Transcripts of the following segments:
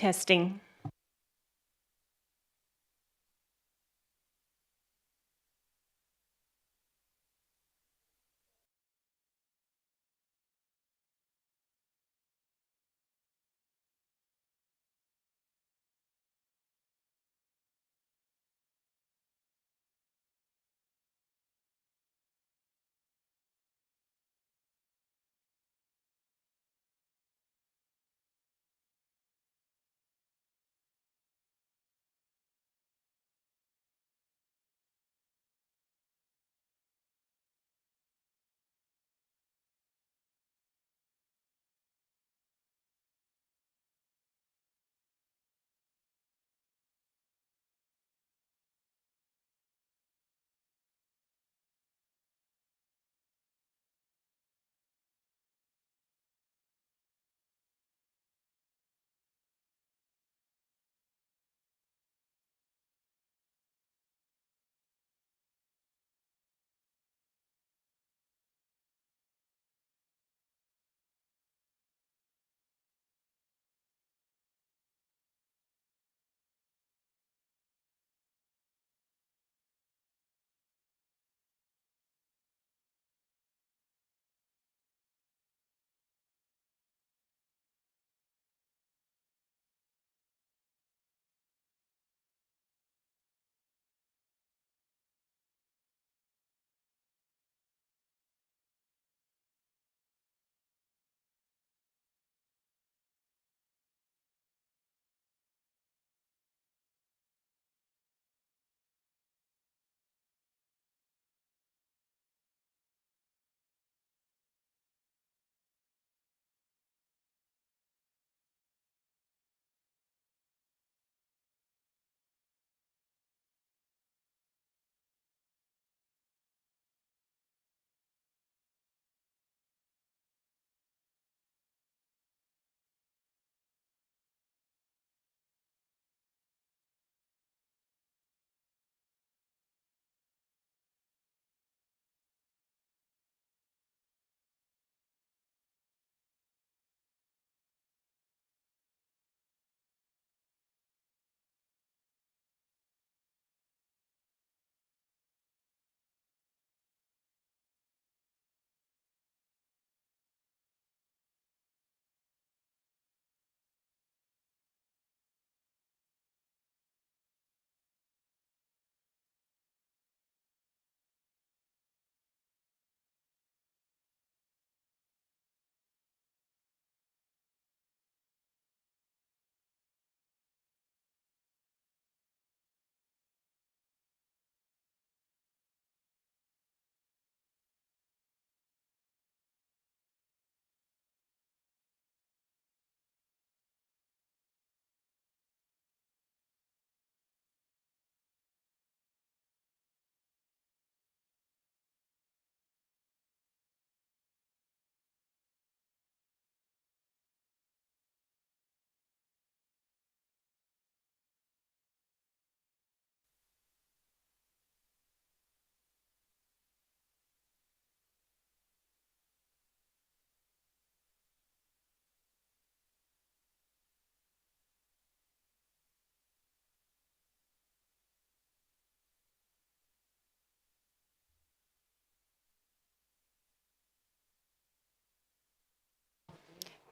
Testing.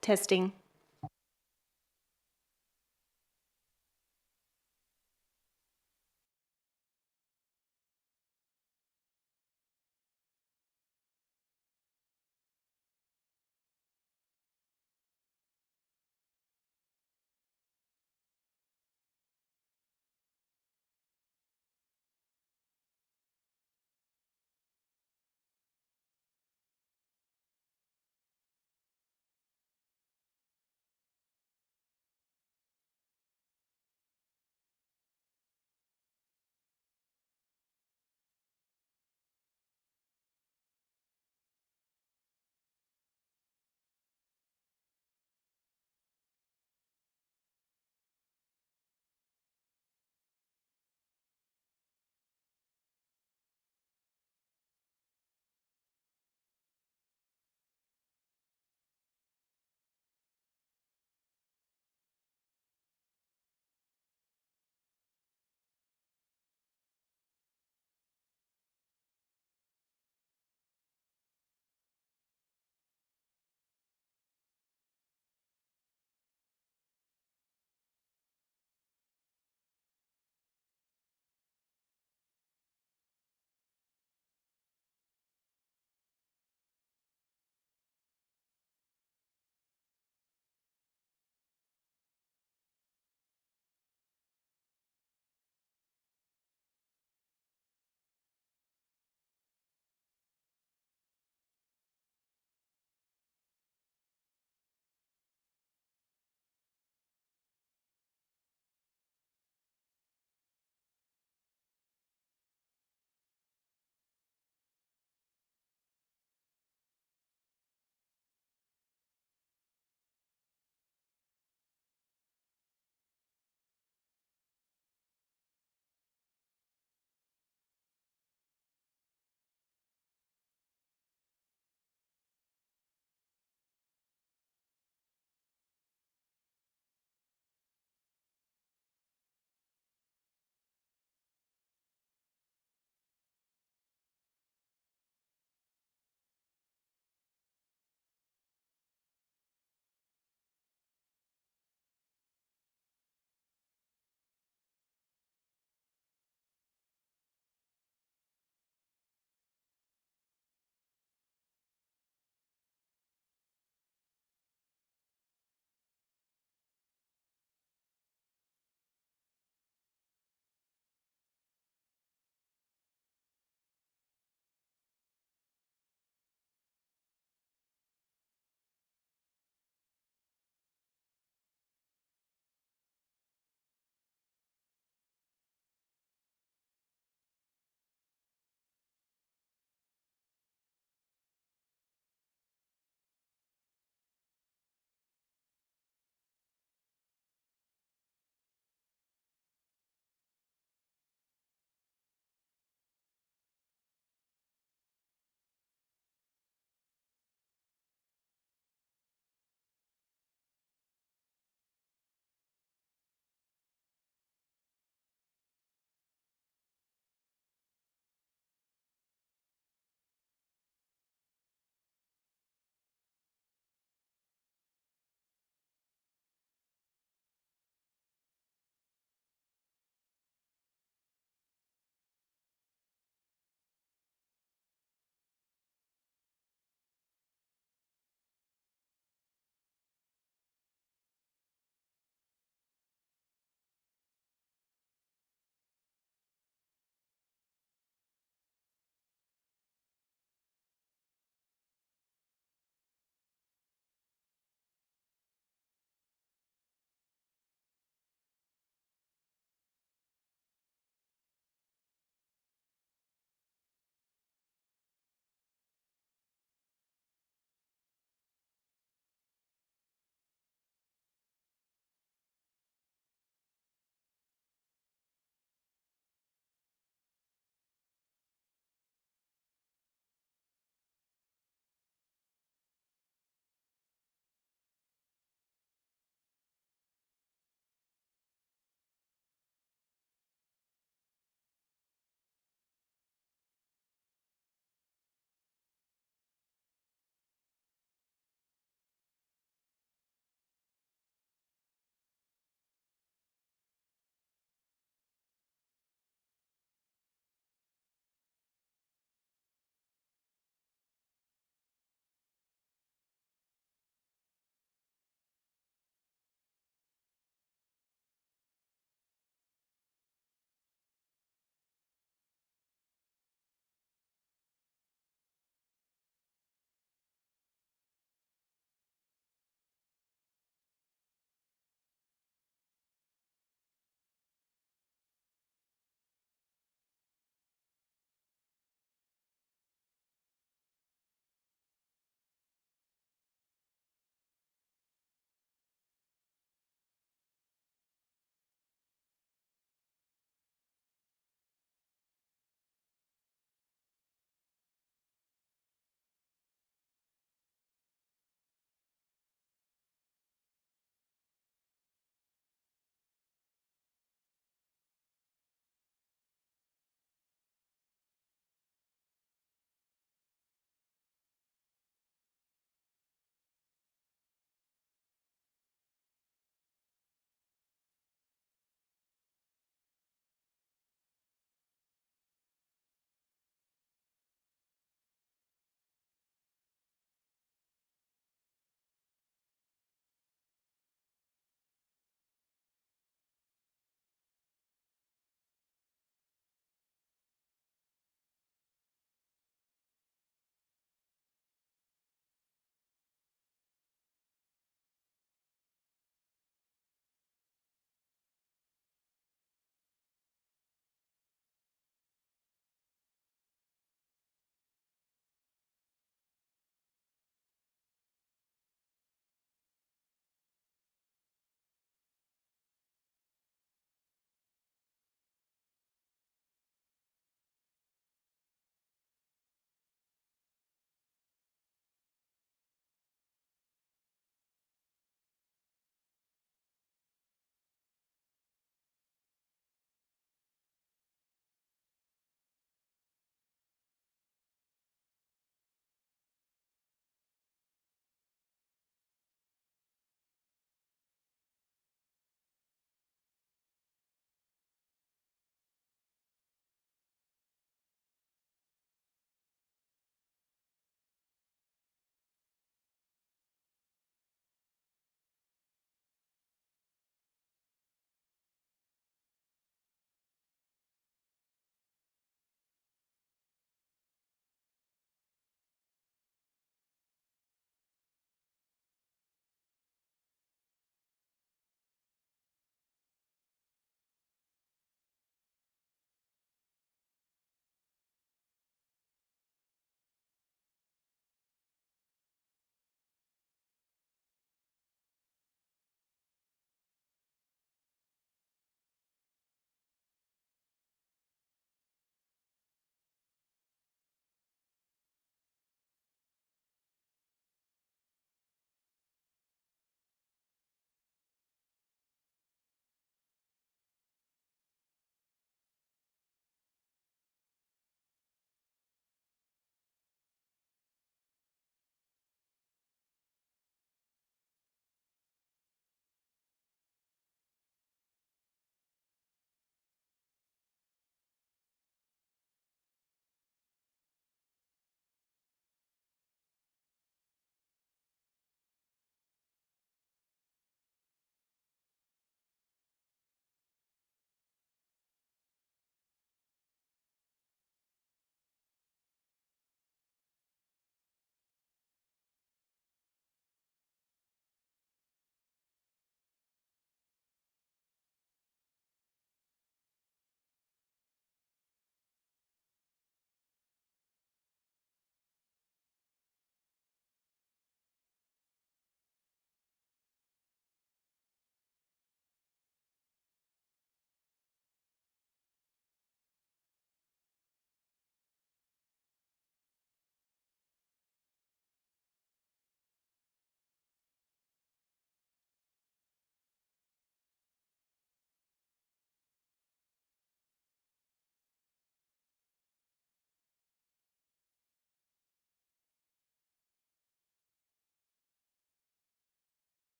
Testing.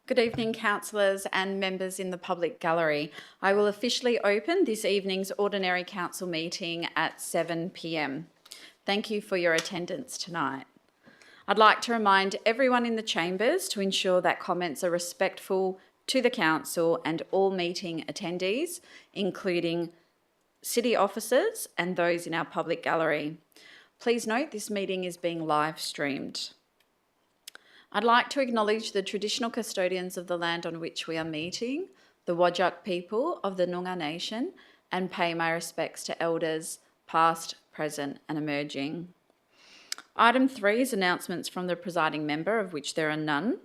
Good evening, councillors and members in the public gallery. I will officially open this evening's ordinary council meeting at 7 p.m. Thank you for your attendance tonight. I'd like to remind everyone in the chambers to ensure that comments are respectful to the council and all meeting attendees, including city officers and those in our public gallery. Please note this meeting is being live streamed. I'd like to acknowledge the traditional custodians of the land on which we are meeting, the Whadjuk people of the Noongar Nation, and pay my respects to elders past, present and emerging. Item 3 is announcements from the presiding member, of which there are none.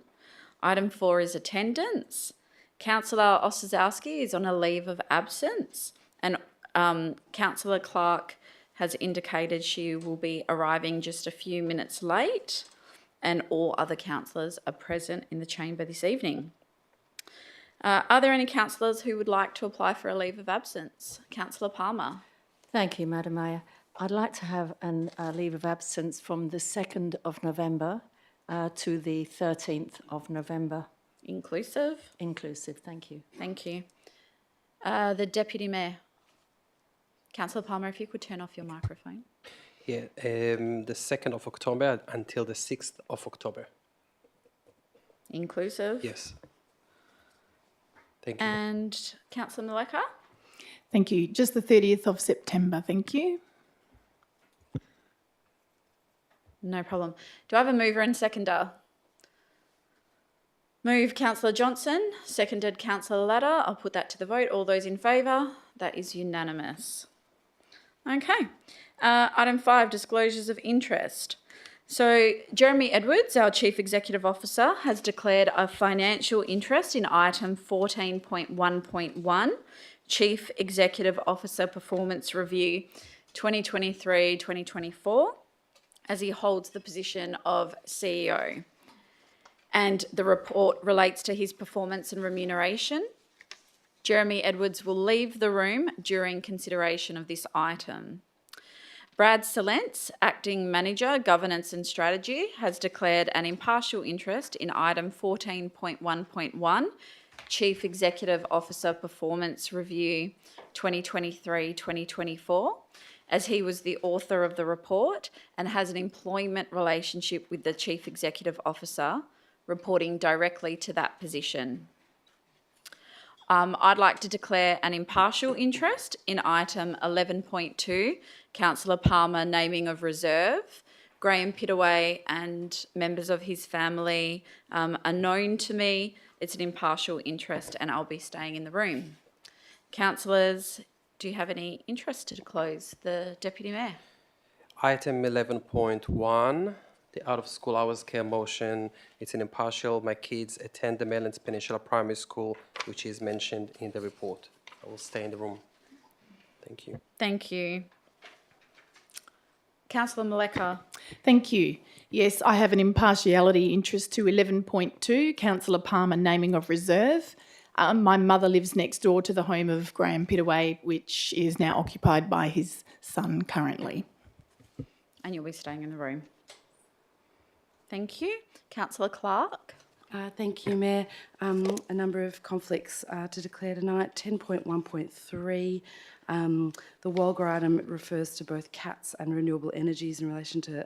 Item 4 is attendance. Councillor Ossowski is on a leave of absence, and Councillor Clark has indicated she will be arriving just a few minutes late, and all other councillors are present in the chamber this evening. Are there any councillors who would like to apply for a leave of absence? Councillor Palmer. Thank you, Madam Mayor. I'd like to have a leave of absence from the 2nd of November to the 13th of November. Inclusive? Inclusive, thank you. Thank you. The Deputy Mayor. Councillor Palmer, if you could turn off your microphone. Yeah, the 2nd of October until the 6th of October. Inclusive? Yes. Thank you. And Councillor Maleka? Thank you. Just the 30th of September, thank you. No problem. Do I have a mover and seconder? Move Councillor Johnson, seconded Councillor Latta. I'll put that to the vote. All those in favour? That is unanimous. Okay. Item 5, disclosures of interest. So Jeremy Edwards, our Chief Executive Officer, has declared a financial interest in item 14.1.1, Chief Executive Officer Performance Review 2023-2024, as he holds the position of CEO. And the report relates to his performance and remuneration. Jeremy Edwards will leave the room during consideration of this item. Brad Salentz, Acting Manager, Governance and Strategy, has declared an impartial interest in item 14.1.1, Chief Executive Officer Performance Review 2023-2024, as he was the author of the report and has an employment relationship with the Chief Executive Officer, reporting directly to that position. I'd like to declare an impartial interest in item 11.2, Councillor Palmer naming of reserve. Graham Pittaway and members of his family are known to me. It's an impartial interest and I'll be staying in the room. Councillors, do you have any interest to close? The Deputy Mayor. Item 11.1, the out-of-school hours care motion. It's an impartial. My kids attend the Maylands Peninsula Primary School, which is mentioned in the report. I will stay in the room. Thank you. Thank you. Councillor Maleka. Thank you. Yes, I have an impartiality interest to 11.2, Councillor Palmer naming of reserve. My mother lives next door to the home of Graham Pittaway, which is now occupied by his son currently. And you'll be staying in the room. Thank you. Councillor Clark. Thank you, Mayor. A number of conflicts to declare tonight. 10.1.3, the Walga item refers to both CATS and renewable energies in relation to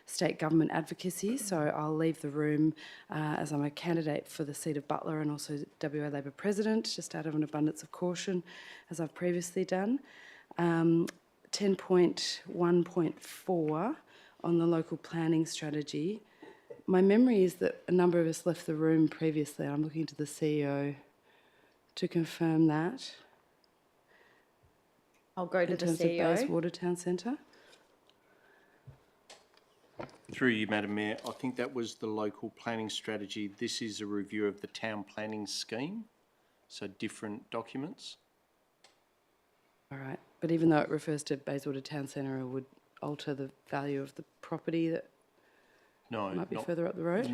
state government advocacy, so I'll leave the room as I'm a candidate for the seat of Butler and also WA Labor President, just out of an abundance of caution, as I've previously done. 10.1.4 on the local planning strategy. My memory is that a number of us left the room previously. I'm looking to the CEO to confirm that. I'll go to the In terms of CEO. Bayswater Town Centre. Through you, Madam Mayor, I think that was the local planning strategy. This is a review of the town planning scheme, so different documents. All right, but even though it refers to Bayswater Town Centre, it would alter the value of the property that No, might be further up the road?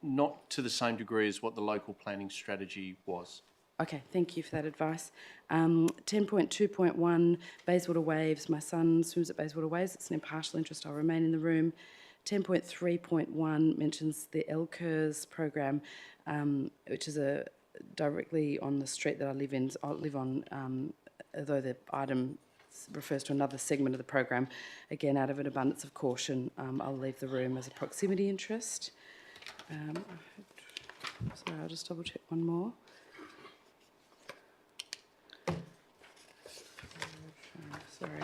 Not to the same degree as what the local planning strategy was. Okay, thank you for that advice. 10.2.1, Bayswater Waves. My son swims at Bayswater Waves. It's an impartial interest. I'll remain in the room. 10.3.1 mentions the LCURS program, which is directly on the street that I live on, although the item refers to another segment of the program. Again, out of an abundance of caution, I'll leave the room as a proximity interest. Sorry, I'll just double check one more. Sorry.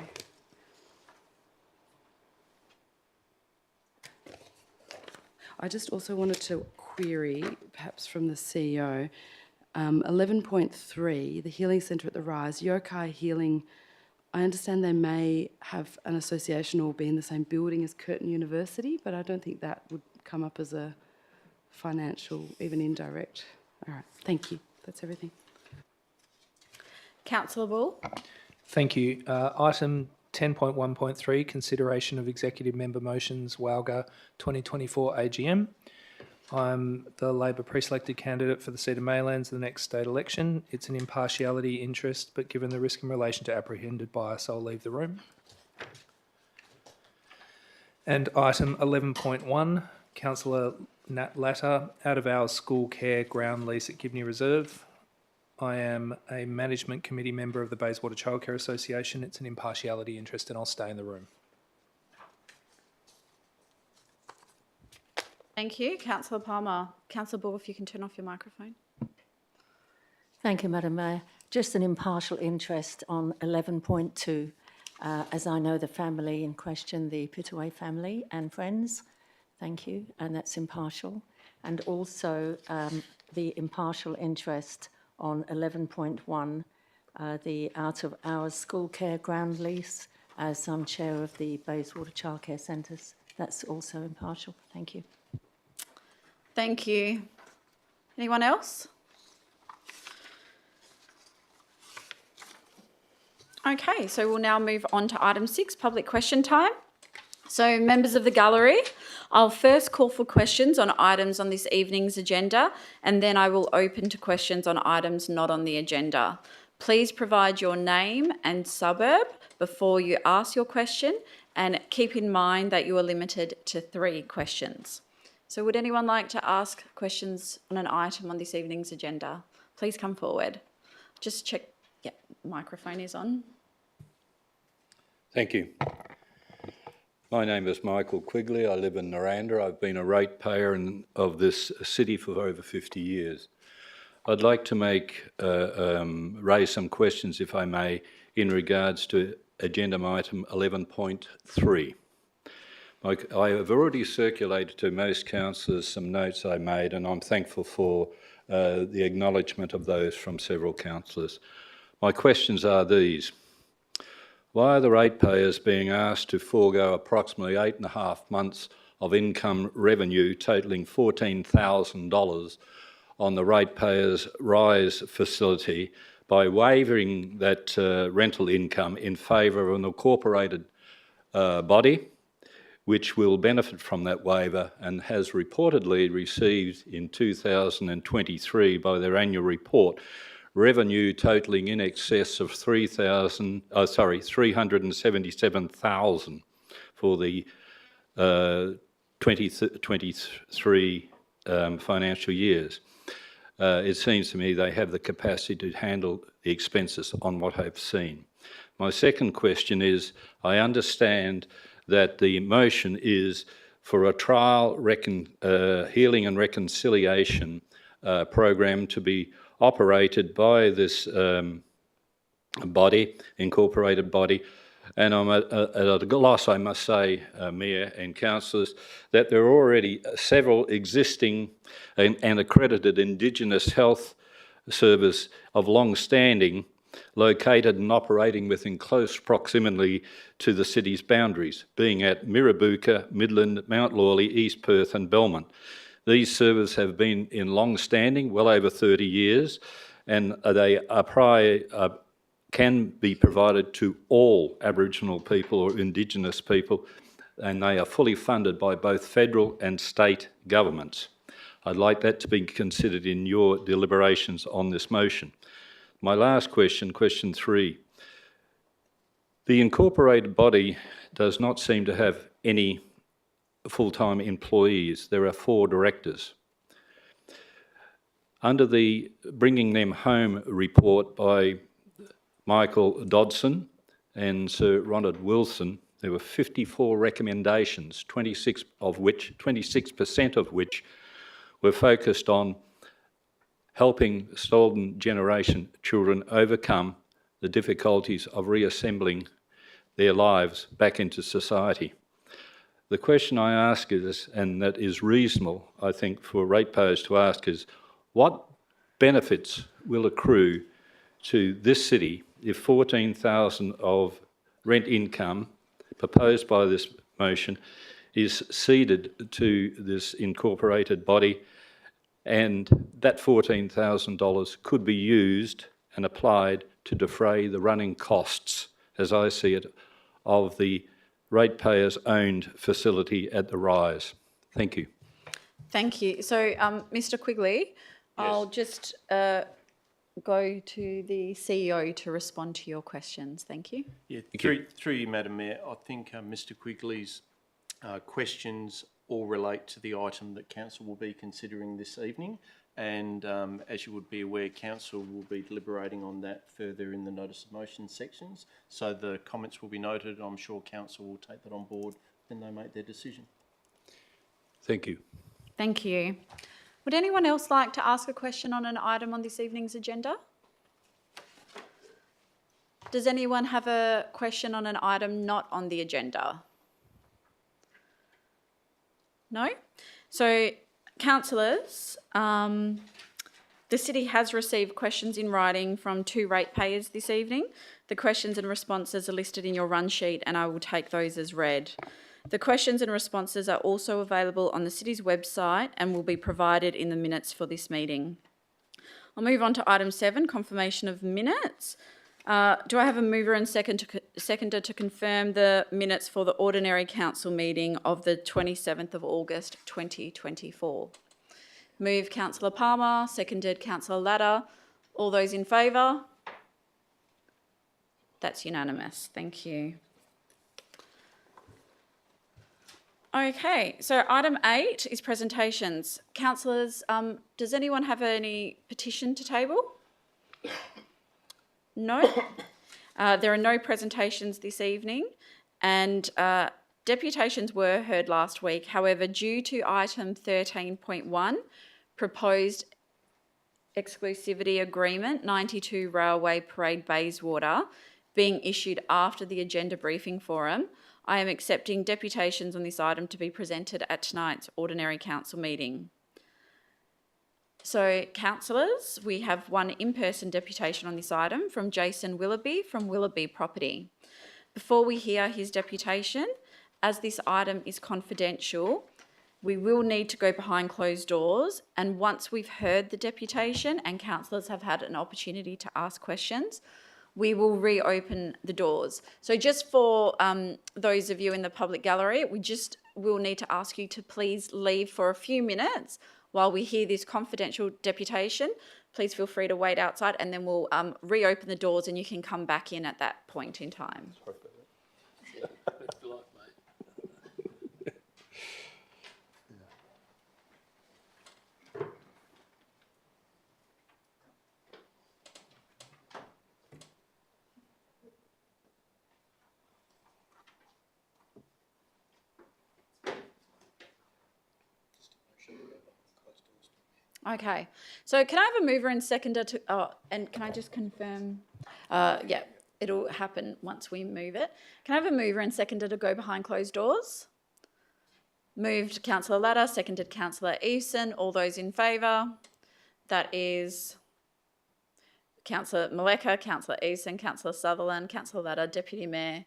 I just also wanted to query, perhaps from the CEO, 11.3, the Healing Centre at the Rise, Yokai Healing. I understand they may have an association or be in the same building as Curtin University, but I don't think that would come up as a financial, even indirect. All right, thank you. That's everything. Councillor Ball. Thank you. Item 10.1.3, consideration of executive member motions, WALGA 2024 AGM. I'm the Labor pre-selected candidate for the seat of Maylands in the next state election. It's an impartiality interest, but given the risk in relation to apprehended bias, I'll leave the room. And item 11.1, Councillor Nat Latter, out of hours school care ground lease at Gibney Reserve. I am a management committee member of the Bayswater Childcare Association. It's an impartiality interest and I'll stay in the room. Thank you. Councillor Palmer. Councillor Ball, if you can turn off your microphone. Thank you, Madam Mayor. Just an impartial interest on 11.2, as I know the family in question, the Pittaway family and friends. Thank you, and that's impartial. And also the impartial interest on 11.1, the out-of-hours school care ground lease, as I'm chair of the Bayswater Childcare Centres. That's also impartial. Thank you. Thank you. Anyone else? Okay, so we'll now move on to item 6, public question time. So, members of the gallery, I'll first call for questions on items on this evening's agenda, and then I will open to questions on items not on the agenda. Please provide your name and suburb before you ask your question, and keep in mind that you are limited to 3 questions. So would anyone like to ask questions on an item on this evening's agenda? Please come forward. Just check, microphone is on. Thank you. My name is Michael Quigley. I live in Naranda. I've been a ratepayer of this city for over 50 years. I'd like to raise some questions, if I may, in regards to agenda item 11.3. I have already circulated to most councillors some notes I made, and I'm thankful for the acknowledgement of those from several councillors. My questions are these. Why are the ratepayers being asked to forego approximately 8.5 months of income revenue totalling $14,000 on the Ratepayers Rise facility by waiving that rental income in favour of an incorporated body which will benefit from that waiver and has reportedly received in 2023 by their annual report revenue totalling in excess of $377,000 for the 2023 financial years. It seems to me they have the capacity to handle the expenses on what I've seen. My second question is, I understand that the motion is for a trial healing and reconciliation program to be operated by this body, incorporated body, and I'm at a loss, I must say, Mayor and councillors, that there are already several existing and accredited Indigenous health service of long standing located and operating within close proximity to the city's boundaries, being at Mirrabooka, Midland, Mount Lawley, East Perth and Belmont. These services have been in long standing, well over 30 years, and they can be provided to all Aboriginal people or Indigenous people, and they are fully funded by both federal and state governments. I'd like that to be considered in your deliberations on this motion. My last question, question 3. The incorporated body does not seem to have any full-time employees. There are 4 directors. Under the Bringing Them Home report by Michael Dodson and Sir Ronald Wilson, there were 54 recommendations, 26% of which were focused on helping stolen generation children overcome the difficulties of reassembling their lives back into society. The question I ask is, and that is reasonable, I think, for ratepayers to ask, is what benefits will accrue to this city if 14,000 of rent income proposed by this motion is ceded to this incorporated body, and that $14,000 could be used and applied to defray the running costs, as I see it, of the ratepayers' owned facility at the Rise. Thank you. Thank you. So, Mr Quigley, I'll just go to the CEO to respond to your questions. Thank you. Yeah, through you, Madam Mayor, I think Mr Quigley's questions all relate to the item that Council will be considering this evening. And as you would be aware, Council will be deliberating on that further in the notice of motion sections. So the comments will be noted. I'm sure Council will take that on board when they make their decision. Thank you. Thank you. Would anyone else like to ask a question on an item on this evening's agenda? Does anyone have a question on an item not on the agenda? No? So, councillors, the city has received questions in writing from 2 ratepayers this evening. The questions and responses are listed in your run sheet and I will take those as read. The questions and responses are also available on the city's website and will be provided in the minutes for this meeting. I'll move on to item 7, confirmation of minutes. Do I have a mover and seconder to confirm the minutes for the ordinary council meeting of the 27th of August 2024? Move Councillor Palmer, seconded Councillor Latta. All those in favour? That's unanimous. Thank you. Okay, so item 8 is presentations. Councillors, does anyone have any petition to table? No? There are no presentations this evening and deputations were heard last week. However, due to item 13.1, proposed exclusivity agreement 92 Railway Parade Bayswater being issued after the agenda briefing forum, I am accepting deputations on this item to be presented at tonight's ordinary council meeting. So, councillors, we have one in-person deputation on this item from Jason Willoughby from Willoughby Property. Before we hear his deputation, as this item is confidential, we will need to go behind closed doors, and once we've heard the deputation and councillors have had an opportunity to ask questions, we will reopen the doors. So just for those of you in the public gallery, we'll need to ask you to please leave for a few minutes while we hear this confidential deputation. Please feel free to wait outside and then we'll reopen the doors and you can come back in at that point in time. Okay, so can I have a mover and seconder to, and can I just confirm, yeah, it'll happen once we move it. Can I have a mover and seconder to go behind closed doors? Moved Councillor Latta, seconded Councillor Eveson. All those in favour? That is Councillor Maleka, Councillor Eveson, Councillor Sutherland, Councillor Latta, Deputy Mayor,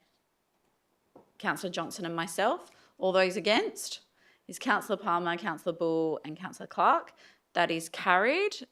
Councillor Johnson and myself. All those against is Councillor Palmer, Councillor Bull and Councillor Clark. That is carried.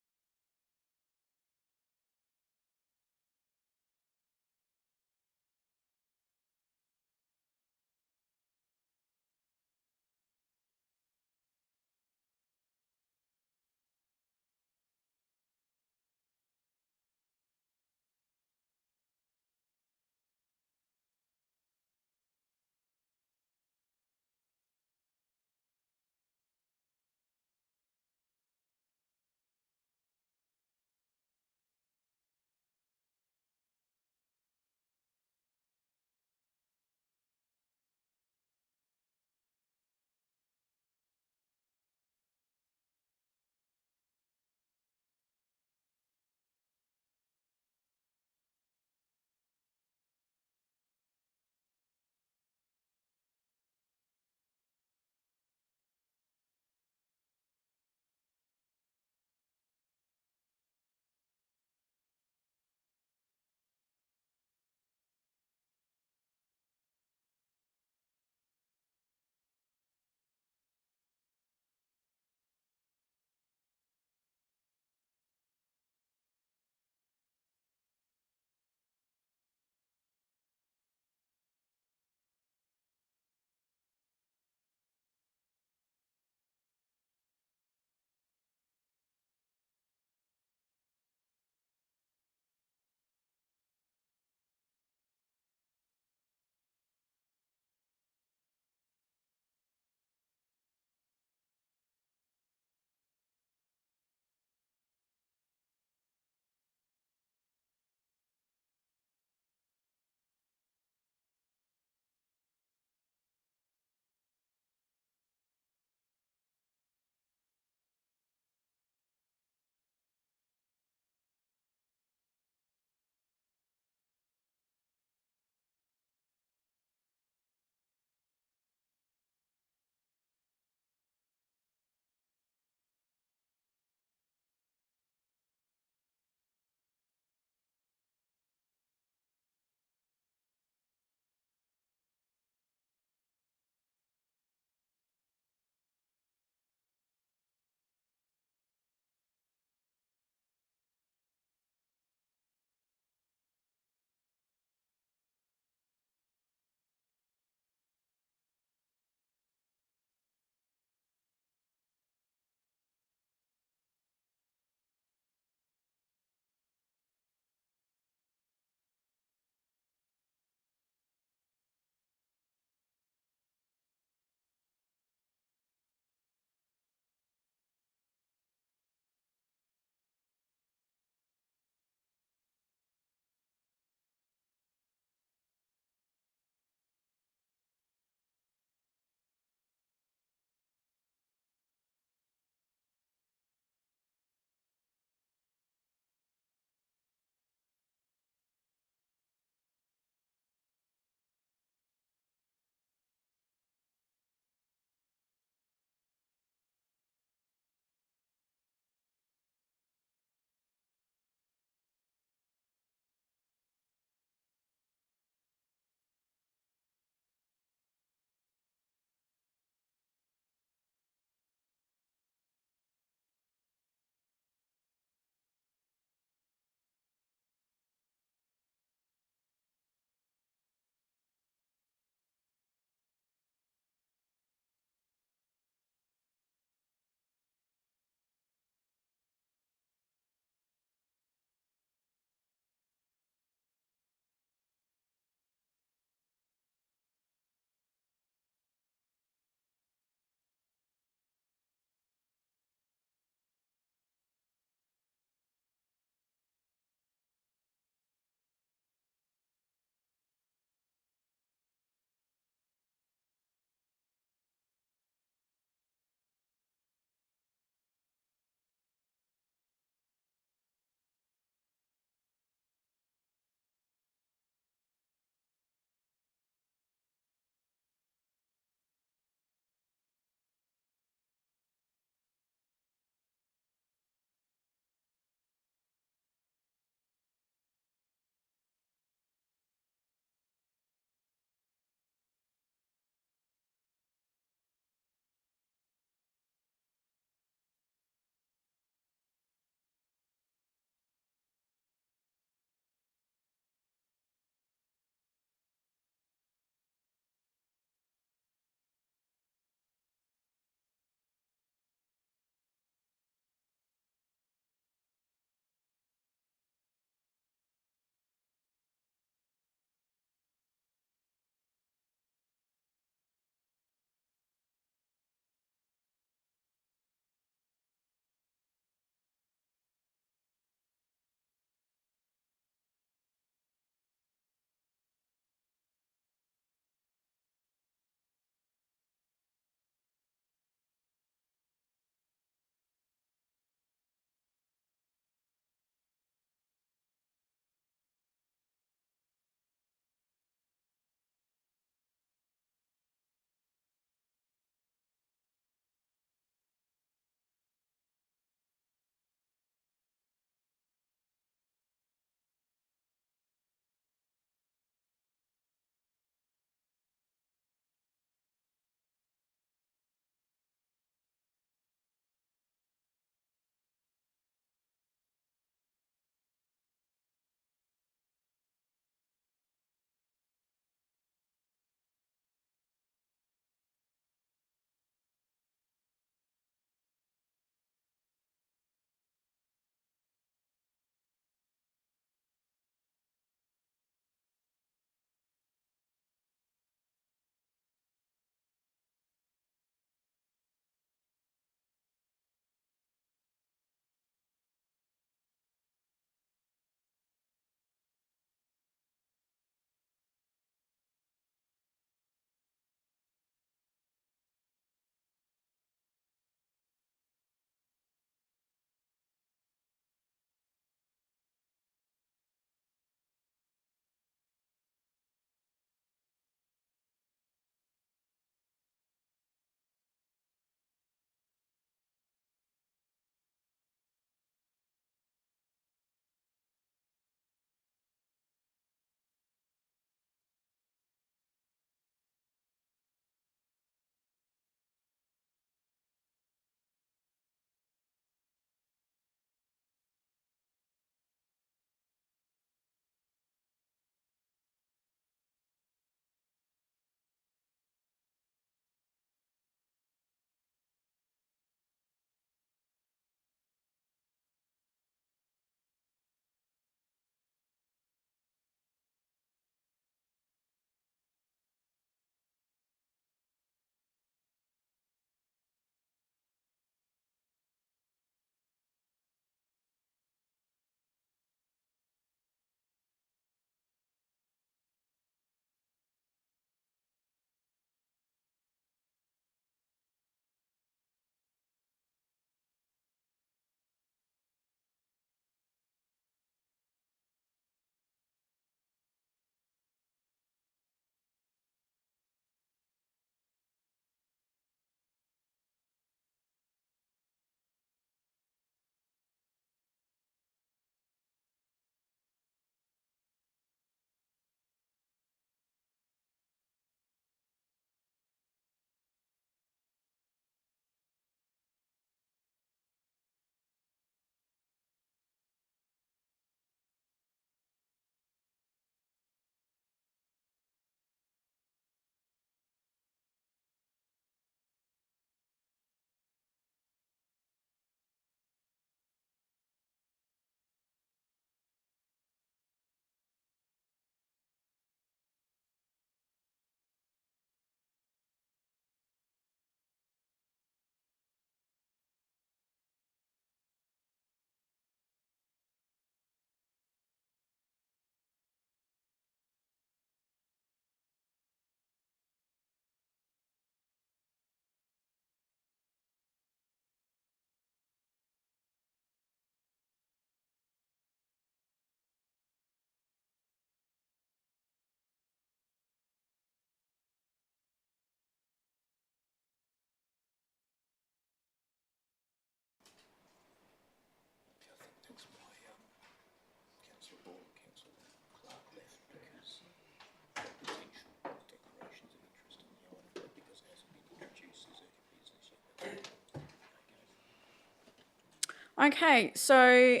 Okay, so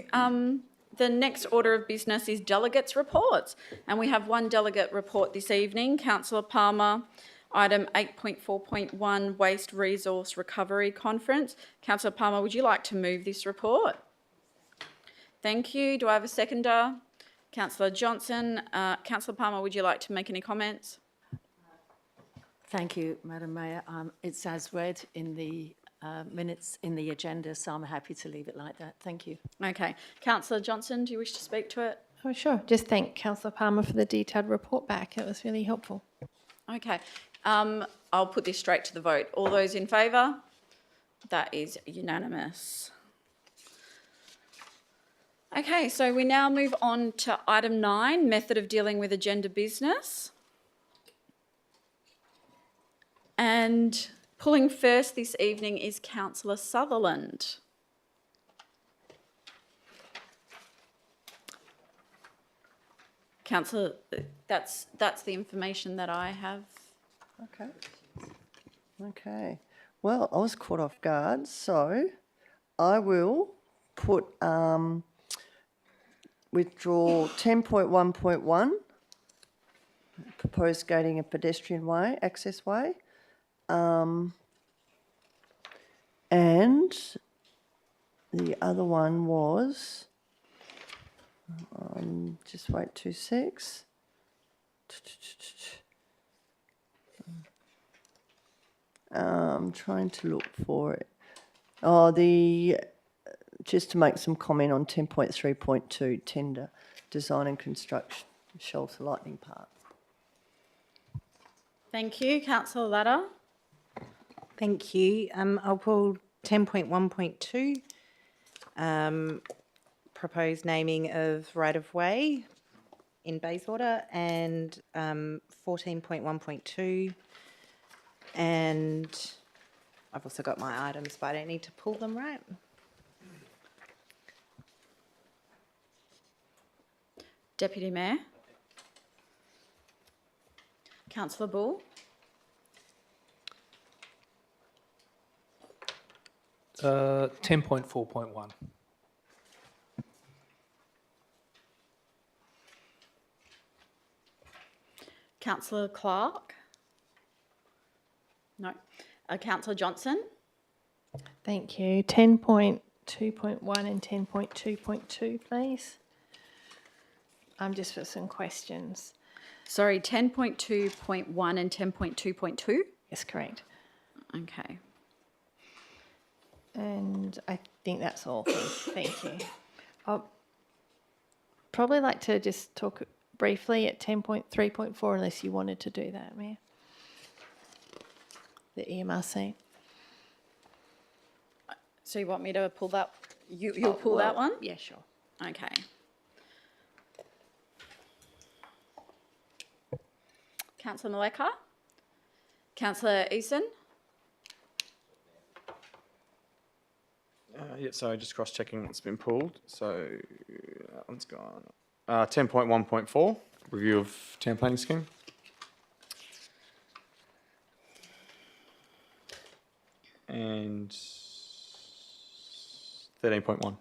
the next order of business is delegates' reports. And we have one delegate report this evening, Councillor Palmer, item 8.4.1 Waste Resource Recovery Conference. Councillor Palmer, would you like to move this report? Thank you. Do I have a seconder? Councillor Johnson. Councillor Palmer, would you like to make any comments? Thank you, Madam Mayor. It's as read in the minutes in the agenda, so I'm happy to leave it like that. Thank you. Okay. Councillor Johnson, do you wish to speak to it? Oh, sure. Just thank Councillor Palmer for the detailed report back. It was really helpful. Okay. I'll put this straight to the vote. All those in favour? That is unanimous. Okay, so we now move on to item 9, method of dealing with agenda business. And pulling first this evening is Councillor Sutherland. Councillor, that's the information that I have. Okay. Okay. Well, I was caught off guard, so I will put withdraw 10.1.1, proposed gating a pedestrian way, access way, and the other one was, just wait 2 secs. I'm trying to look for it. Oh, just to make some comment on 10.3.2, tender, design and construction, Shelter Lightning Park. Thank you. Councillor Latta. Thank you. I'll pull 10.1.2, proposed naming of right-of-way in Bayswater, and 14.1.2. And I've also got my items, but I don't need to pull them, right? Deputy Mayor. Councillor Bull. Uh, 10.4.1. Councillor Clark. No. Councillor Johnson. Thank you. 10.2.1 and 10.2.2, please. Just for some questions. Sorry, 10.2.1 and 10.2.2? Yes, correct. Okay. And I think that's all. Thank you. I'll probably like to just talk briefly at 10.3.4, unless you wanted to do that, Mayor. The EMRC. So you want me to pull that? You'll pull that one? Yeah, sure. Okay. Councillor Maleka. Councillor Eason. Yeah, so just cross-checking what's been pulled. So that one's gone. 10.1.4, review of town planning scheme. And 13.1.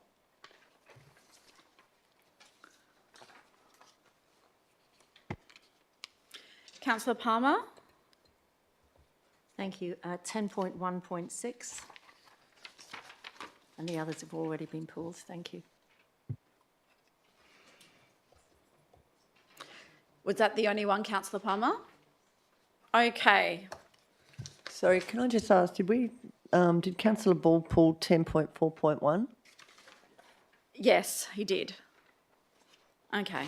Councillor Palmer. Thank you. 10.1.6. And the others have already been pulled. Thank you. Was that the only one, Councillor Palmer? Okay. Sorry, can I just ask, did Councillor Ball pull 10.4.1? Yes, he did. Okay.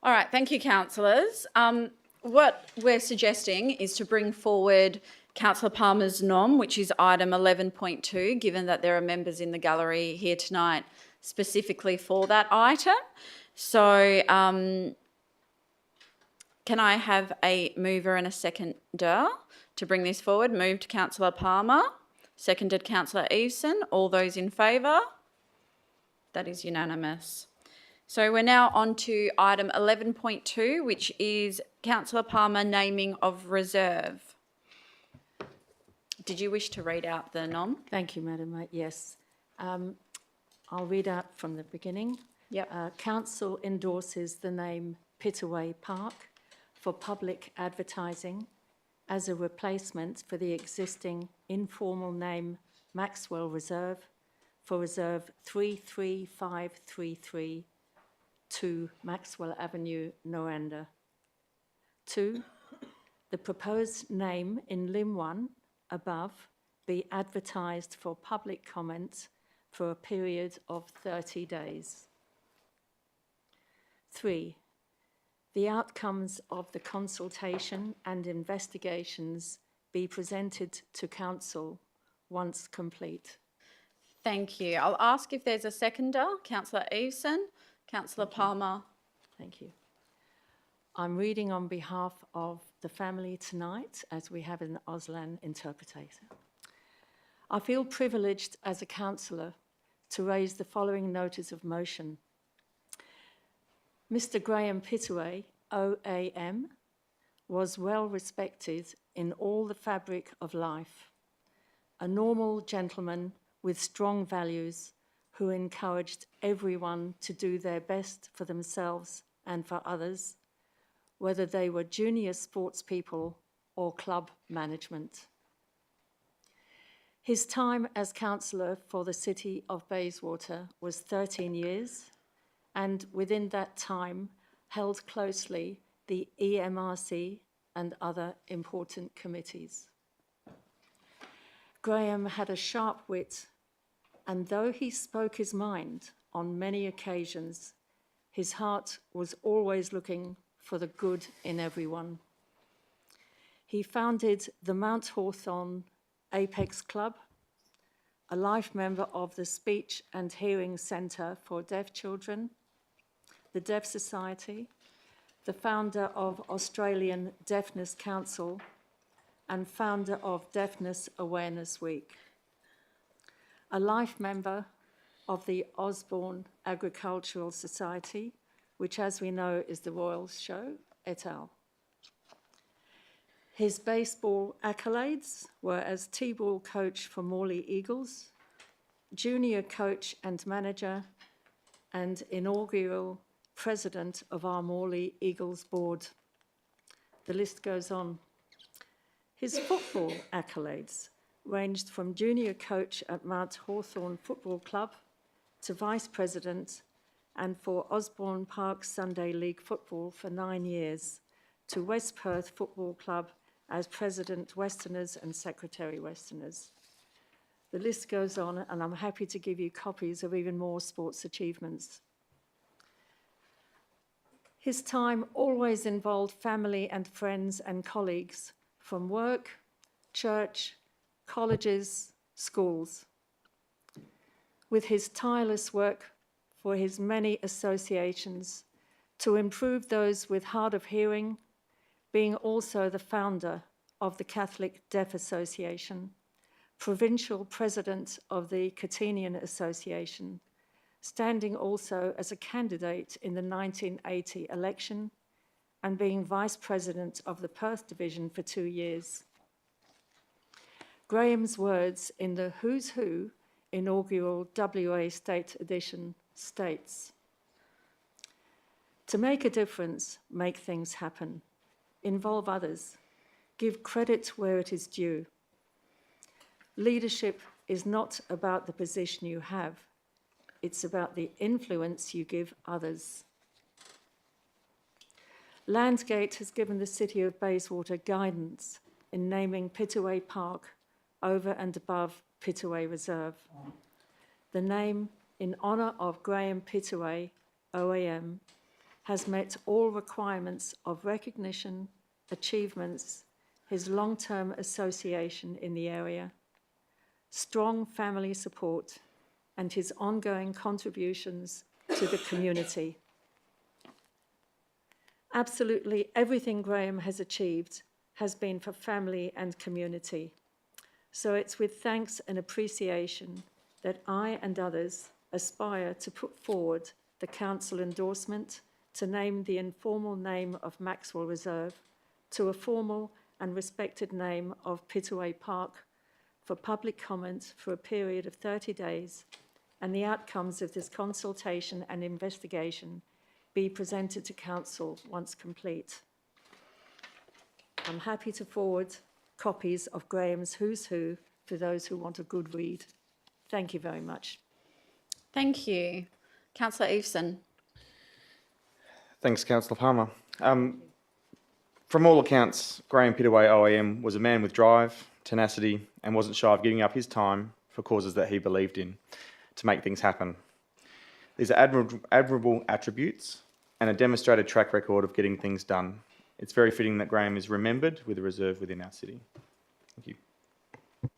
All right, thank you, councillors. What we're suggesting is to bring forward Councillor Palmer's nom, which is item 11.2, given that there are members in the gallery here tonight specifically for that item. So can I have a mover and a seconder to bring this forward? Moved Councillor Palmer, seconded Councillor Eveson. All those in favour? That is unanimous. So we're now on to item 11.2, which is Councillor Palmer naming of reserve. Did you wish to read out the nom? Thank you, Madam Mayor. Yes. I'll read out from the beginning. Yep. Council endorses the name Pittaway Park for public advertising as a replacement for the existing informal name Maxwell Reserve for Reserve 33533 to Maxwell Avenue, Noranda. 2, the proposed name in Lim 1 above be advertised for public comment for a period of 30 days. 3, the outcomes of the consultation and investigations be presented to Council once complete. Thank you. I'll ask if there's a seconder. Councillor Eveson, Councillor Palmer. Thank you. I'm reading on behalf of the family tonight, as we have an Auslan interpreter. I feel privileged as a councillor to raise the following notice of motion. Mr. Graham Pittaway, OAM, was well respected in all the fabric of life, a normal gentleman with strong values who encouraged everyone to do their best for themselves and for others, whether they were junior sports people or club management. His time as councillor for the City of Bayswater was 13 years, and within that time held closely the EMRC and other important committees. Graham had a sharp wit, and though he spoke his mind on many occasions, his heart was always looking for the good in everyone. He founded the Mount Hawthorn Apex Club, a life member of the Speech and Hearing Centre for Deaf Children, the Deaf Society, the founder of Australian Deafness Council, and founder of Deafness Awareness Week. A life member of the Osborne Agricultural Society, which, as we know, is the Royal Show, et al. His baseball accolades were as T-ball coach for Morley Eagles, junior coach and manager, and inaugural president of our Morley Eagles board. The list goes on. His football accolades ranged from junior coach at Mount Hawthorn Football Club to vice president, and for Osborne Park Sunday League football for 9 years, to West Perth Football Club as President Westerners and Secretary Westerners. The list goes on, and I'm happy to give you copies of even more sports achievements. His time always involved family and friends and colleagues from work, church, colleges, schools. With his tireless work for his many associations to improve those with hard of hearing, being also the founder of the Catholic Deaf Association, provincial president of the Catenian Association, standing also as a candidate in the 1980 election, and being vice president of the Perth Division for 2 years. Graham's words in the Who's Who inaugural WA State Edition states, "To make a difference, make things happen. Involve others. Give credit where it is due. Leadership is not about the position you have. It's about the influence you give others." Landgate has given the City of Bayswater guidance in naming Pittaway Park over and above Pittaway Reserve. The name, in honour of Graham Pittaway, OAM, has met all requirements of recognition, achievements, his long-term association in the area, strong family support, and his ongoing contributions to the community. Absolutely everything Graham has achieved has been for family and community. So it's with thanks and appreciation that I and others aspire to put forward the council endorsement to name the informal name of Maxwell Reserve to a formal and respected name of Pittaway Park for public comment for a period of 30 days, and the outcomes of this consultation and investigation be presented to council once complete. I'm happy to forward copies of Graham's Who's Who for those who want a good read. Thank you very much. Thank you. Councillor Eveson. Thanks, Councillor Palmer. From all accounts, Graham Pittaway OAM was a man with drive, tenacity, and wasn't shy of giving up his time for causes that he believed in to make things happen. These are admirable attributes and a demonstrated track record of getting things done. It's very fitting that Graham is remembered with a reserve within our city. Thank you.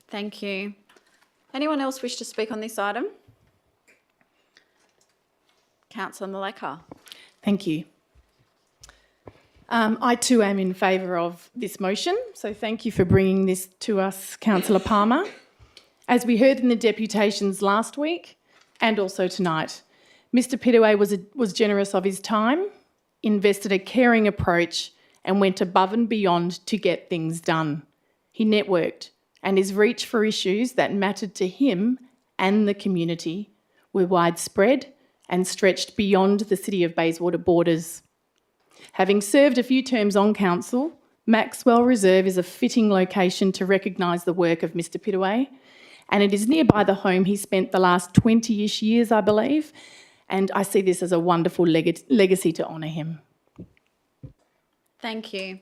Thank you. Anyone else wish to speak on this item? Councillor Maleka. Thank you. I too am in favour of this motion, so thank you for bringing this to us, Councillor Palmer. As we heard in the deputations last week and also tonight, Mr Pittaway was generous of his time, invested a caring approach and went above and beyond to get things done. He networked, and his reach for issues that mattered to him and the community were widespread and stretched beyond the City of Bayswater borders. Having served a few terms on council, Maxwell Reserve is a fitting location to recognise the work of Mr Pittaway, and it is nearby the home he spent the last 20-ish years, I believe, and I see this as a wonderful legacy to honour him. Thank you.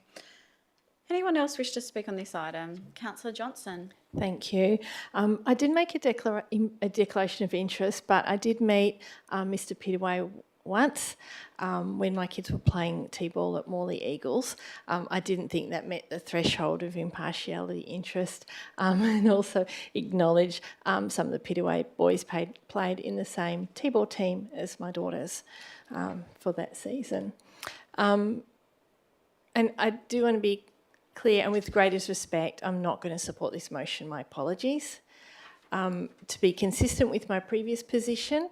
Anyone else wish to speak on this item? Councillor Johnson. Thank you. I did make a declaration of interest, but I did meet Mr Pittaway once when my kids were playing T-ball at Morley Eagles. I didn't think that met the threshold of impartiality interest, and also acknowledge some of the Pittaway boys played in the same T-ball team as my daughters for that season. And I do want to be clear, and with greatest respect, I'm not going to support this motion. My apologies. To be consistent with my previous position,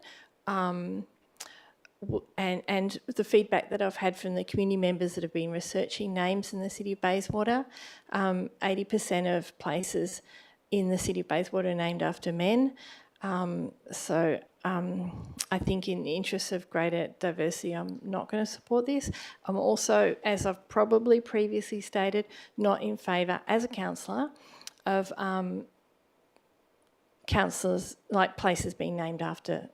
and the feedback that I've had from the community members that have been researching names in the City of Bayswater, 80% of places in the City of Bayswater are named after men. I think in the interests of greater diversity, I'm not going to support this. I'm also, as I've probably previously stated, not in favour, as a councillor, of councillors, like places being named after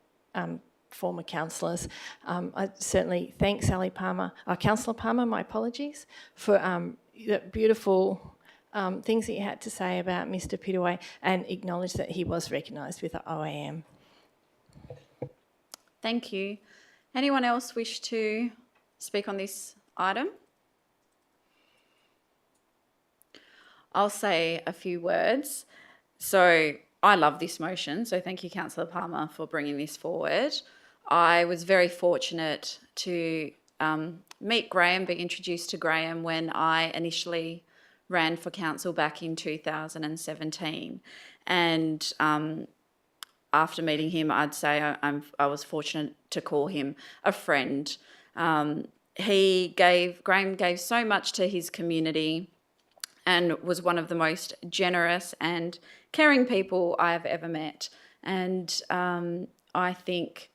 former councillors. I certainly thank Councillor Palmer, my apologies, for the beautiful things that you had to say about Mr Pittaway, and acknowledge that he was recognised with the OAM. Thank you. Anyone else wish to speak on this item? I'll say a few words. So I love this motion, so thank you, Councillor Palmer, for bringing this forward. I was very fortunate to meet Graham, be introduced to Graham when I initially ran for council back in 2017. And after meeting him, I'd say I was fortunate to call him a friend. Graham gave so much to his community and was one of the most generous and caring people I have ever met. And I think,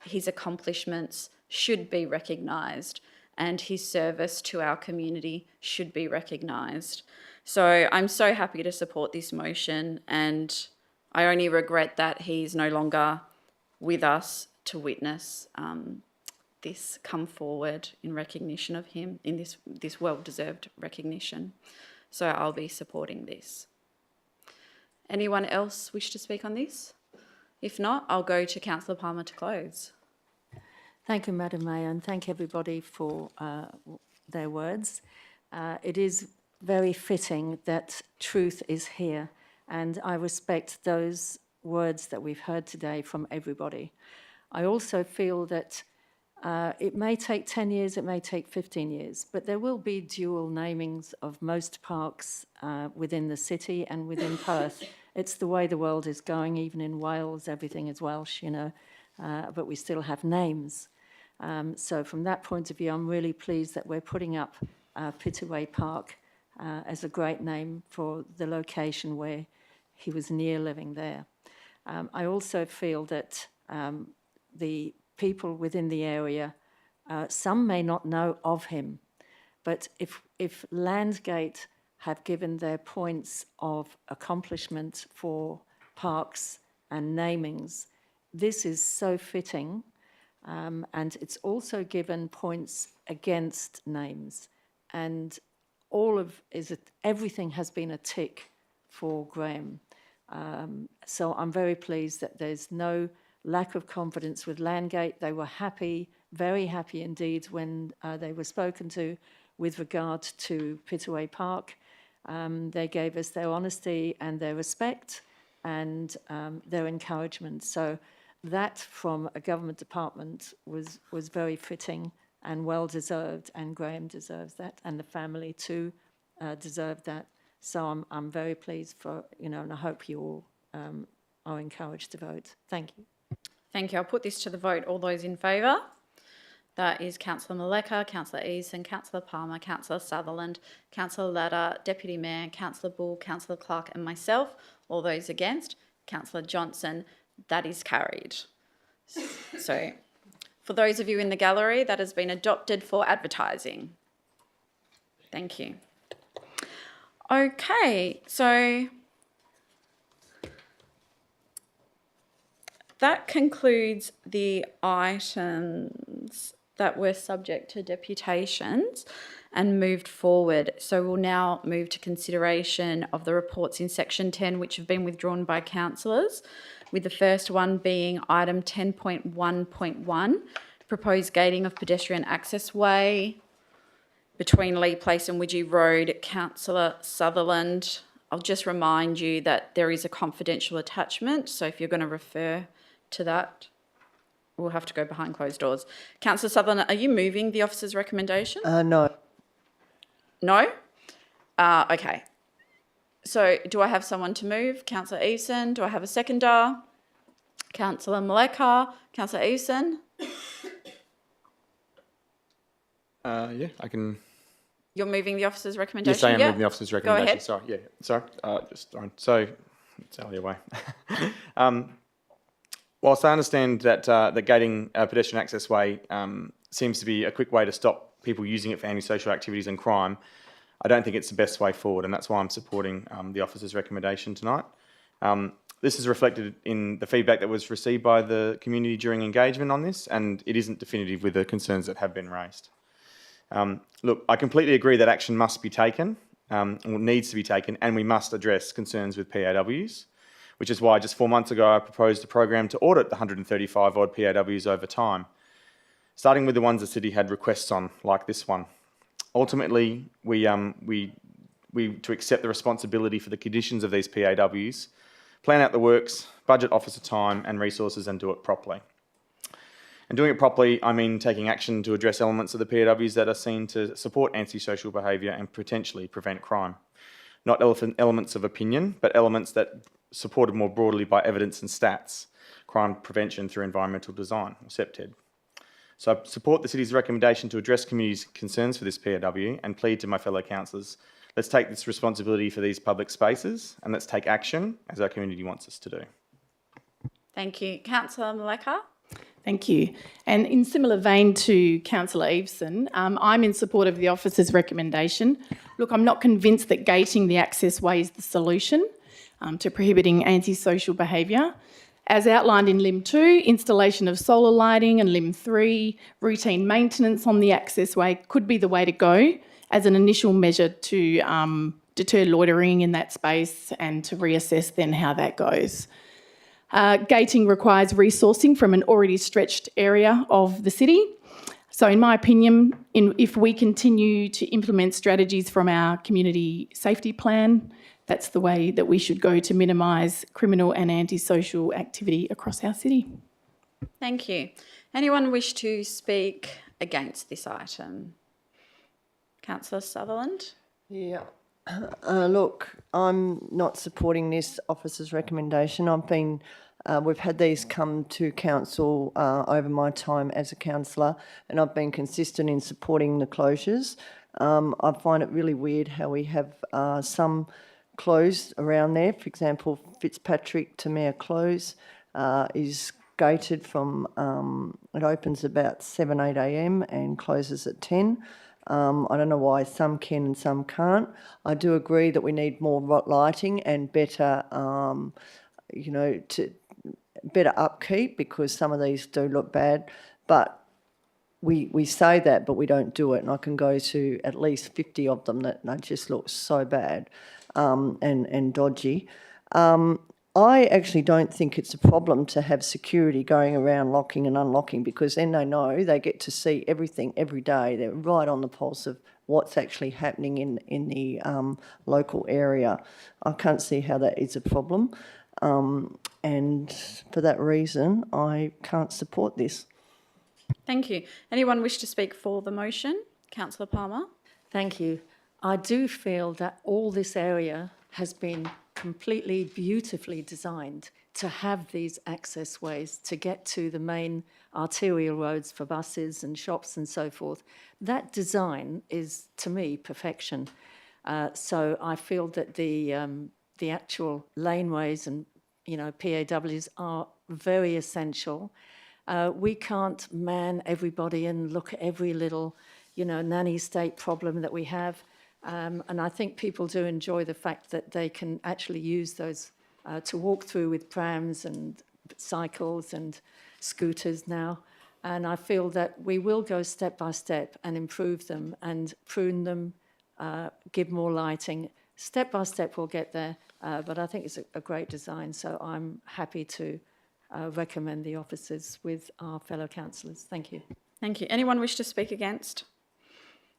his accomplishments should be recognised, and his service to our community should be recognised. So I'm so happy to support this motion, and I only regret that he's no longer with us to witness this come forward in recognition of him, in this well-deserved recognition. So I'll be supporting this. Anyone else wish to speak on this? If not, I'll go to Councillor Palmer to close. Thank you, Madam Mayor, and thank everybody for their words. It is very fitting that truth is here, and I respect those words that we've heard today from everybody. I also feel that it may take 10 years, it may take 15 years, but there will be dual namings of most parks within the city and within Perth. It's the way the world is going. Even in Wales, everything is Welsh, but we still have names. So from that point of view, I'm really pleased that we're putting up Pittaway Park as a great name for the location where he was near living there. I also feel that the people within the area, some may not know of him, but if Landsgate have given their points of accomplishment for parks and namings, this is so fitting, and it's also given points against names, and everything has been a tick for Graham. So I'm very pleased that there's no lack of confidence with Landgate. They were happy, very happy indeed, when they were spoken to with regard to Pittaway Park. They gave us their honesty and their respect and their encouragement. So that from a government department was very fitting and well deserved, and Graham deserves that, and the family too deserved that. So I'm very pleased and I hope you all are encouraged to vote. Thank you. Thank you. I'll put this to the vote. All those in favour? That is Councillor Maleka, Councillor Eason, Councillor Palmer, Councillor Sutherland, Councillor Latta, Deputy Mayor, Councillor Bull, Councillor Clark and myself. All those against? Councillor Johnson. That is carried. So for those of you in the gallery, that has been adopted for advertising. Thank you. Okay, so that concludes the items that were subject to deputations and moved forward. So we'll now move to consideration of the reports in section 10, which have been withdrawn by councillors, with the first one being item 10.1.1, proposed gating of pedestrian access way between Lee Place and Widgie Road. Councillor Sutherland, I'll just remind you that there is a confidential attachment, so if you're going to refer to that, we'll have to go behind closed doors. Councillor Sutherland, are you moving the officer's recommendation? No. No? Okay. So do I have someone to move? Councillor Eason. Do I have a seconder? Councillor Maleka. Councillor Eason. Yeah, I can. You're moving the officer's recommendation? Yes, I am Yeah. moving the officer's recommendation. ahead. Sorry, yeah, sorry. Just throwing. So, it's out of your way. Whilst I understand that the gating pedestrian access way seems to be a quick way to stop people using it for antisocial activities and crime, I don't think it's the best way forward, and that's why I'm supporting the officer's recommendation tonight. This is reflected in the feedback that was received by the community during engagement on this, and it isn't definitive with the concerns that have been raised. Look, I completely agree that action must be taken, or needs to be taken, and we must address concerns with PAWs, which is why just 4 months ago I proposed a program to audit the 135 odd PAWs over time, starting with the ones the city had requests on, like this one. Ultimately, we to accept the responsibility for the conditions of these PAWs, plan out the works, budget officer time and resources, and do it properly. And doing it properly, I mean taking action to address elements of the PAWs that are seen to support antisocial behaviour and potentially prevent crime. Not elements of opinion, but elements that supported more broadly by evidence and stats, crime prevention through environmental design, or CEPTED. So I support the city's recommendation to address community's concerns for this PAW and plead to my fellow councillors, let's take this responsibility for these public spaces and let's take action as our community wants us to do. Thank you. Councillor Maleka. Thank you. And in similar vein to Councillor Eveson, I'm in support of the officer's recommendation. Look, I'm not convinced that gating the access way is the solution to prohibiting antisocial behaviour. As outlined in Limb 2, installation of solar lighting, and Limb 3, routine maintenance on the access way could be the way to go as an initial measure to deter loitering in that space and to reassess then how that goes. Gating requires resourcing from an already stretched area of the city. So in my opinion, if we continue to implement strategies from our community safety plan, that's the way that we should go to minimise criminal and antisocial activity across our city. Thank you. Anyone wish to speak against this item? Councillor Sutherland? Yeah. Look, I'm not supporting this officer's recommendation. We've had these come to council over my time as a councillor, and I've been consistent in supporting the closures. I find it really weird how we have some closed around there. For example, Fitzpatrick to Mayor Close is gated from, it opens about 7, 8 a.m. and closes at 10. I don't know why some can and some can't. I do agree that we need more lighting and better, better upkeep, because some of these do look bad. But we say that, but we don't do it. And I can go to at least 50 of them that just look so bad and dodgy. I actually don't think it's a problem to have security going around locking and unlocking, because then they know they get to see everything every day. They're right on the pulse of what's actually happening in the local area. I can't see how that is a problem. And for that reason, I can't support this. Thank you. Anyone wish to speak for the motion? Councillor Palmer. Thank you. I do feel that all this area has been completely beautifully designed to have these access ways to get to the main arterial roads for buses and shops and so forth. That design is, to me, perfection. So I feel that the actual laneways and PAWs are very essential. We can't man everybody and look at every little, nanny state problem that we have. And I think people do enjoy the fact that they can actually use those to walk through with prams and cycles and scooters now. And I feel that we will go step by step and improve them and prune them, give more lighting. Step by step we'll get there, but I think it's a great design. So I'm happy to recommend the officers with our fellow councillors. Thank you. Thank you. Anyone wish to speak against?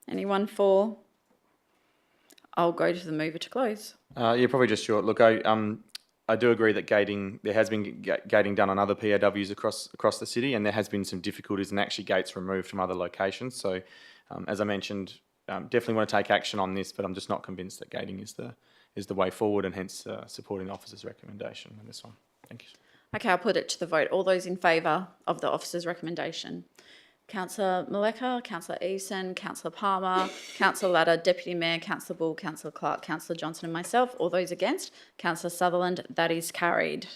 Anyone for? I'll go to the mover to close. Yeah, probably just short. Look, I do agree that there has been gating done on other PAWs across the city, and there has been some difficulties and actually gates removed from other locations. So, as I mentioned, definitely want to take action on this, but I'm just not convinced that gating is the way forward, and hence supporting the officer's recommendation on this one. Thank you. Okay, I'll put it to the vote. All those in favour of the officer's recommendation? Councillor Maleka, Councillor Eason, Councillor Palmer, Councillor Ladder, Deputy Mayor, Councillor Bull, Councillor Clark, Councillor Johnson and myself. All those against? Councillor Sutherland. That is carried.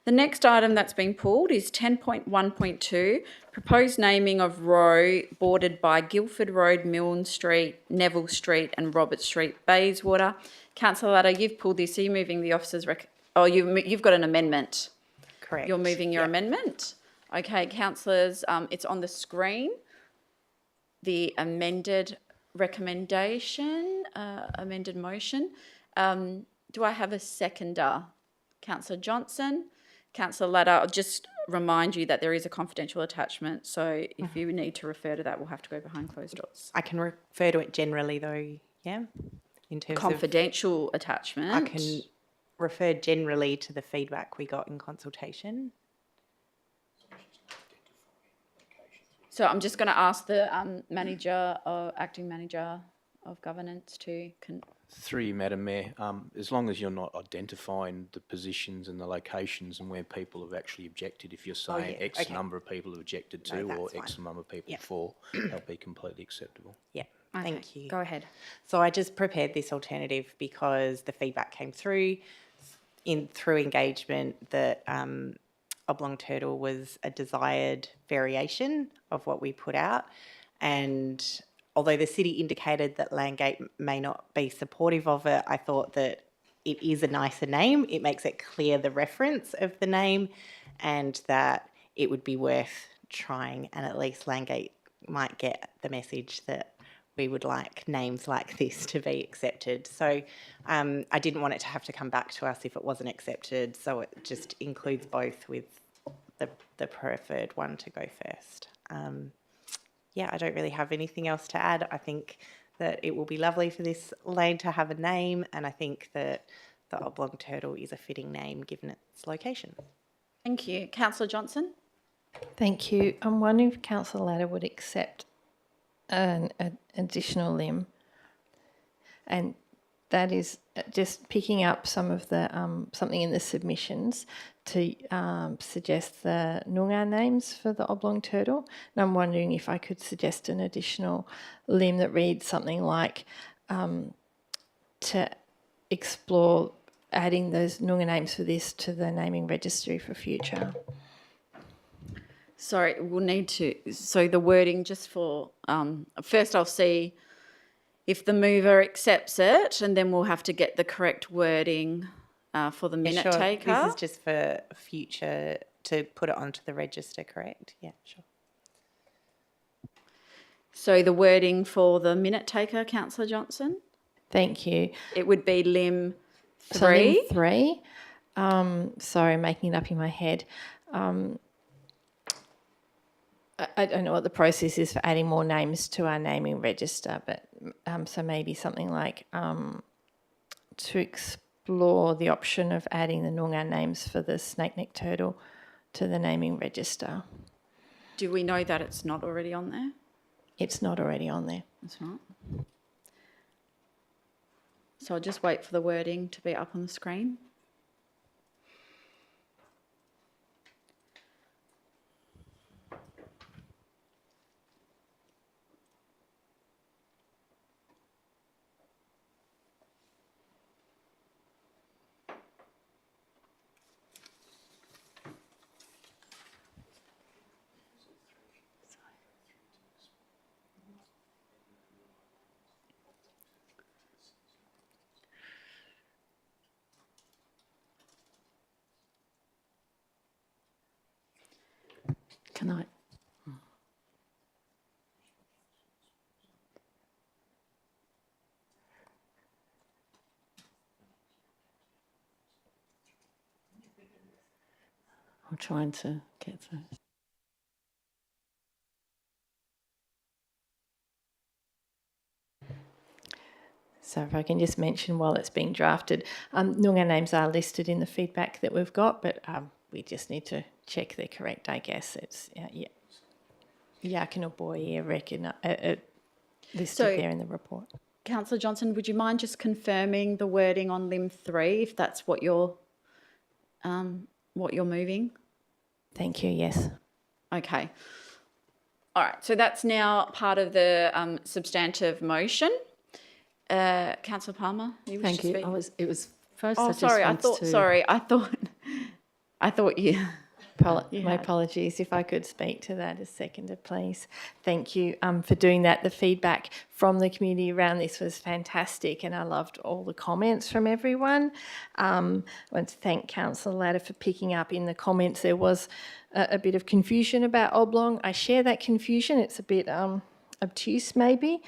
The next item that's been pulled is 10.1.2, proposed naming of row bordered by Guildford Road, Milne Street, Neville Street and Robert Street, Bayswater. Councillor Ladder, you've pulled this. Are you moving the officer's you've got an amendment? Correct. You're moving your amendment? Okay, councillors, it's on the screen. The amended recommendation, amended motion. Do I have a seconder? Councillor Johnson, Councillor Ladder. I'll just remind you that there is a confidential attachment, so if you need to refer to that, we'll have to go behind closed doors. I can refer to it generally though, yeah? In terms Confidential attachment. I can refer generally to the feedback we got in consultation. So I'm just going to ask the acting manager of governance to... Through you, Madam Mayor, as long as you're not identifying the positions and the locations and where people have actually objected, if you're saying X number of people have objected to or X number of people for, that'll be completely acceptable. Yeah, thank you. Go ahead. So I just prepared this alternative because the feedback came through engagement that Oblong Turtle was a desired variation of what we put out, and although the city indicated that Landgate may not be supportive of it, I thought that it is a nicer name. It makes it clear the reference of the name and that it would be worth trying, and at least Landgate might get the message that we would like names like this to be accepted. So I didn't want it to have to come back to us if it wasn't accepted, so it just includes both with the preferred one to go first. Yeah, I don't really have anything else to add. I think that it will be lovely for this lane to have a name, and I think that the Oblong Turtle is a fitting name given its location. Thank you. Councillor Johnson? Thank you. I'm wondering if Councillor Ladder would accept an additional limb, and that is just picking up some of the something in the submissions to suggest the Noongar names for the oblong turtle. And I'm wondering if I could suggest an additional limb that reads something like to explore adding those Noongar names for this to the naming registry for future. Sorry, we'll need to, so the wording just for, first I'll see if the mover accepts it, and then we'll have to get the correct wording for the minute taker. This is just for future, to put it onto the register, correct? Yeah, sure. So the wording for the minute taker, Councillor Johnson? Thank you. It would be limb 3. So limb 3. Sorry, I'm making it up in my head. I don't know what the process is for adding more names to our naming register, but so maybe something like to explore the option of adding the Noongar names for the snake-neck turtle to the naming register. Do we know that it's not already on there? It's not already on there. It's not. So I'll just wait for the wording to be up on the screen. Can I? I'm trying to get through. So if I can just mention while it's being drafted, Noongar names are listed in the feedback that we've got, but we just need to check they're correct, I guess. It's Yakin or Boy listed there in the report. Councillor Johnson, would you mind just confirming the wording on limb 3, if that's what you're moving? Thank you, yes. Okay. All right, so that's now part of the substantive motion. Councillor Palmer, you wish Thank to you. speak? It was first. Oh, sorry. I thought you. My apologies. If I could speak to that as seconder, please. Thank you for doing that. The feedback from the community around this was fantastic, and I loved all the comments from everyone. I want to thank Councillor Ladder for picking up in the comments. There was a bit of confusion about oblong. I share that confusion. It's a bit obtuse, maybe.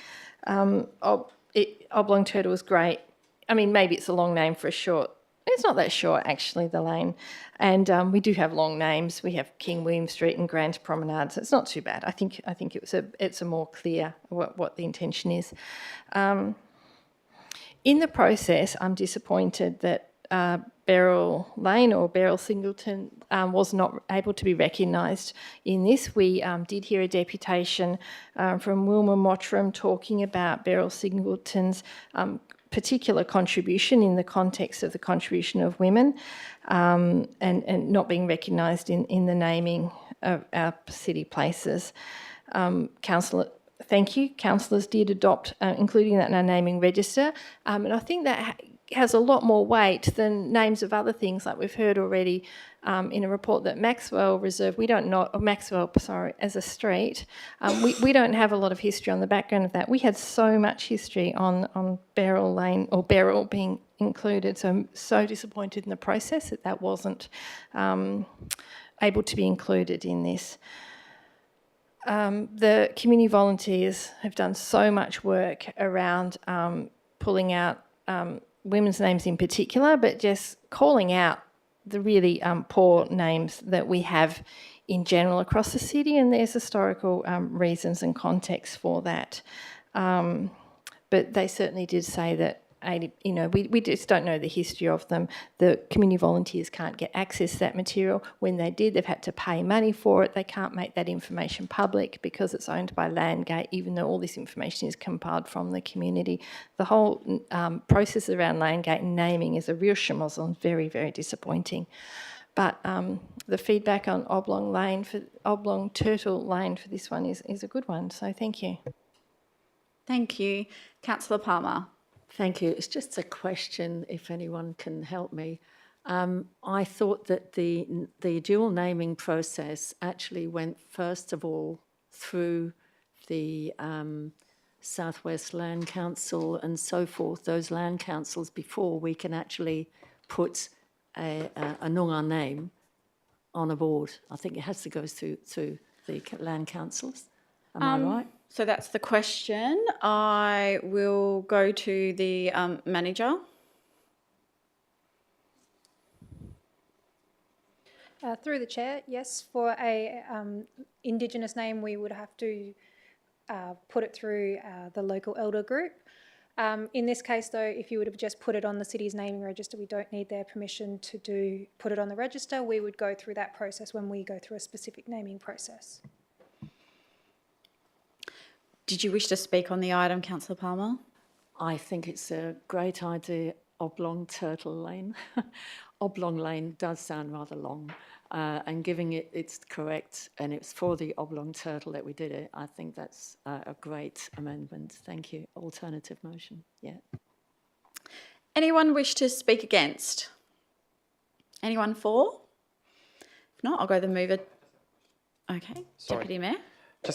Oblong turtle was great. I mean, maybe it's a long name for a short. It's not that short, actually, the lane. And we do have long names. We have King William Street and Grant Promenade, so it's not too bad. I think it's a more clear what the intention is. In the process, I'm disappointed that Beryl Lane or Beryl Singleton was not able to be recognised in this. We did hear a deputation from Wilma Mottram talking about Beryl Singleton's particular contribution in the context of the contribution of women and not being recognised in the naming of our city places. Councillor, thank you. Councillors did adopt including that in our naming register, and I think that has a lot more weight than names of other things like we've heard already in a report that Maxwell Reserve, we don't know, or Maxwell, sorry, as a street, we don't have a lot of history on the background of that. We had so much history on Beryl Lane, or Beryl being included, so I'm so disappointed in the process that wasn't able to be included in this. The community volunteers have done so much work around pulling out women's names in particular, but just calling out the really poor names that we have in general across the city, and there's historical reasons and context for that. But they certainly did say that we just don't know the history of them. The community volunteers can't get access to that material. When they did, they've had to pay money for it. They can't make that information public because it's owned by Landgate, even though all this information is compiled from the community. The whole process around Landgate naming is a real schmozzle, very, very disappointing. But the feedback on Oblong Turtle Lane for this one is a good one, so thank you. Thank you. Councillor Palmer. Thank you. It's just a question, if anyone can help me. I thought that the dual naming process actually went first of all through the Southwest Land Council and so forth, those land councils, before we can actually put a Noongar name on a board. I think it has to go through the land councils. Am I right? So that's the question. I will go to the manager. Through the chair, yes, for a Indigenous name, we would have to put it through the local elder group. In this case, though, if you would have just put it on the city's naming register, we don't need their permission to put it on the register. We would go through that process when we go through a specific naming process. Did you wish to speak on the item, Councillor Palmer? I think it's a great idea, Oblong Turtle Lane. Oblong Lane does sound rather long, and giving it's correct, and it's for the Oblong Turtle that we did it. I think that's a great amendment. Thank you. Alternative motion, yeah. Anyone wish to speak against? Anyone for? If not, I'll go the mover. Okay, Sorry. Deputy Mayor.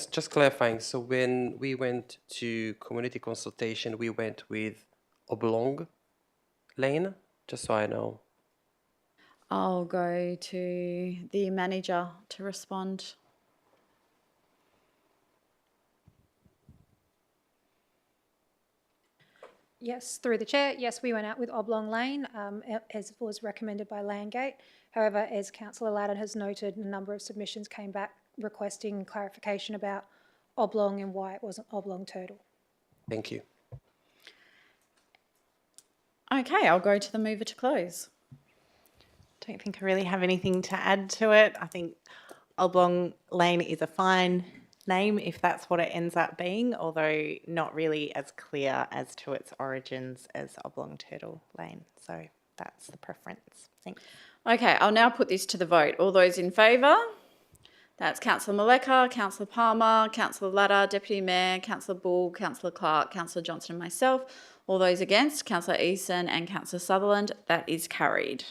Just clarifying, so when we went to community consultation, we went with Oblong Lane, just so I know. I'll go to the manager to respond. Yes, through the chair, yes, we went out with Oblong Lane, as was recommended by Landgate. However, as Councillor Ladden has noted, a number of submissions came back requesting clarification about Oblong and why it wasn't Oblong Turtle. Thank you. Okay, I'll go to the mover to close. Don't think I really have anything to add to it. I think Oblong Lane is a fine name if that's what it ends up being, although not really as clear as to its origins as Oblong Turtle Lane. So that's the preference. Thanks. Okay, I'll now put this to the vote. All those in favour? That's Councillor Maleka, Councillor Palmer, Councillor Ladder, Deputy Mayor, Councillor Bull, Councillor Clark, Councillor Johnston and myself. All those against, Councillor Eason and Councillor Sutherland. That is carried.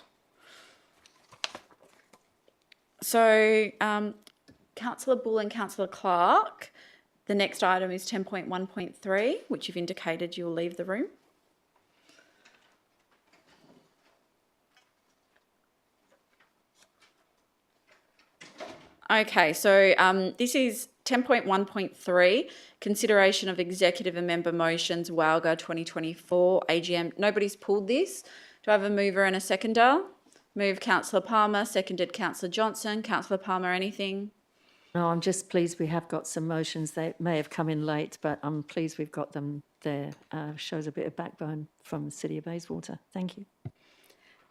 So, Councillor Bull and Councillor Clark, the next item is 10.1.3, which you've indicated you'll leave the room. Okay, so this is 10.1.3, consideration of executive and member motions, WALGA 2024 AGM. Nobody's pulled this. Do I have a mover and a seconder? Move Councillor Palmer, seconded Councillor Johnson. Councillor Palmer, anything? No, I'm just pleased we have got some motions. They may have come in late, but I'm pleased we've got them there. Shows a bit of backbone from the City of Bayswater. Thank you.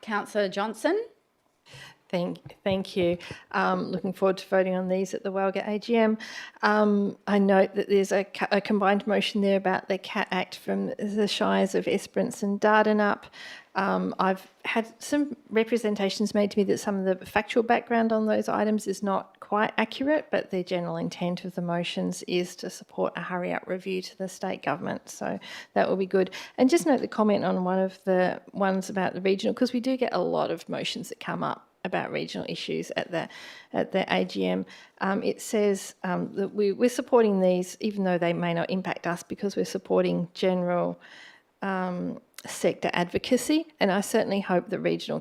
Councillor Johnson? Thank you. Looking forward to voting on these at the WALGA AGM. I note that there's a combined motion there about the CAT Act from the Shires of Esperance and Dardanup. I've had some representations made to me that some of the factual background on those items is not quite accurate, but the general intent of the motions is to support a hurry-up review to the state government. So that will be good. And just note the comment on one of the ones about the regional, because we do get a lot of motions that come up about regional issues at the AGM. It says that we're supporting these, even though they may not impact us, because we're supporting general sector advocacy, and I certainly hope that regional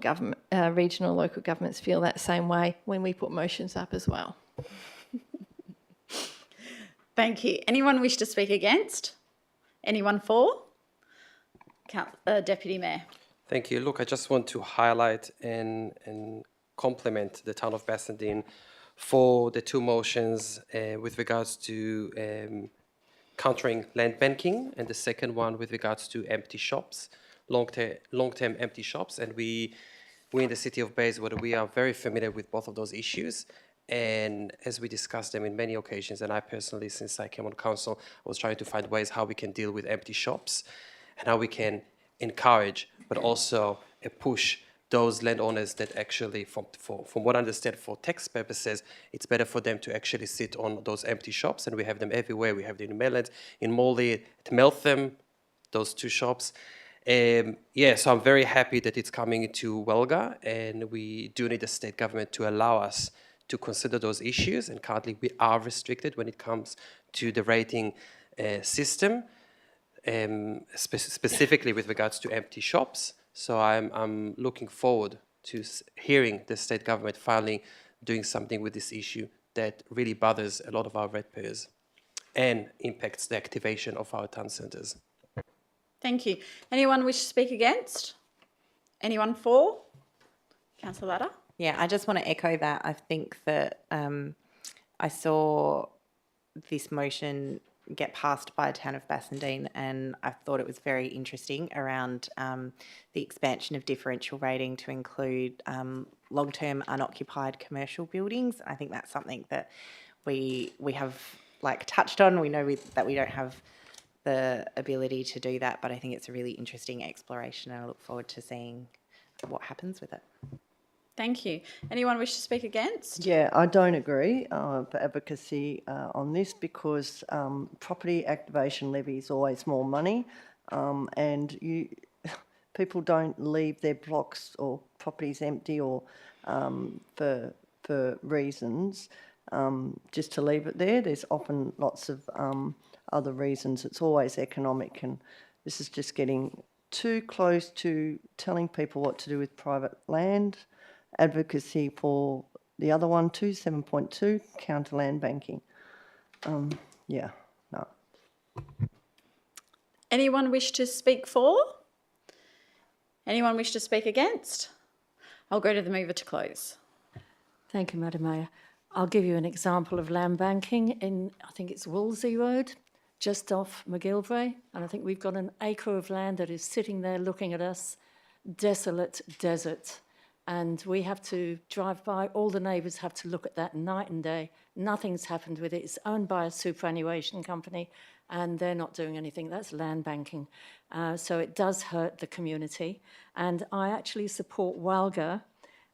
local governments feel that same way when we put motions up as well. Thank you. Anyone wish to speak against? Anyone for? Deputy Mayor. Thank you. Look, I just want to highlight and compliment the town of Bassendean for the two motions with regards to countering land banking, and the second one with regards to empty shops. long-term empty shops, and we in the city of Bayswater, we are very familiar with both of those issues. And as we discussed them in many occasions, and I personally, since I came on council, I was trying to find ways how we can deal with empty shops and how we can encourage, but also push those landowners that actually, from what I understand, for tax purposes, it's better for them to actually sit on those empty shops, and we have them everywhere. We have them in Maylands, in Morley, at Meltham, those two shops. So I'm very happy that it's coming to Welga, and we do need the state government to allow us to consider those issues. And currently we are restricted when it comes to the rating system, specifically with regards to empty shops. So I'm looking forward to hearing the state government finally doing something with this issue that really bothers a lot of our ratepayers and impacts the activation of our town centres. Thank you. Anyone wish to speak against? Anyone for? Councillor Latta? Yeah, I just want to echo that. I think that I saw this motion get passed by Town of Bassendean, and I thought it was very interesting around the expansion of differential rating to include long-term unoccupied commercial buildings. I think that's something that we have touched on. We know that we don't have the ability to do that, but I think it's a really interesting exploration, and I look forward to seeing what happens with it. Thank you. Anyone wish to speak against? Yeah, I don't agree for advocacy on this, because property activation levy is always more money, and people don't leave their blocks or properties empty or for reasons just to leave it there. There's often lots of other reasons. It's always economic, and this is just getting too close to telling people what to do with private land. Advocacy for the other one too, 7.2, counter land banking. No. Anyone wish to speak for? Anyone wish to speak against? I'll go to the mover to close. Thank you, Madam Mayor. I'll give you an example of land banking in, I think it's Wolsey Road, just off McGilvray. And I think we've got an acre of land that is sitting there looking at us, desolate desert. And we have to drive by, all the neighbours have to look at that night and day. Nothing's happened with it. It's owned by a superannuation company, and they're not doing anything. That's land banking. So it does hurt the community. And I actually support Walga,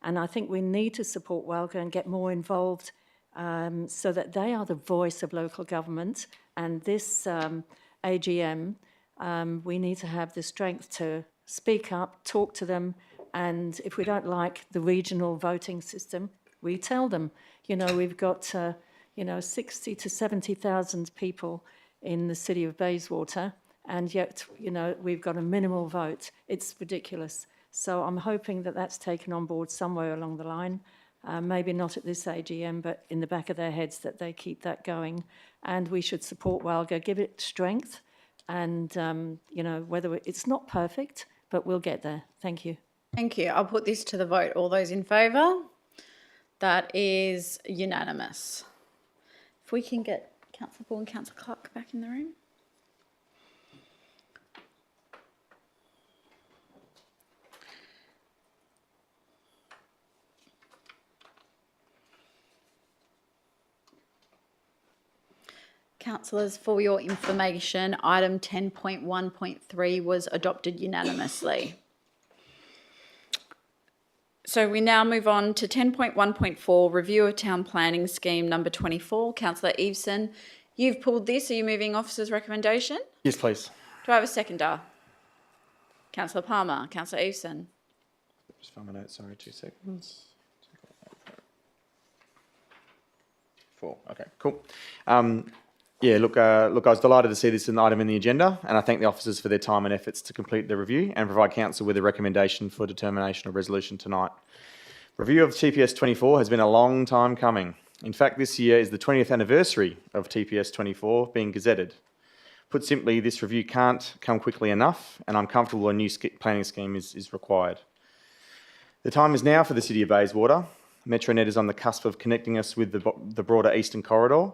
and I think we need to support Walga and get more involved so that they are the voice of local government. And this AGM, we need to have the strength to speak up, talk to them, and if we don't like the regional voting system, we tell them. We've got 60 to 70,000 people in the city of Bayswater, and yet we've got a minimal vote. It's ridiculous. So I'm hoping that that's taken on board somewhere along the line. Maybe not at this AGM, but in the back of their heads, that they keep that going. And we should support Walga, give it strength, and whether it's not perfect, but we'll get there. Thank you. Thank you. I'll put this to the vote. All those in favour? That is unanimous. If we can get Councillor Ball and Councillor Clark back in the room. Councillors, for your information, item 10.1.3 was adopted unanimously. So we now move on to 10.1.4, review of town planning scheme number 24. Councillor Eveson, you've pulled this. Are you moving officer's recommendation? Yes, please. Do I have a seconder? Councillor Palmer, Councillor Eveson. Just find my notes, sorry, 2 seconds. 4, okay, cool. Look, I was delighted to see this item in the agenda, and I thank the officers for their time and efforts to complete the review and provide council with a recommendation for determination of resolution tonight. Review of TPS 24 has been a long time coming. In fact, this year is the 20th anniversary of TPS 24 being gazetted. Put simply, this review can't come quickly enough, and I'm comfortable a new planning scheme is required. The time is now for the City of Bayswater. Metronet is on the cusp of connecting us with the broader Eastern Corridor,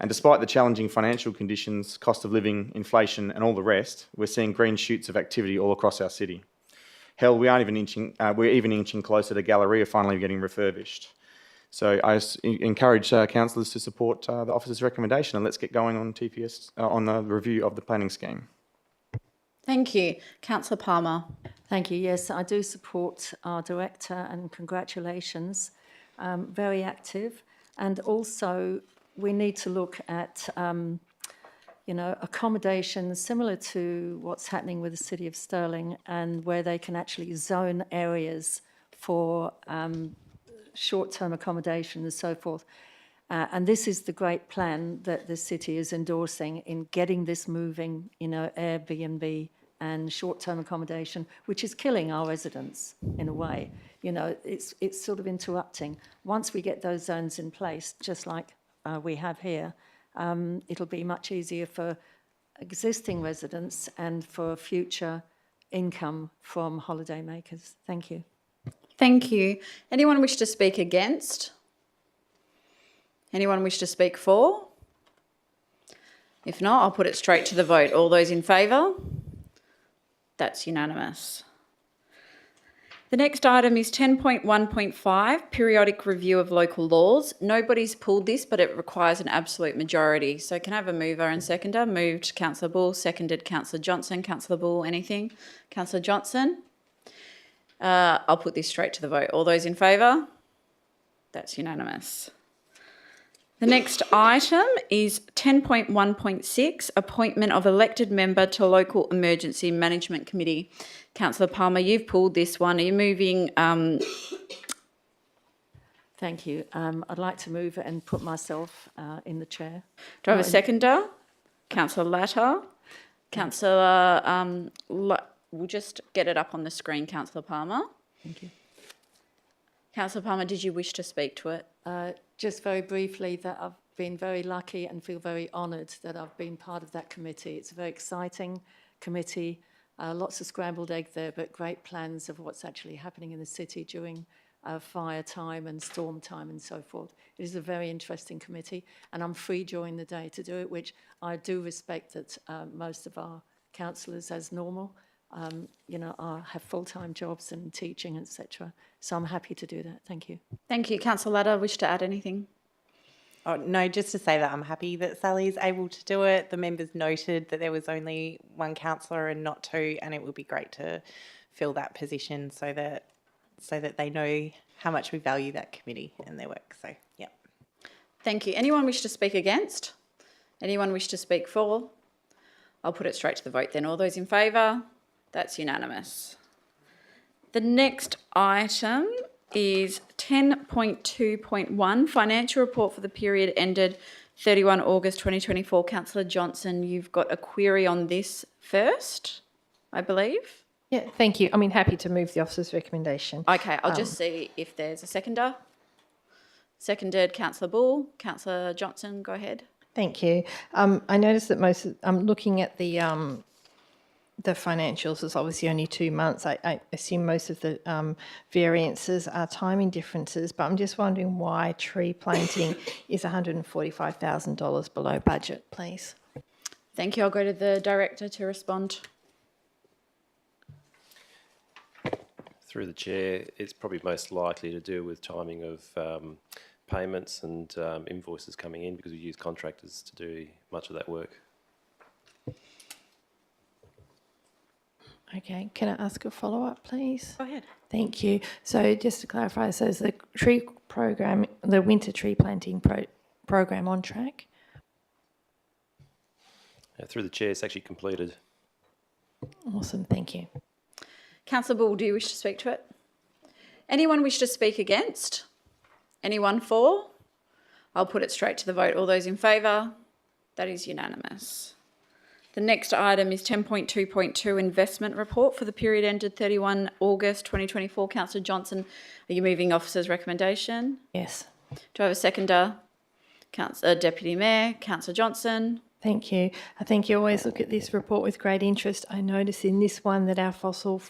And despite the challenging financial conditions, cost of living, inflation, and all the rest, we're seeing green shoots of activity all across our city. Hell, we're even inching closer to Galleria finally getting refurbished. So I encourage councillors to support the officer's recommendation, and let's get going on TPS on the review of the planning scheme. Thank you. Councillor Palmer. Thank you. Yes, I do support our director and congratulations. Very active. And also we need to look at, accommodation similar to what's happening with the City of Stirling, and where they can actually zone areas for short-term accommodation and so forth. And this is the great plan that the city is endorsing in getting this moving, Airbnb and short-term accommodation, which is killing our residents in a way. It's sort of interrupting. Once we get those zones in place, just like we have here, it'll be much easier for existing residents and for future income from holidaymakers. Thank you. Thank you. Anyone wish to speak against? Anyone wish to speak for? If not, I'll put it straight to the vote. All those in favour? That's unanimous. The next item is 10.1.5, periodic review of local laws. Nobody's pulled this, but it requires an absolute majority. So can I have a mover and seconder? Moved Councillor Bull, seconded Councillor Johnson. Councillor Bull, anything? Councillor Johnson? I'll put this straight to the vote. All those in favour? That's unanimous. The next item is 10.1.6, appointment of elected member to Local Emergency Management Committee. Councillor Palmer, you've pulled this one. Are you moving? Thank you. I'd like to move it and put myself in the chair. Do I have a seconder? Councillor Latta. Councillor, we'll just get it up on the screen, Councillor Palmer. Thank you. Councillor Palmer, did you wish to speak to it? Just very briefly, that I've been very lucky and feel very honoured that I've been part of that committee. It's a very exciting committee, lots of scrambled egg there, but great plans of what's actually happening in the city during fire time and storm time and so forth. It is a very interesting committee, and I'm free during the day to do it, which I do respect that most of our councillors, as normal, have full-time jobs and teaching, etc. So I'm happy to do that. Thank you. Thank you. Councillor Latta, wish to add anything? Oh, no, just to say that I'm happy that Sally is able to do it. The members noted that there was only one councillor and not two, and it would be great to fill that position so that they know how much we value that committee and their work. So, yeah. Thank you. Anyone wish to speak against? Anyone wish to speak for? I'll put it straight to the vote then. All those in favour? That's unanimous. The next item is 10.2.1, financial report for the period ended 31 August 2024. Councillor Johnson, you've got a query on this first, I believe. Yeah, thank you. I'm happy to move the officer's recommendation. Okay, I'll just see if there's a seconder. Seconded, Councillor Bull. Councillor Johnson, go ahead. Thank you. I noticed that I'm looking at the financials. It's obviously only 2 months. I assume most of the variances are timing differences, but I'm just wondering why tree planting is $145,000 below budget, please. Thank you. I'll go to the director to respond. Through the chair, it's probably most likely to do with timing of payments and invoices coming in, because we use contractors to do much of that work. Okay, can I ask a follow-up, please? Go ahead. Thank you. So just to clarify, so is the tree program, the winter tree planting program on track? Through the chair, it's actually completed. Awesome, thank you. Councillor Bull, do you wish to speak to it? Anyone wish to speak against? Anyone for? I'll put it straight to the vote. All those in favour? That is unanimous. The next item is 10.2.2, investment report for the period ended 31 August 2024. Councillor Johnson, are you moving officer's recommendation? Yes. Do I have a seconder? Deputy Mayor, Councillor Johnson. Thank you. I think you always look at this report with great interest. I notice in this one that our fossil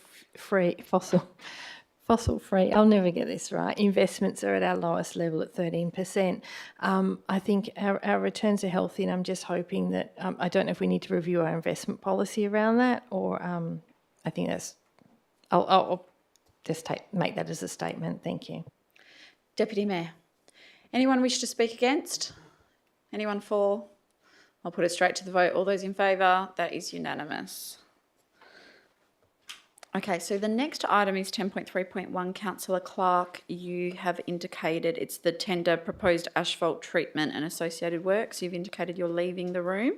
Fossil free, I'll never get this right. Investments are at our lowest level at 13%. I think our returns are healthy, and I'm just hoping that, I don't know if we need to review our investment policy around that, or I think that's, I'll just make that as a statement. Thank you. Deputy Mayor. Anyone wish to speak against? Anyone for? I'll put it straight to the vote. All those in favour? That is unanimous. Okay, so the next item is 10.3.1. Councillor Clark, you have indicated it's the tender proposed asphalt treatment and associated works. You've indicated you're leaving the room.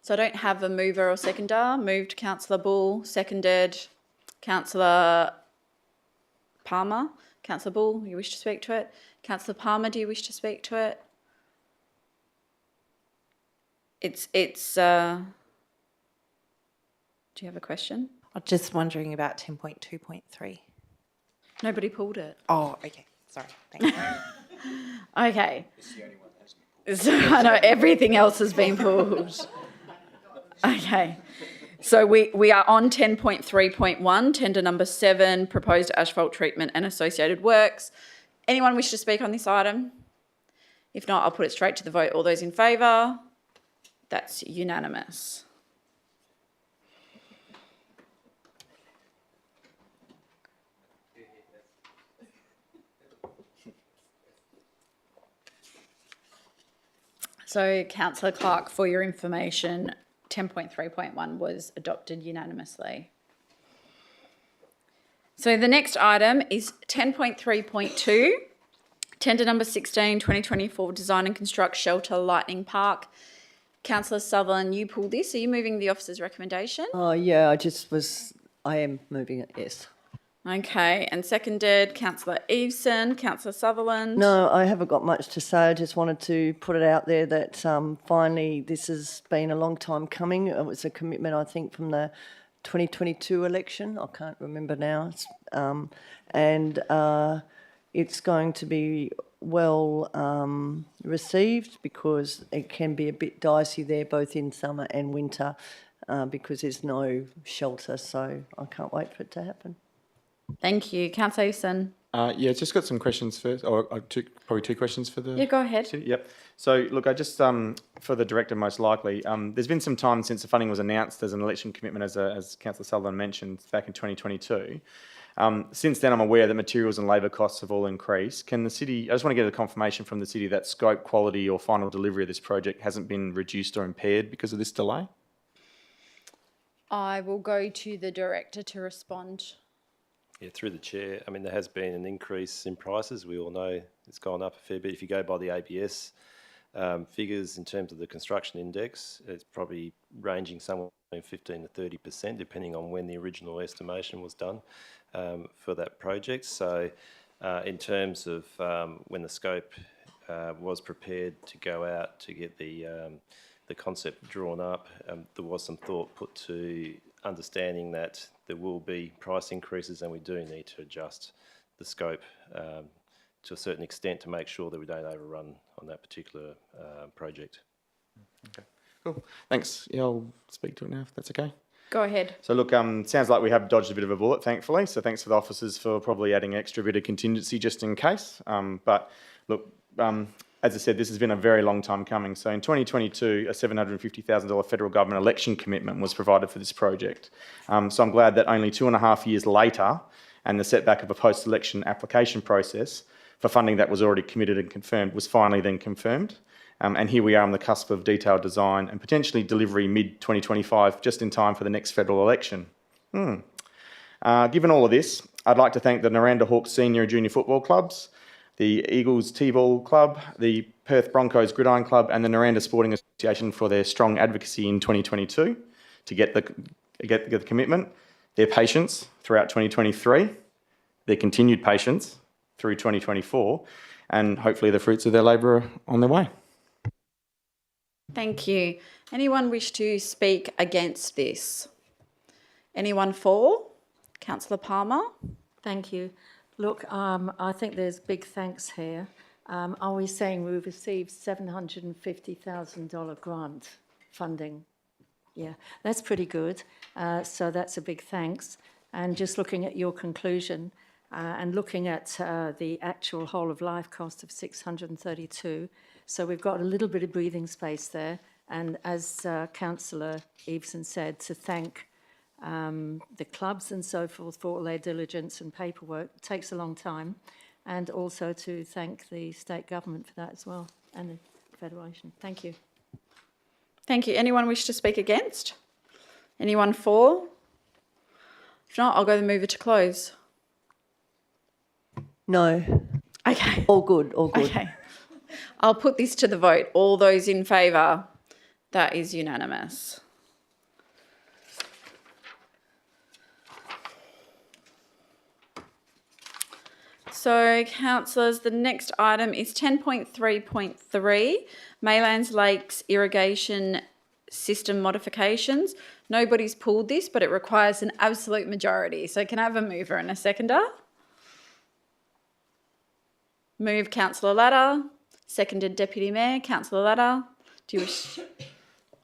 So I don't have a mover or seconder. Moved Councillor Bull, seconded Councillor Palmer. Councillor Bull, you wish to speak to it? Councillor Palmer, do you wish to speak to it? Do you have a question? I'm just wondering about 10.2.3. Nobody pulled it. Oh, okay. Sorry. Thank you. Okay. So I know everything else has been pulled. Okay. So we are on 10.3.1, tender number 7, proposed asphalt treatment and associated works. Anyone wish to speak on this item? If not, I'll put it straight to the vote. All those in favour? That's unanimous. So, Councillor Clark, for your information, 10.3.1 was adopted unanimously. So the next item is 10.3.2, tender number 16, 2024, design and construct shelter Lightning Park. Councillor Sutherland, you pulled this. Are you moving the officer's recommendation? Oh, yeah, I am moving it, yes. Okay, and seconded, Councillor Eveson. Councillor Sutherland? No, I haven't got much to say. I just wanted to put it out there that finally this has been a long time coming. It was a commitment, I think, from the 2022 election. I can't remember now. It's going to be well received, because it can be a bit dicey there both in summer and winter because there's no shelter. So I can't wait for it to happen. Thank you. Councillor Eveson? Yeah, just got some questions first, or probably two questions for the... Yeah, go ahead. Yep. So, look, I just, for the director most likely, there's been some time since the funding was announced as an election commitment, as Councillor Sutherland mentioned, back in 2022. Since then, I'm aware that materials and labour costs have all increased. Can the city, I just want to get a confirmation from the city that scope, quality or final delivery of this project hasn't been reduced or impaired because of this delay? I will go to the director to respond. Yeah, through the chair. I mean, there has been an increase in prices. We all know it's gone up a fair bit. If you go by the ABS figures in terms of the construction index, it's probably ranging somewhere between 15 to 30%, depending on when the original estimation was done for that project. So in terms of when the scope was prepared to go out to get the concept drawn up, there was some thought put to understanding that there will be price increases, and we do need to adjust the scope to a certain extent to make sure that we don't overrun on that particular project. Okay, cool. Thanks. Yeah, I'll speak to it now if that's okay. Go ahead. So look, sounds like we have dodged a bit of a bullet, thankfully. So thanks for the officers for probably adding an extra bit of contingency just in case. But look, as I said, this has been a very long time coming. So in 2022, a $750,000 federal government election commitment was provided for this project. So I'm glad that only 2.5 years later, and the setback of a post-election application process for funding that was already committed and confirmed was finally then confirmed. And here we are on the cusp of detailed design and potentially delivery mid-2025, just in time for the next federal election. Given all of this, I'd like to thank the Noranda Hawks Senior and Junior Football Clubs, the Eagles T-Ball Club, the Perth Broncos Gridiron Club and the Noranda Sporting Association for their strong advocacy in 2022 to get the commitment, their patience throughout 2023, their continued patience through 2024, and hopefully the fruits of their labour are on their way. Thank you. Anyone wish to speak against this? Anyone for? Councillor Palmer? Thank you. Look, I think there's big thanks here. Are we saying we've received $750,000 grant funding? Yeah, that's pretty good. So that's a big thanks. And just looking at your conclusion and looking at the actual whole of life cost of 632, so we've got a little bit of breathing space there. And as Councillor Eveson said, to thank the clubs and so forth for all their diligence and paperwork. It takes a long time. And also to thank the state government for that as well, and the Federation. Thank you. Thank you. Anyone wish to speak against? Anyone for? If not, I'll go the mover to close. No. Okay. All good, all good. Okay. I'll put this to the vote. All those in favour? That is unanimous. So, councillors, the next item is 10.3.3, Maylands Lakes Irrigation System Modifications. Nobody's pulled this, but it requires an absolute majority. So can I have a mover and a seconder? Move, Councillor Latta. Seconded, Deputy Mayor. Councillor Latta, do you wish?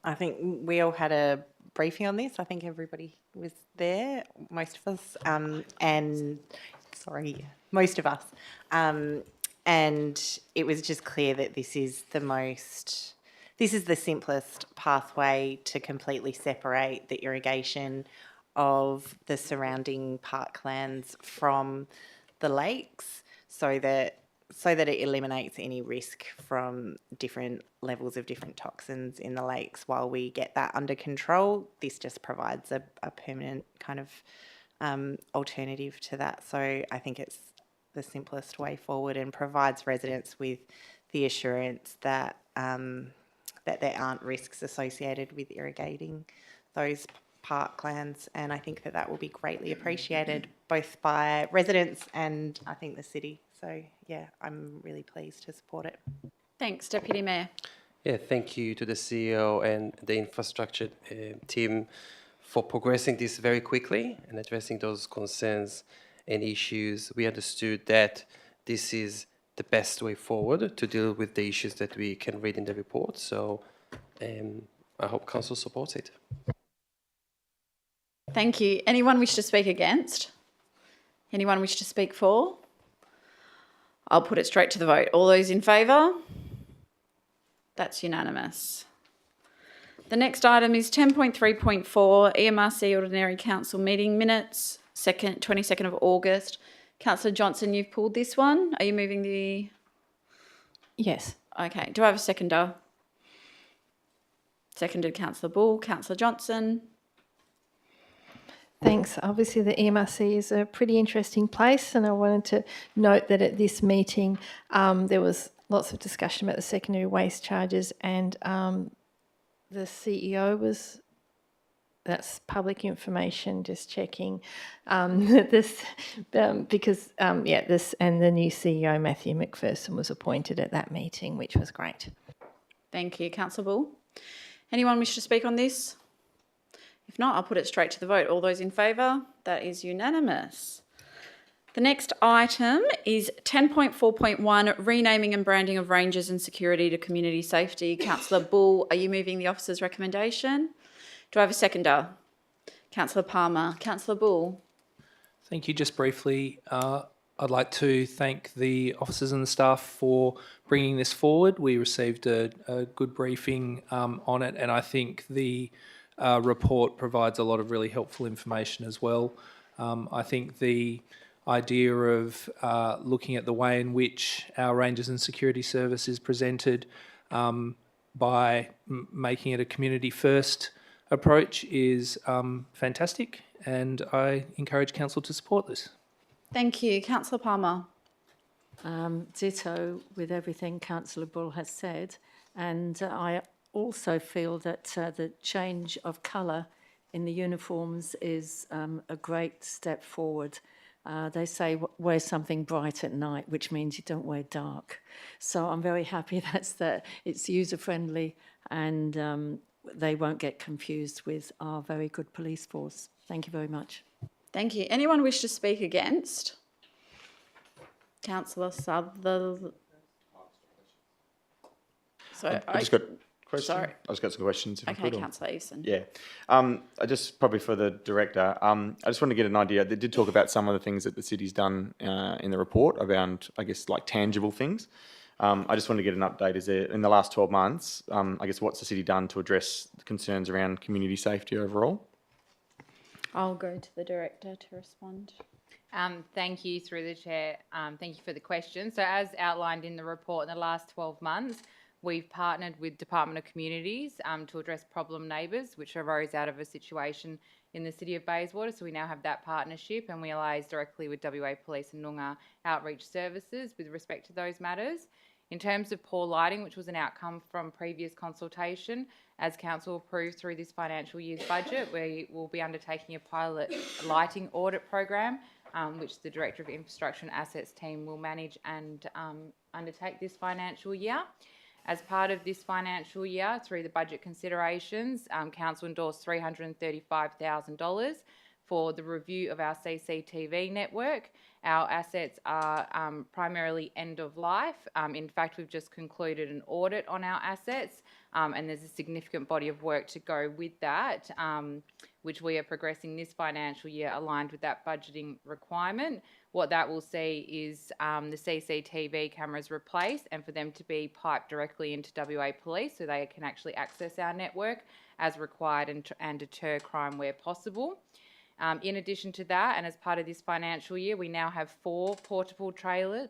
I think we all had a briefing on this. I think everybody was there, most of us, most of us. And it was just clear that this is the simplest pathway to completely separate the irrigation of the surrounding parklands from the lakes, so that it eliminates any risk from different levels of different toxins in the lakes. While we get that under control, this just provides a permanent kind of alternative to that. So I think it's the simplest way forward and provides residents with the assurance that that there aren't risks associated with irrigating those parklands. And I think that will be greatly appreciated both by residents and I think the city. So yeah, I'm really pleased to support it. Thanks, Deputy Mayor. Yeah, thank you to the CEO and the infrastructure team for progressing this very quickly and addressing those concerns and issues. We understood that this is the best way forward to deal with the issues that we can read in the report. So I hope Council supports it. Thank you. Anyone wish to speak against? Anyone wish to speak for? I'll put it straight to the vote. All those in favour? That's unanimous. The next item is 10.3.4, EMRC Ordinary Council Meeting Minutes, 22nd of August. Councillor Johnson, you've pulled this one. Are you moving the... Yes. Okay. Do I have a seconder? Seconded, Councillor Bull. Councillor Johnson. Thanks. Obviously, the EMRC is a pretty interesting place, and I wanted to note that at this meeting there was lots of discussion about the secondary waste charges, and the CEO was... That's public information, just checking this, because, this and the new CEO, Matthew McPherson, was appointed at that meeting, which was great. Thank you. Councillor Bull. Anyone wish to speak on this? If not, I'll put it straight to the vote. All those in favour? That is unanimous. The next item is 10.4.1, renaming and branding of rangers and security to community safety. Councillor Bull, are you moving the officer's recommendation? Do I have a seconder? Councillor Palmer. Councillor Bull. Thank you. Just briefly, I'd like to thank the officers and the staff for bringing this forward. We received a good briefing on it, and I think the report provides a lot of really helpful information as well. I think the idea of looking at the way in which our Rangers and Security Service is presented by making it a community first approach is fantastic, and I encourage Council to support this. Thank you. Councillor Palmer. Ditto with everything Councillor Bull has said, and I also feel that the change of colour in the uniforms is a great step forward. They say wear something bright at night, which means you don't wear dark. So I'm very happy that it's user-friendly and they won't get confused with our very good police force. Thank you very much. Thank you. Anyone wish to speak against? Councillor Sutherland. So I just got question? Sorry. I just got some questions if I Okay, could. Councillor Eason. Yeah. I just probably for the director, I just want to get an idea. They did talk about some of the things that the city's done in the report around, I guess, like tangible things. I just want to get an update. Is there, in the last 12 months, I guess, what's the city done to address the concerns around community safety overall? I'll go to the director to respond. Thank you, through the chair. Thank you for the question. So as outlined in the report, in the last 12 months, we've partnered with Department of Communities to address problem neighbours, which arose out of a situation in the city of Bayswater. So we now have that partnership, and we liaise directly with WA Police and Noongar Outreach Services with respect to those matters. In terms of poor lighting, which was an outcome from previous consultation, as council approved through this financial year's budget, we will be undertaking a pilot lighting audit program, which the Director of Infrastructure and Assets team will manage and undertake this financial year. As part of this financial year, through the budget considerations, council endorsed $335,000 for the review of our CCTV network. Our assets are primarily end of life. In fact, we've just concluded an audit on our assets, and there's a significant body of work to go with that, which we are progressing this financial year aligned with that budgeting requirement. What that will see is the CCTV cameras replaced, and for them to be piped directly into WA Police so they can actually access our network as required and deter crime where possible. In addition to that, and as part of this financial year, we now have 4 portable trailer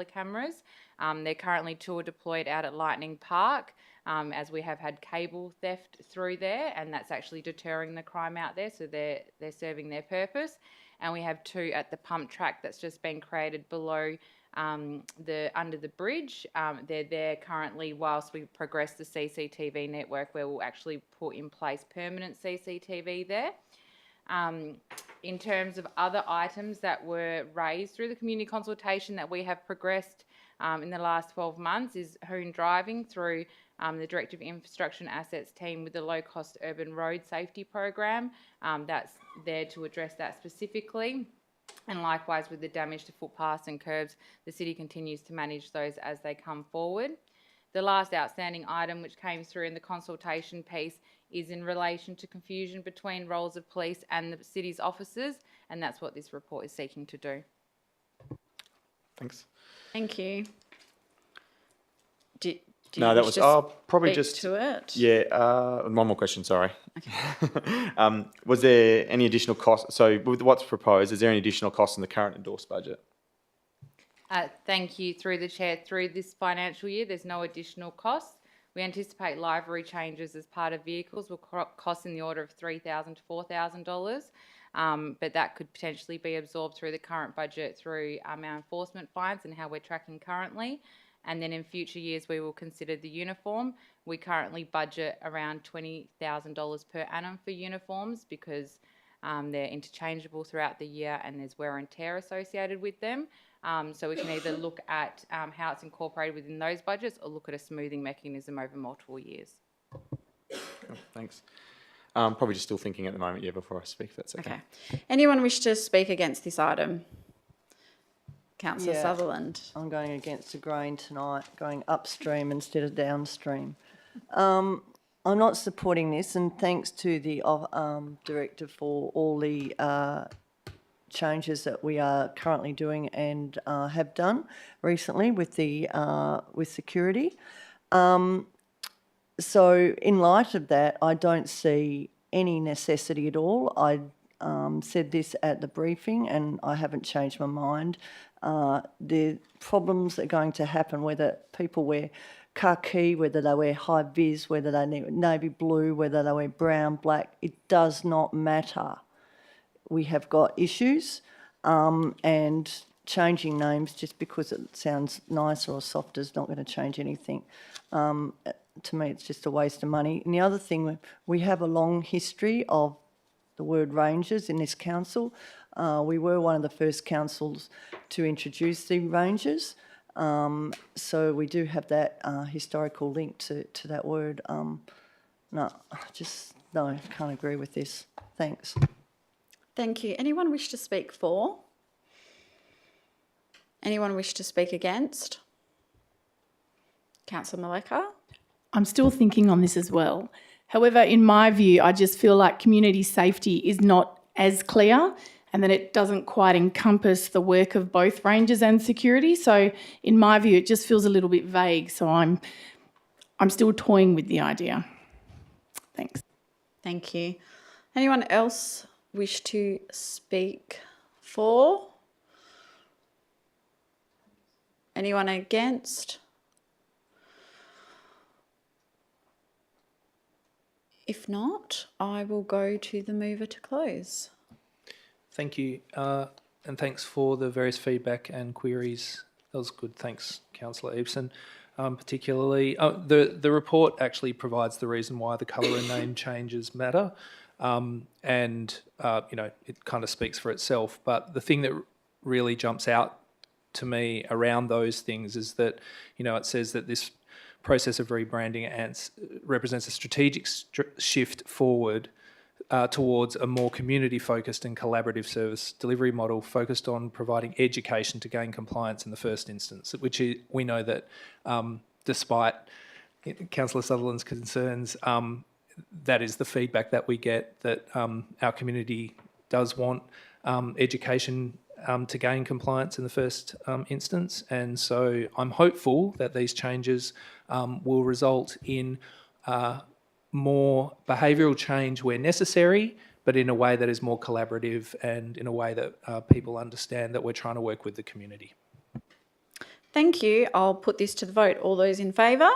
cameras. They're currently 2 are deployed out at Lightning Park, as we have had cable theft through there, and that's actually deterring the crime out there, so they're serving their purpose. And we have 2 at the pump track that's just been created below under the bridge. They're there currently whilst we progress the CCTV network, where we'll actually put in place permanent CCTV there. In terms of other items that were raised through the community consultation that we have progressed in the last 12 months is hoon driving through the Director of Infrastructure and Assets team with the low-cost urban road safety program. That's there to address that specifically. And likewise with the damage to footpaths and curbs, the city continues to manage those as they come forward. The last outstanding item which came through in the consultation piece is in relation to confusion between roles of police and the city's officers, and that's what this report is seeking to do. Thanks. Thank you. Do No, you that wish was to probably speak just to it. Yeah. One more question. Sorry. Okay. Was there any additional cost? So, with what's proposed, is there any additional cost in the current endorsed budget? Thank you, through the chair. Through this financial year, there's no additional costs. We anticipate livery changes as part of vehicles will cost in the order of $3,000 to $4,000, but that could potentially be absorbed through the current budget through our enforcement fines and how we're tracking currently. And then in future years, we will consider the uniform. We currently budget around $20,000 per annum for uniforms because they're interchangeable throughout the year and there's wear and tear associated with them. So we can either look at how it's incorporated within those budgets or look at a smoothing mechanism over multiple years. Thanks. Probably just still thinking at the moment, before I speak, if that's okay. Okay. Anyone wish to speak against this item? Councillor Sutherland. I'm going against the grain tonight, going upstream instead of downstream. I'm not supporting this, and thanks to the Director for all the changes that we are currently doing and have done recently with the with security. So in light of that, I don't see any necessity at all. I said this at the briefing and I haven't changed my mind. The problems are going to happen whether people wear khaki, whether they wear high vis, whether they navy blue, whether they wear brown, black, it does not matter. We have got issues, and changing names just because it sounds nicer or softer is not going to change anything. To me, it's just a waste of money. And the other thing, we have a long history of the word rangers in this council. We were one of the first councils to introduce the rangers. So we do have that historical link to that word. No, can't agree with this. Thanks. Thank you. Anyone wish to speak for? Anyone wish to speak against? Councillor Maleka? I'm still thinking on this as well. However, in my view, I just feel like community safety is not as clear and that it doesn't quite encompass the work of both rangers and security. So in my view, it just feels a little bit vague. So I'm still toying with the idea. Thanks. Thank you. Anyone else wish to speak for? Anyone against? If not, I will go to the mover to close. Thank you, and thanks for the various feedback and queries. That was good. Thanks, Councillor Eveson. Particularly, the report actually provides the reason why the colour and name changes matter, and it kind of speaks for itself. But the thing that really jumps out to me around those things is that it says that this process of rebranding represents a strategic shift forward towards a more community-focused and collaborative service delivery model focused on providing education to gain compliance in the first instance, which we know that despite Councillor Sutherland's concerns, that is the feedback that we get, that our community does want education to gain compliance in the first instance. And so I'm hopeful that these changes will result in more behavioural change where necessary, but in a way that is more collaborative and in a way that people understand that we're trying to work with the community. Thank you. I'll put this to the vote. All those in favour?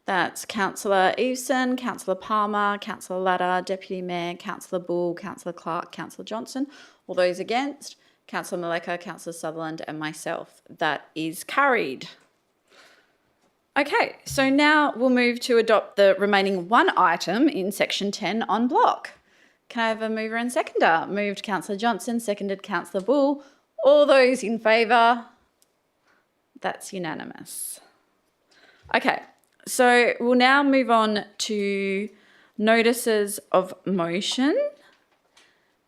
That's Councillor Eveson, Councillor Palmer, Councillor Latta, Deputy Mayor, Councillor Bull, Councillor Clark, Councillor Johnson. All those against? Councillor Maleka, Councillor Sutherland and myself. That is carried. Okay, so now we'll move to adopt the remaining one item in section 10 en bloc. Can I have a mover and seconder? Moved Councillor Johnson, seconded Councillor Bull. All those in favour? That's unanimous. Okay, so we'll now move on to notices of motion,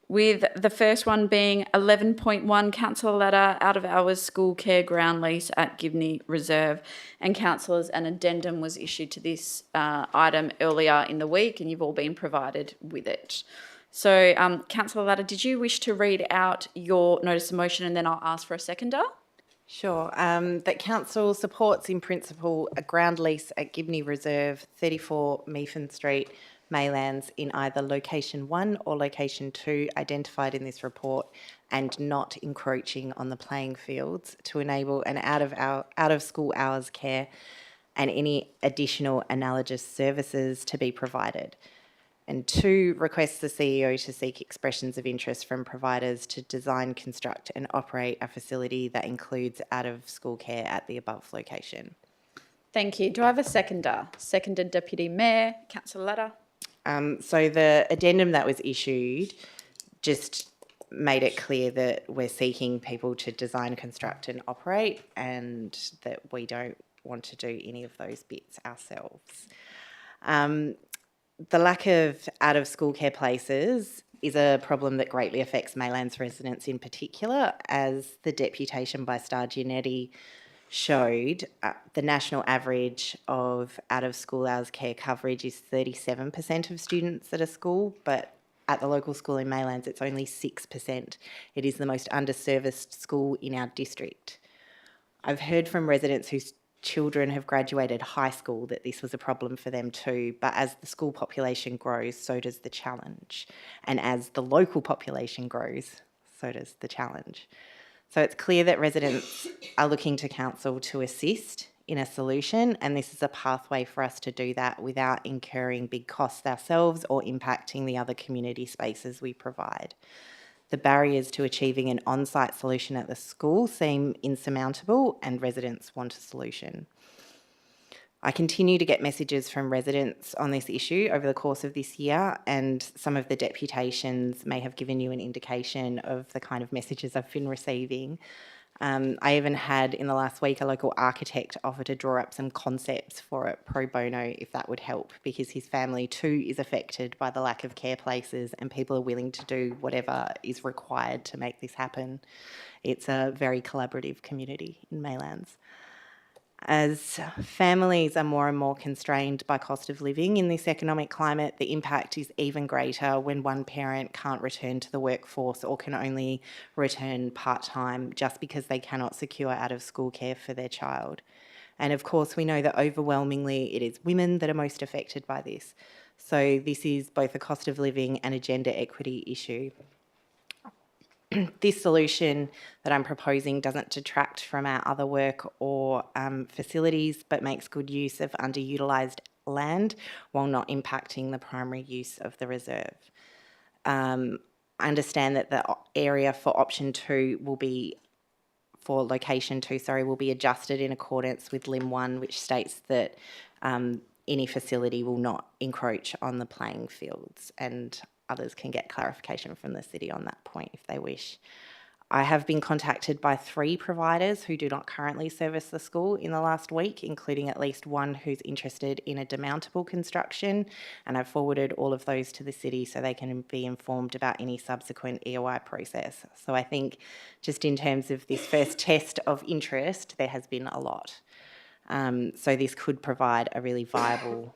with the first one being 11.1, Councillor Latta, out of hours school care ground lease at Gibney Reserve. And councillors, an addendum was issued to this item earlier in the week and you've all been provided with it. So Councillor Latta, did you wish to read out your notice of motion and then I'll ask for a seconder? Sure. That council supports in principle a ground lease at Gibney Reserve, 34 Meafin Street, Maylands, in either location 1 or location 2 identified in this report and not encroaching on the playing fields, to enable an out of school hours care and any additional analogous services to be provided. And 2, requests the CEO to seek expressions of interest from providers to design, construct and operate a facility that includes out of school care at the above location. Thank you. Do I have a seconder? Seconded Deputy Mayor, Councillor Latta. So the addendum that was issued just made it clear that we're seeking people to design, construct and operate, and that we don't want to do any of those bits ourselves. The lack of out-of-school care places is a problem that greatly affects Maylands residents in particular, as the deputation by Star Giannetti showed. The national average of out-of-school hours care coverage is 37% of students at a school, but at the local school in Maylands it's only 6%. It is the most underserviced school in our district. I've heard from residents whose children have graduated high school that this was a problem for them too, but as the school population grows, so does the challenge. And as the local population grows, so does the challenge. So it's clear that residents are looking to council to assist in a solution, and this is a pathway for us to do that without incurring big costs ourselves or impacting the other community spaces we provide. The barriers to achieving an on-site solution at the school seem insurmountable, and residents want a solution. I continue to get messages from residents on this issue over the course of this year, and some of the deputations may have given you an indication of the kind of messages I've been receiving. I even had in the last week a local architect offer to draw up some concepts for it pro bono if that would help, because his family too is affected by the lack of care places and people are willing to do whatever is required to make this happen. It's a very collaborative community in Maylands. As families are more and more constrained by cost of living in this economic climate, the impact is even greater when one parent can't return to the workforce or can only return part-time just because they cannot secure out-of-school care for their child. And of course, we know that overwhelmingly it is women that are most affected by this. So this is both a cost of living and a gender equity issue. This solution that I'm proposing doesn't detract from our other work or facilities, but makes good use of underutilised land while not impacting the primary use of the reserve. I understand that the area for option 2 will be, for location 2, will be adjusted in accordance with LIM 1, which states that any facility will not encroach on the playing fields, and others can get clarification from the city on that point if they wish. I have been contacted by 3 providers who do not currently service the school in the last week, including at least one who's interested in a demountable construction, and I've forwarded all of those to the city so they can be informed about any subsequent EOI process. So I think just in terms of this first test of interest, there has been a lot. So this could provide a really viable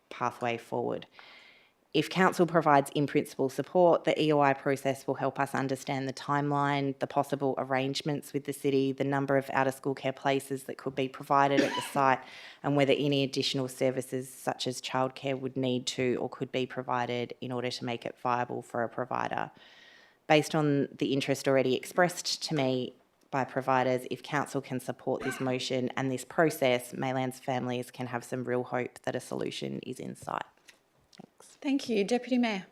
pathway forward. If council provides in-principle support, the EOI process will help us understand the timeline, the possible arrangements with the city, the number of out-of-school care places that could be provided at the site, and whether any additional services such as childcare would need to or could be provided in order to make it viable for a provider. Based on the interest already expressed to me by providers, if council can support this motion and this process, Maylands families can have some real hope that a solution is in sight. Thank you. Deputy Mayor.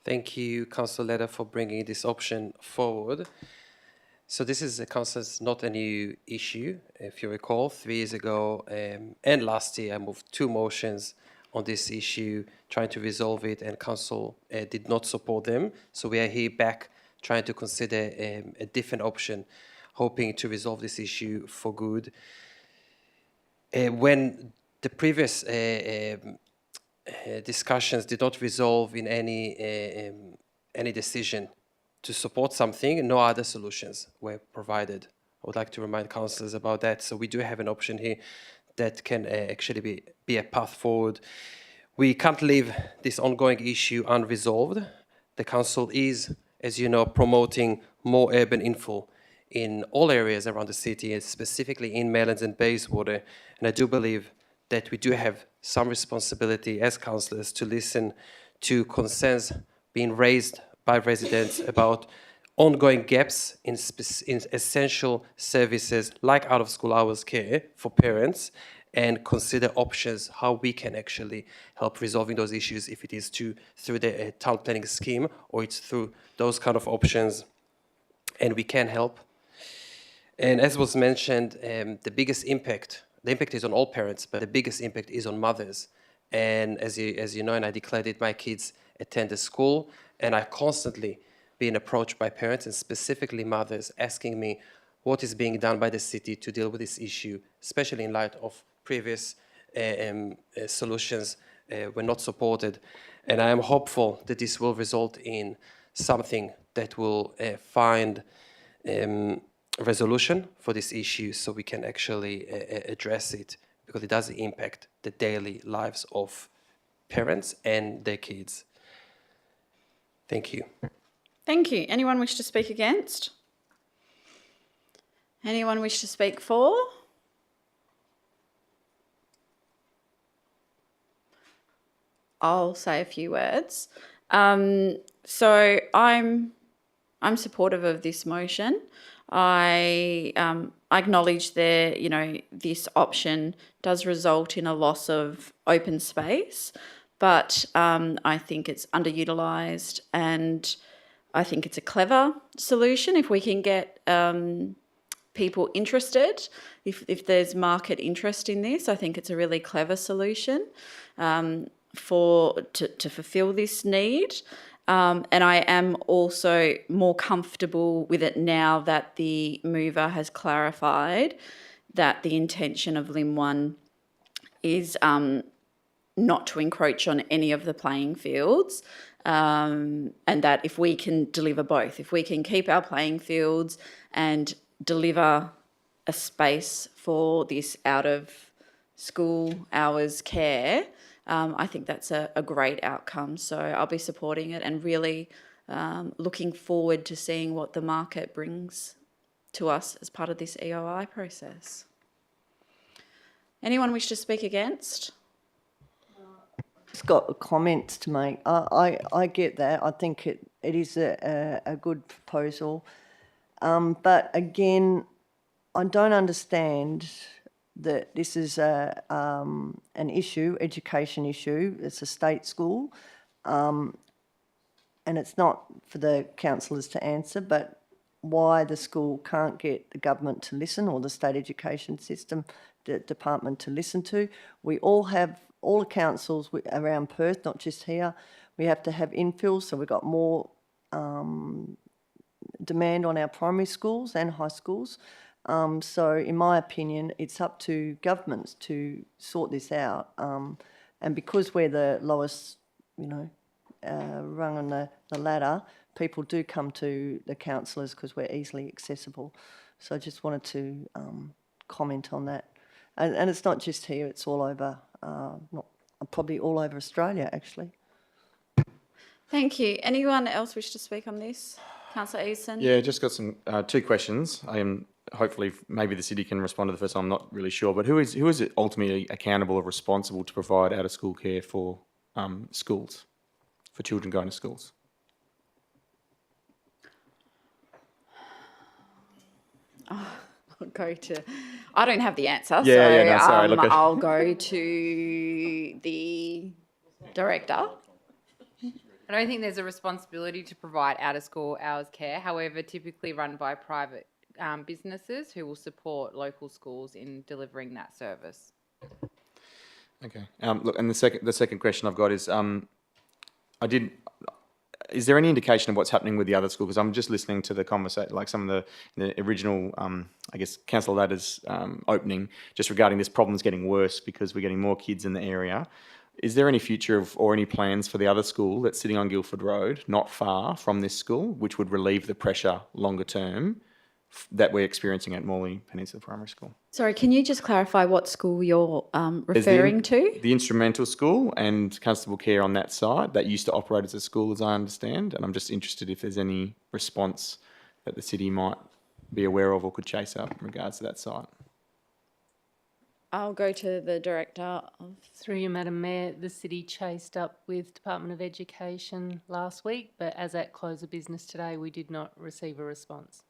Thank you, Councillor Leder, for bringing this option forward. So this is, Councillors, not a new issue. If you recall, 3 years ago and last year, I moved 2 motions on this issue, trying to resolve it, and Council did not support them. So we are here back trying to consider a different option, hoping to resolve this issue for good. When the previous discussions did not resolve in any decision to support something, no other solutions were provided. I would like to remind councillors about that. So we do have an option here that can actually be a path forward. We can't leave this ongoing issue unresolved. The council is, as you know, promoting more urban infill in all areas around the city, and specifically in Maylands and Bayswater. And I do believe that we do have some responsibility as councillors to listen to concerns being raised by residents about ongoing gaps in essential services like out-of-school hours care for parents, and consider options how we can actually help resolving those issues, if it is through the town planning scheme or it's through those kind of options, and we can help. And as was mentioned, the impact is on all parents, but the biggest impact is on mothers. And as you know, and I declared it, my kids attend a school, and I constantly being approached by parents, and specifically mothers, asking me what is being done by the city to deal with this issue, especially in light of previous solutions were not supported. And I am hopeful that this will result in something that will find resolution for this issue, so we can actually address it, because it does impact the daily lives of parents and their kids. Thank you. Thank you. Anyone wish to speak against? Anyone wish to speak for? I'll say a few words. So I'm supportive of this motion. I acknowledge that, this option does result in a loss of open space, but I think it's underutilised, and I think it's a clever solution. If we can get people interested, if there's market interest in this, I think it's a really clever solution to fulfil this need. And I am also more comfortable with it now that the mover has clarified that the intention of LIM 1 is not to encroach on any of the playing fields, and that if we can deliver both, if we can keep our playing fields and deliver a space for this out of school hours care, I think that's a great outcome. So I'll be supporting it and really looking forward to seeing what the market brings to us as part of this EOI process. Anyone wish to speak against? Just got comments to make. I get that. I think it is a good proposal. But again, I don't understand that this is an issue, education issue. It's a state school. And it's not for the councillors to answer, but why the school can't get the government to listen or the state education system department to listen to. We all have, all the councils around Perth, not just here, we have to have infills, so we've got more demand on our primary schools and high schools. So in my opinion, it's up to governments to sort this out. And because we're the lowest, rung on the ladder, people do come to the councillors because we're easily accessible. So I just wanted to comment on that. And it's not just here, it's all over, probably all over Australia, actually. Thank you. Anyone else wish to speak on this? Councillor Eason? Yeah, just got some 2 questions. Hopefully, maybe the city can respond to the first one. I'm not really sure, but who is it ultimately accountable or responsible to provide out of school care for schools, for children going to schools? I don't have the answer, I'll go to the director. I don't think there's a responsibility to provide out-of-school hours care, however, typically run by private businesses who will support local schools in delivering that service. Okay. Look, and the second question I've got is, is there any indication of what's happening with the other school? Because I'm just listening to the conversation, like some of the original, Councillor Ladder's opening, just regarding this problem's getting worse because we're getting more kids in the area. Is there any future or any plans for the other school that's sitting on Guildford Road, not far from this school, which would relieve the pressure longer term that we're experiencing at Morley Peninsula Primary School? Sorry, can you just clarify what school you're referring to? The Instrumental School and Constable Care on that side that used to operate as a school, as I understand. And I'm just interested if there's any response that the city might be aware of or could chase up in regards to that site. I'll go to the director. Through you, Madam Mayor, the city chased up with Department of Education last week, but as at close of business today, we did not receive a response.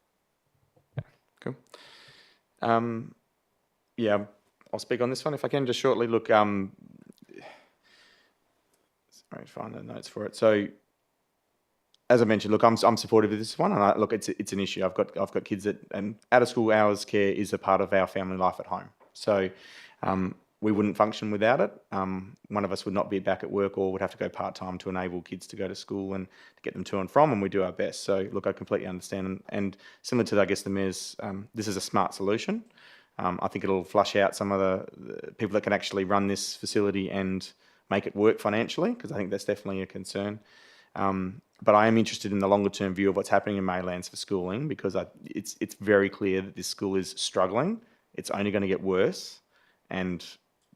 Cool. Yeah, I'll speak on this one if I can just shortly. Look, sorry, find the notes for it. So, as I mentioned, look, I'm supportive of this one, and it's an issue. I've got kids and out of school hours care is a part of our family life at home. So, we wouldn't function without it. One of us would not be back at work or would have to go part-time to enable kids to go to school and to get them to and from, and we do our best. So, look, I completely understand. And similar to, the Mayor's, this is a smart solution. I think it'll flush out some of the people that can actually run this facility and make it work financially, because I think that's definitely a concern. But I am interested in the longer-term view of what's happening in Maylands for schooling, because it's very clear that this school is struggling. It's only going to get worse. And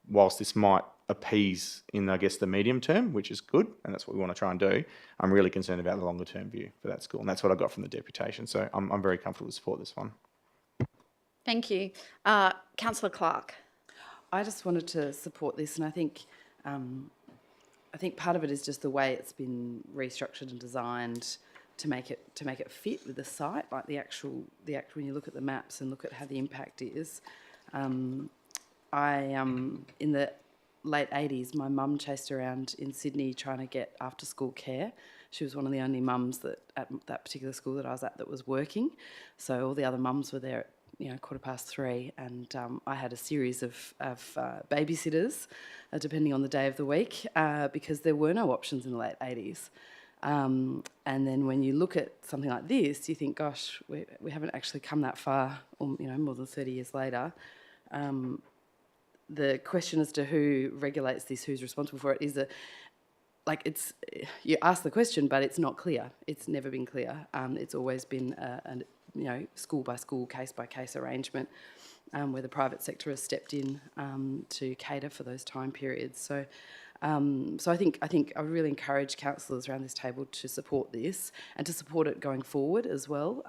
whilst this might appease in, the medium term, which is good, and that's what we want to try and do, I'm really concerned about the longer term view for that school. And that's what I got from the deputation. So I'm very comfortable to support this one. Thank you. Councillor Clark. I just wanted to support this, and I think part of it is just the way it's been restructured and designed to make it fit with the site, like the actual when you look at the maps and look at how the impact is. In the late 80s, my mum chased around in Sydney trying to get after school care. She was one of the only mums that at that particular school that I was at that was working. So all the other mums were there at 3:15, and I had a series of babysitters, depending on the day of the week, because there were no options in the late 80s. And then when you look at something like this, you think, gosh, we haven't actually come that far, more than 30 years later. The question as to who regulates this, who's responsible for it, is you ask the question, but it's not clear. It's never been clear. It's always been school by school, case by case arrangement, where the private sector has stepped in to cater for those time periods. So I think I really encourage councillors around this table to support this and to support it going forward as well,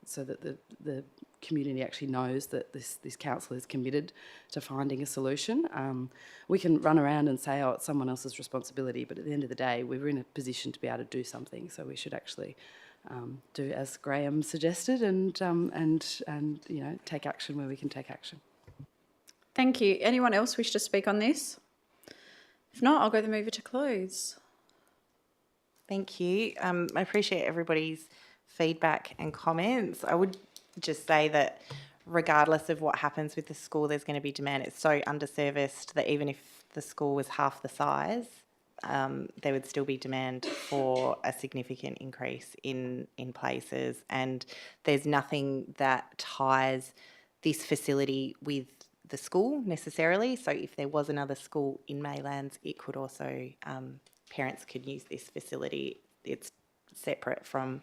so that the community actually knows that this council is committed to finding a solution. We can run around and say, oh, it's someone else's responsibility, but at the end of the day, we're in a position to be able to do something. So we should actually do as Graham suggested and take action where we can take action. Thank you. Anyone else wish to speak on this? If not, I'll go the mover to close. Thank you. I appreciate everybody's feedback and comments. I would just say that regardless of what happens with the school, there's going to be demand. It's so underserviced that even if the school was half the size, there would still be demand for a significant increase in places. And there's nothing that ties this facility with the school necessarily. So if there was another school in Maylands, it could also, parents could use this facility. It's separate from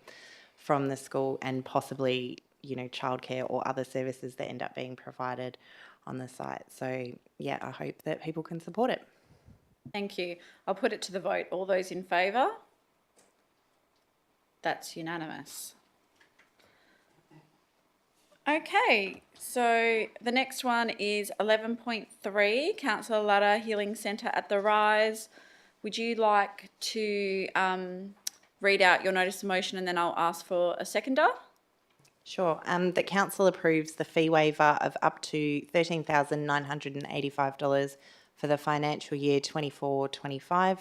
the school and possibly, childcare or other services that end up being provided on the site. So yeah, I hope that people can support it. Thank you. I'll put it to the vote. All those in favour? That's unanimous. Okay, so the next one is 11.3, Councillor Ladder, Healing Centre at the Rise. Would you like to read out your notice of motion and then I'll ask for a seconder? Sure. The council approves the fee waiver of up to $13,985 for the financial year 24-25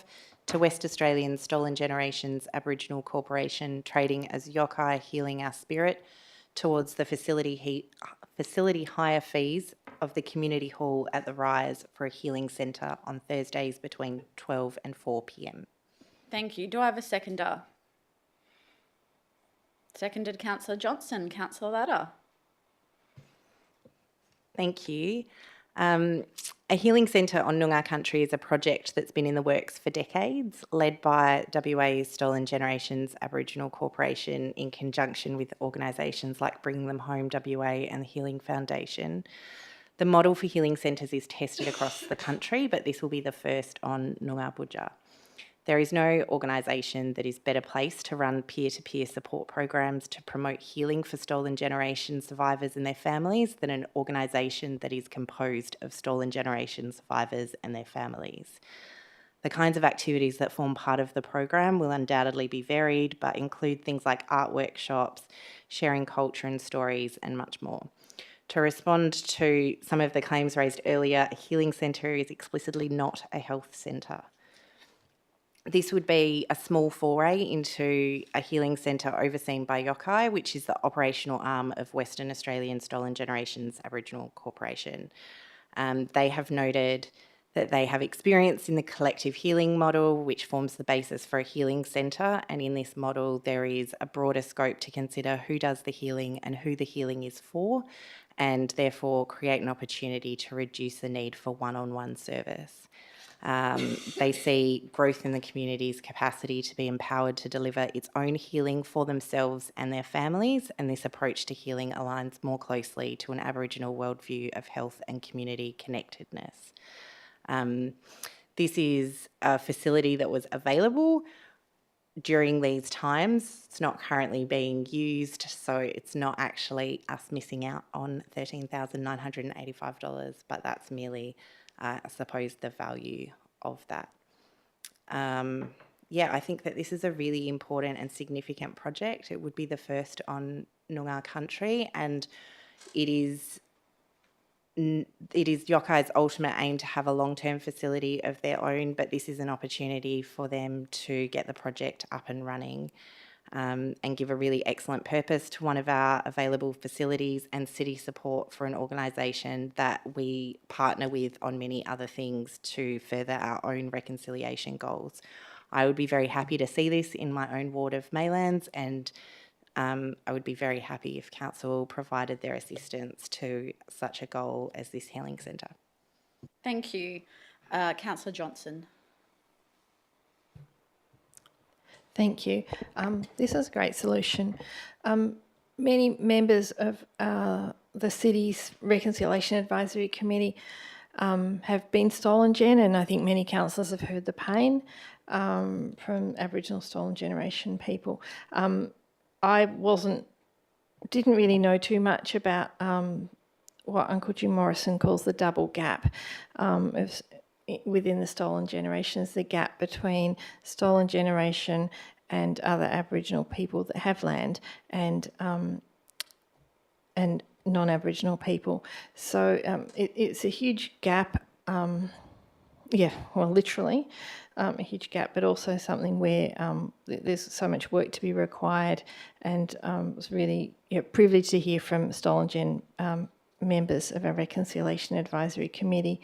to West Australian Stolen Generations Aboriginal Corporation trading as Yokai Healing Our Spirit towards the facility hire fees of the community hall at the Rise for a healing centre on Thursdays between 12 and 4 p.m. Thank you. Do I have a seconder? Seconded, Councillor Johnson. Councillor Ladder. Thank you. A healing centre on Noongar country is a project that's been in the works for decades, led by WA's Stolen Generations Aboriginal Corporation in conjunction with organisations like Bring Them Home WA and the Healing Foundation. The model for healing centres is tested across the country, but this will be the first on Noongar Budja. There is no organisation that is better placed to run peer-to-peer support programs to promote healing for stolen generation survivors and their families than an organisation that is composed of stolen generation survivors and their families. The kinds of activities that form part of the program will undoubtedly be varied, but include things like art workshops, sharing culture and stories, and much more. To respond to some of the claims raised earlier, a healing centre is explicitly not a health centre. This would be a small foray into a healing centre overseen by Yokai, which is the operational arm of Western Australian Stolen Generations Aboriginal Corporation. They have noted that they have experience in the collective healing model, which forms the basis for a healing centre. And in this model, there is a broader scope to consider who does the healing and who the healing is for, and therefore create an opportunity to reduce the need for one-on-one service. They see growth in the community's capacity to be empowered to deliver its own healing for themselves and their families, and this approach to healing aligns more closely to an Aboriginal worldview of health and community connectedness. This is a facility that was available during these times. It's not currently being used, so it's not actually us missing out on $13,985, but that's merely I suppose the value of that. Yeah, I think that this is a really important and significant project. It would be the first on Noongar country, and it is Yokai's ultimate aim to have a long-term facility of their own, but this is an opportunity for them to get the project up and running and give a really excellent purpose to one of our available facilities and city support for an organisation that we partner with on many other things to further our own reconciliation goals. I would be very happy to see this in my own ward of Maylands, and I would be very happy if council provided their assistance to such a goal as this healing centre. Thank you. Councillor Johnson. Thank you. This is a great solution. many members of the city's Reconciliation Advisory Committee have been stolen gen, and I think many councillors have heard the pain from Aboriginal stolen generation people. I didn't really know too much about what Uncle Jim Morrison calls the double gap within the stolen generations, the gap between stolen generation and other Aboriginal people that have land and non-Aboriginal people. So it's a huge gap. Literally a huge gap, but also something where there's so much work to be required. And it was really privileged to hear from stolen gen members of our Reconciliation Advisory Committee,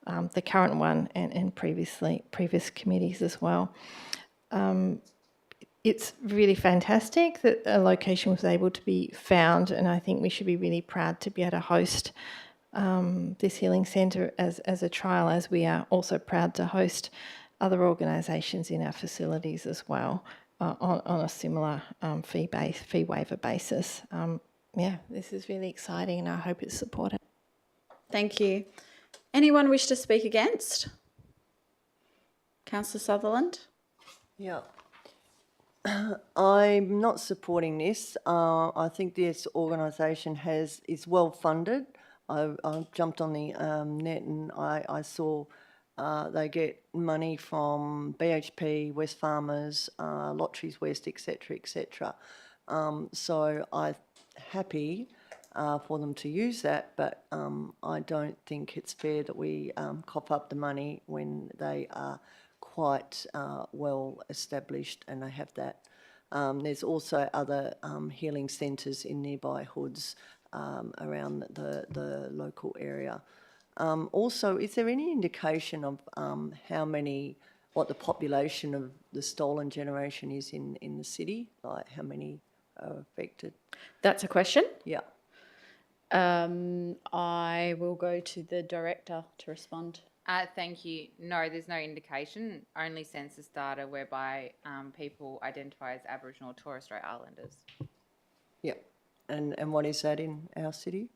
the current one and previous committees as well. It's really fantastic that a location was able to be found, and I think we should be really proud to be able to host this healing centre as a trial, as we are also proud to host other organisations in our facilities as well on a similar fee waiver basis. This is really exciting, and I hope it's supported. Thank you. Anyone wish to speak against? Councillor Sutherland? Yeah. I'm not supporting this. I think this organisation is well funded. I jumped on the net and I saw they get money from BHP, West Farmers, Lotteries West, etc., etc. So I'm happy for them to use that, but I don't think it's fair that we cough up the money when they are quite well established and they have that. There's also other healing centres in nearby hoods around the local area. Also, is there any indication of what the population of the stolen generation is in the city? Like how many are affected? That's a question. Yeah. I will go to the director to respond. Thank you. No, there's no indication, only census data whereby people identify as Aboriginal or Torres Strait Islanders. Yeah. And what is that in our city?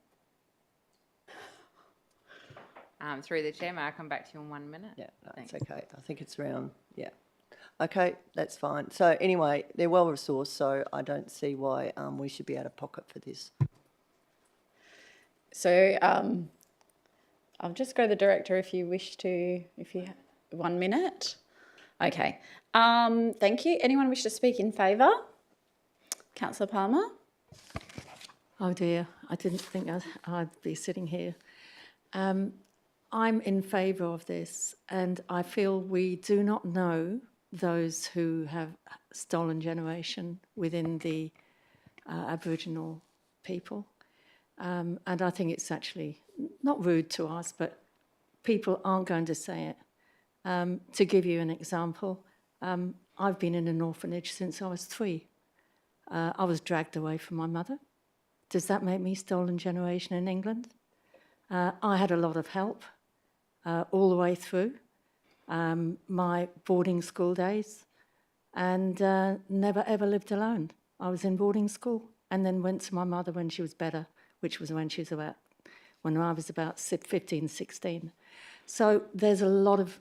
Through the chair, may I come back to you in 1 minute? Yeah, that's okay. I think it's around, yeah. Okay, that's fine. So anyway, they're well resourced, so I don't see why we should be out of pocket for this. So I'll just go to the director if you wish to, 1 minute. Okay. Thank you. Anyone wish to speak in favour? Councillor Palmer? Oh dear, I didn't think I'd be sitting here. I'm in favour of this, and I feel we do not know those who have stolen generation within the Aboriginal people. And I think it's actually not rude to us, but people aren't going to say it. To give you an example, I've been in an orphanage since I was 3. I was dragged away from my mother. Does that make me stolen generation in England? I had a lot of help all the way through my boarding school days, and never ever lived alone. I was in boarding school and then went to my mother when she was better, which was when I was about 15, 16. So there's a lot of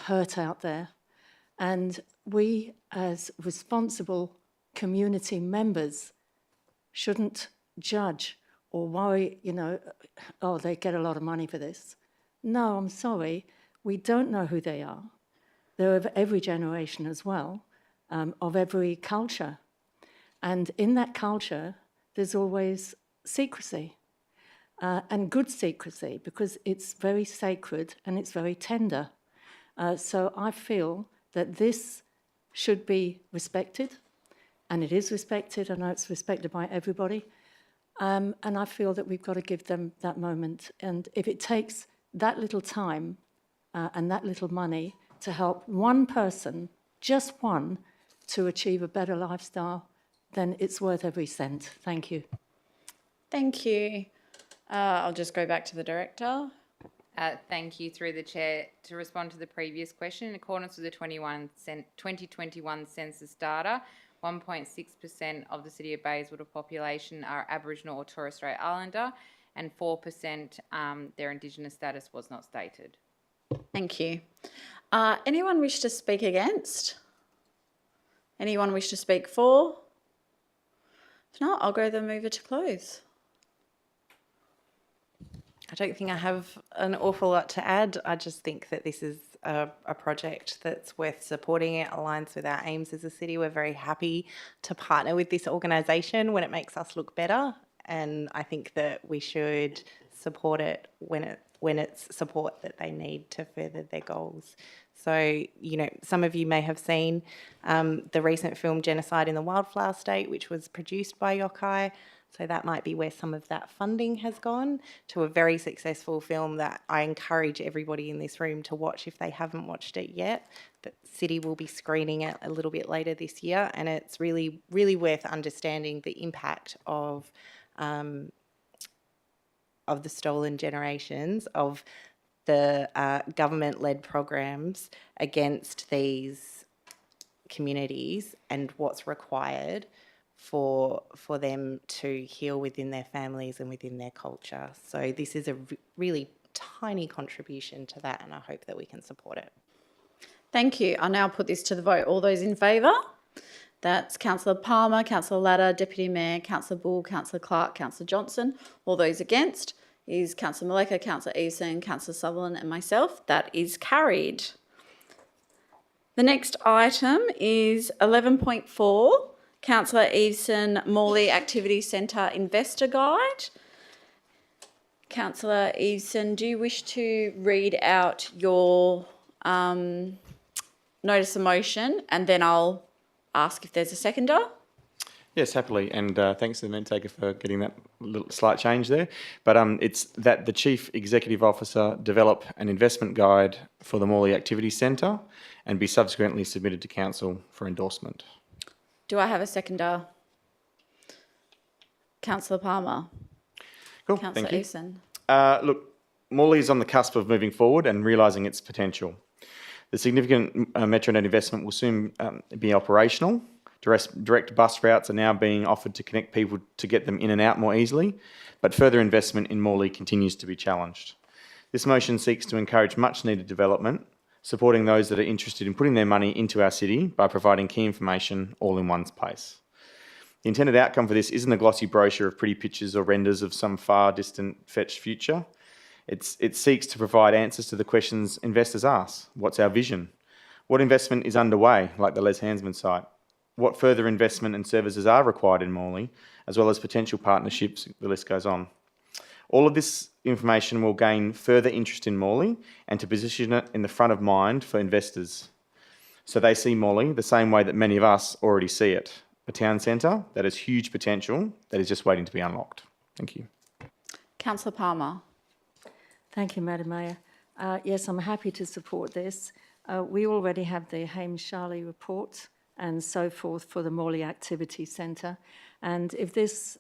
hurt out there, and we as responsible community members shouldn't judge or worry, oh, they get a lot of money for this. No, I'm sorry, we don't know who they are. They're of every generation as well, of every culture. And in that culture, there's always secrecy, and good secrecy, because it's very sacred and it's very tender. So I feel that this should be respected, and it is respected. I know it's respected by everybody. And I feel that we've got to give them that moment. And if it takes that little time and that little money to help one person, just one, to achieve a better lifestyle, then it's worth every cent. Thank you. Thank you. I'll just go back to the director. Thank you, through the chair. To respond to the previous question, in accordance with the 2021 census data, 1.6% of the City of Bayswater population are Aboriginal or Torres Strait Islander, and 4% their Indigenous status was not stated. Thank you. Anyone wish to speak against? Anyone wish to speak for? If not, I'll go the mover to close. I don't think I have an awful lot to add. I just think that this is a project that's worth supporting. It aligns with our aims as a city. We're very happy to partner with this organisation when it makes us look better, and I think that we should support it when it's support that they need to further their goals. So, you know, some of you may have seen the recent film Genocide in the Wildflower State, which was produced by Yokai. So that might be where some of that funding has gone, to a very successful film that I encourage everybody in this room to watch if they haven't watched it yet. The City will be screening it a little bit later this year, and it's really, really worth understanding the impact of the stolen generations, of the government-led programs against these communities, and what's required for them to heal within their families and within their culture. So this is a really tiny contribution to that, and I hope that we can support it. Thank you. I'll now put this to the vote. All those in favour? That's Councillor Palmer, Councillor Latta, Deputy Mayor, Councillor Bull, Councillor Clark, Councillor Johnson. All those against is Councillor Maleka, Councillor Eveson, Councillor Sutherland and myself. That is carried. The next item is 11.4. Councillor Eveson, Morley Activity Centre Investor Guide. Councillor Eveson, do you wish to read out your notice of motion, and then I'll ask if there's a seconder? Yes, happily, and thanks to the Mentaker for getting that little slight change there. But it's that the Chief Executive Officer develop an investment guide for the Morley Activity Centre and be subsequently submitted to Council for endorsement. Do I have a seconder? Councillor Palmer. Cool, Councillor thank you. Eveson. Look, Morley is on the cusp of moving forward and realising its potential. The significant Metronet investment will soon be operational. Direct bus routes are now being offered to connect people to get them in and out more easily, but further investment in Morley continues to be challenged. This motion seeks to encourage much needed development, supporting those that are interested in putting their money into our city by providing key information all in one place. The intended outcome for this isn't a glossy brochure of pretty pictures or renders of some far distant fetched future. It seeks to provide answers to the questions investors ask. What's our vision? What investment is underway, like the Les Hansman site? What further investment and services are required in Morley, as well as potential partnerships, the list goes on. All of this information will gain further interest in Morley and to position it in the front of mind for investors. So they see Morley the same way that many of us already see it. A town centre that has huge potential that is just waiting to be unlocked. Thank you. Councillor Palmer. Thank you, Madam Mayor. Yes, I'm happy to support this. We already have the Hames-Charlie report and so forth for the Morley Activity Centre. And if this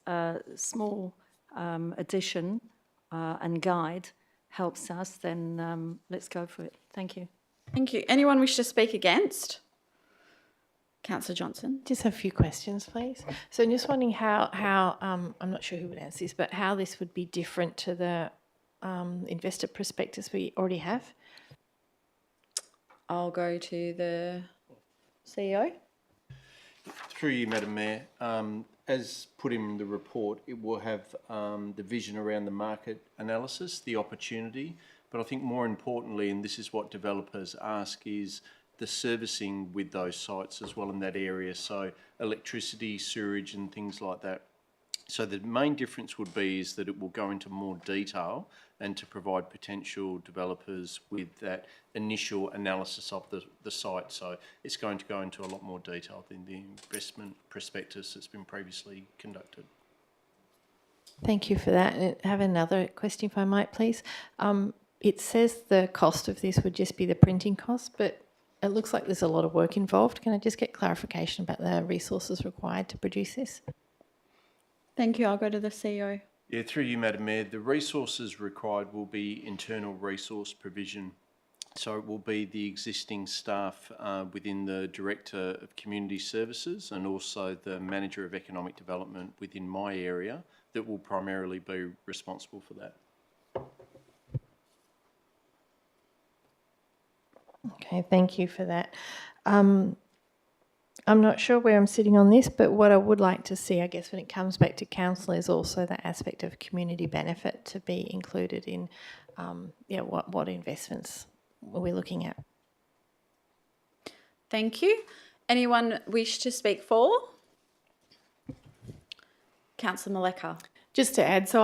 small addition and guide helps us, then let's go for it. Thank you. Thank you. Anyone wish to speak against? Councillor Johnson. Just a few questions, please. So I'm just wondering how I'm not sure who would answer this, but how this would be different to the investor prospectus we already have? I'll go to the CEO. Through you, Madam Mayor, as put in the report, it will have the vision around the market analysis, the opportunity, but I think more importantly, and this is what developers ask, is the servicing with those sites as well in that area, so electricity, sewerage and things like that. So the main difference would be is that it will go into more detail and to provide potential developers with that initial analysis of the site. So it's going to go into a lot more detail than the investment prospectus that's been previously conducted. Thank you for that. I have another question, if I might, please. It says the cost of this would just be the printing cost, but it looks like there's a lot of work involved. Can I just get clarification about the resources required to produce this? Thank you. I'll go to the CEO. Yeah, through you, Madam Mayor, the resources required will be internal resource provision. So it will be the existing staff within the Director of Community Services and also the Manager of Economic Development within my area that will primarily be responsible for that. Okay, thank you for that. I'm not sure where I'm sitting on this, but what I would like to see, I guess, when it comes back to council is also the aspect of community benefit to be included in, what investments are we looking at? Thank you. Anyone wish to speak for? Councillor Maleka. Just to add, so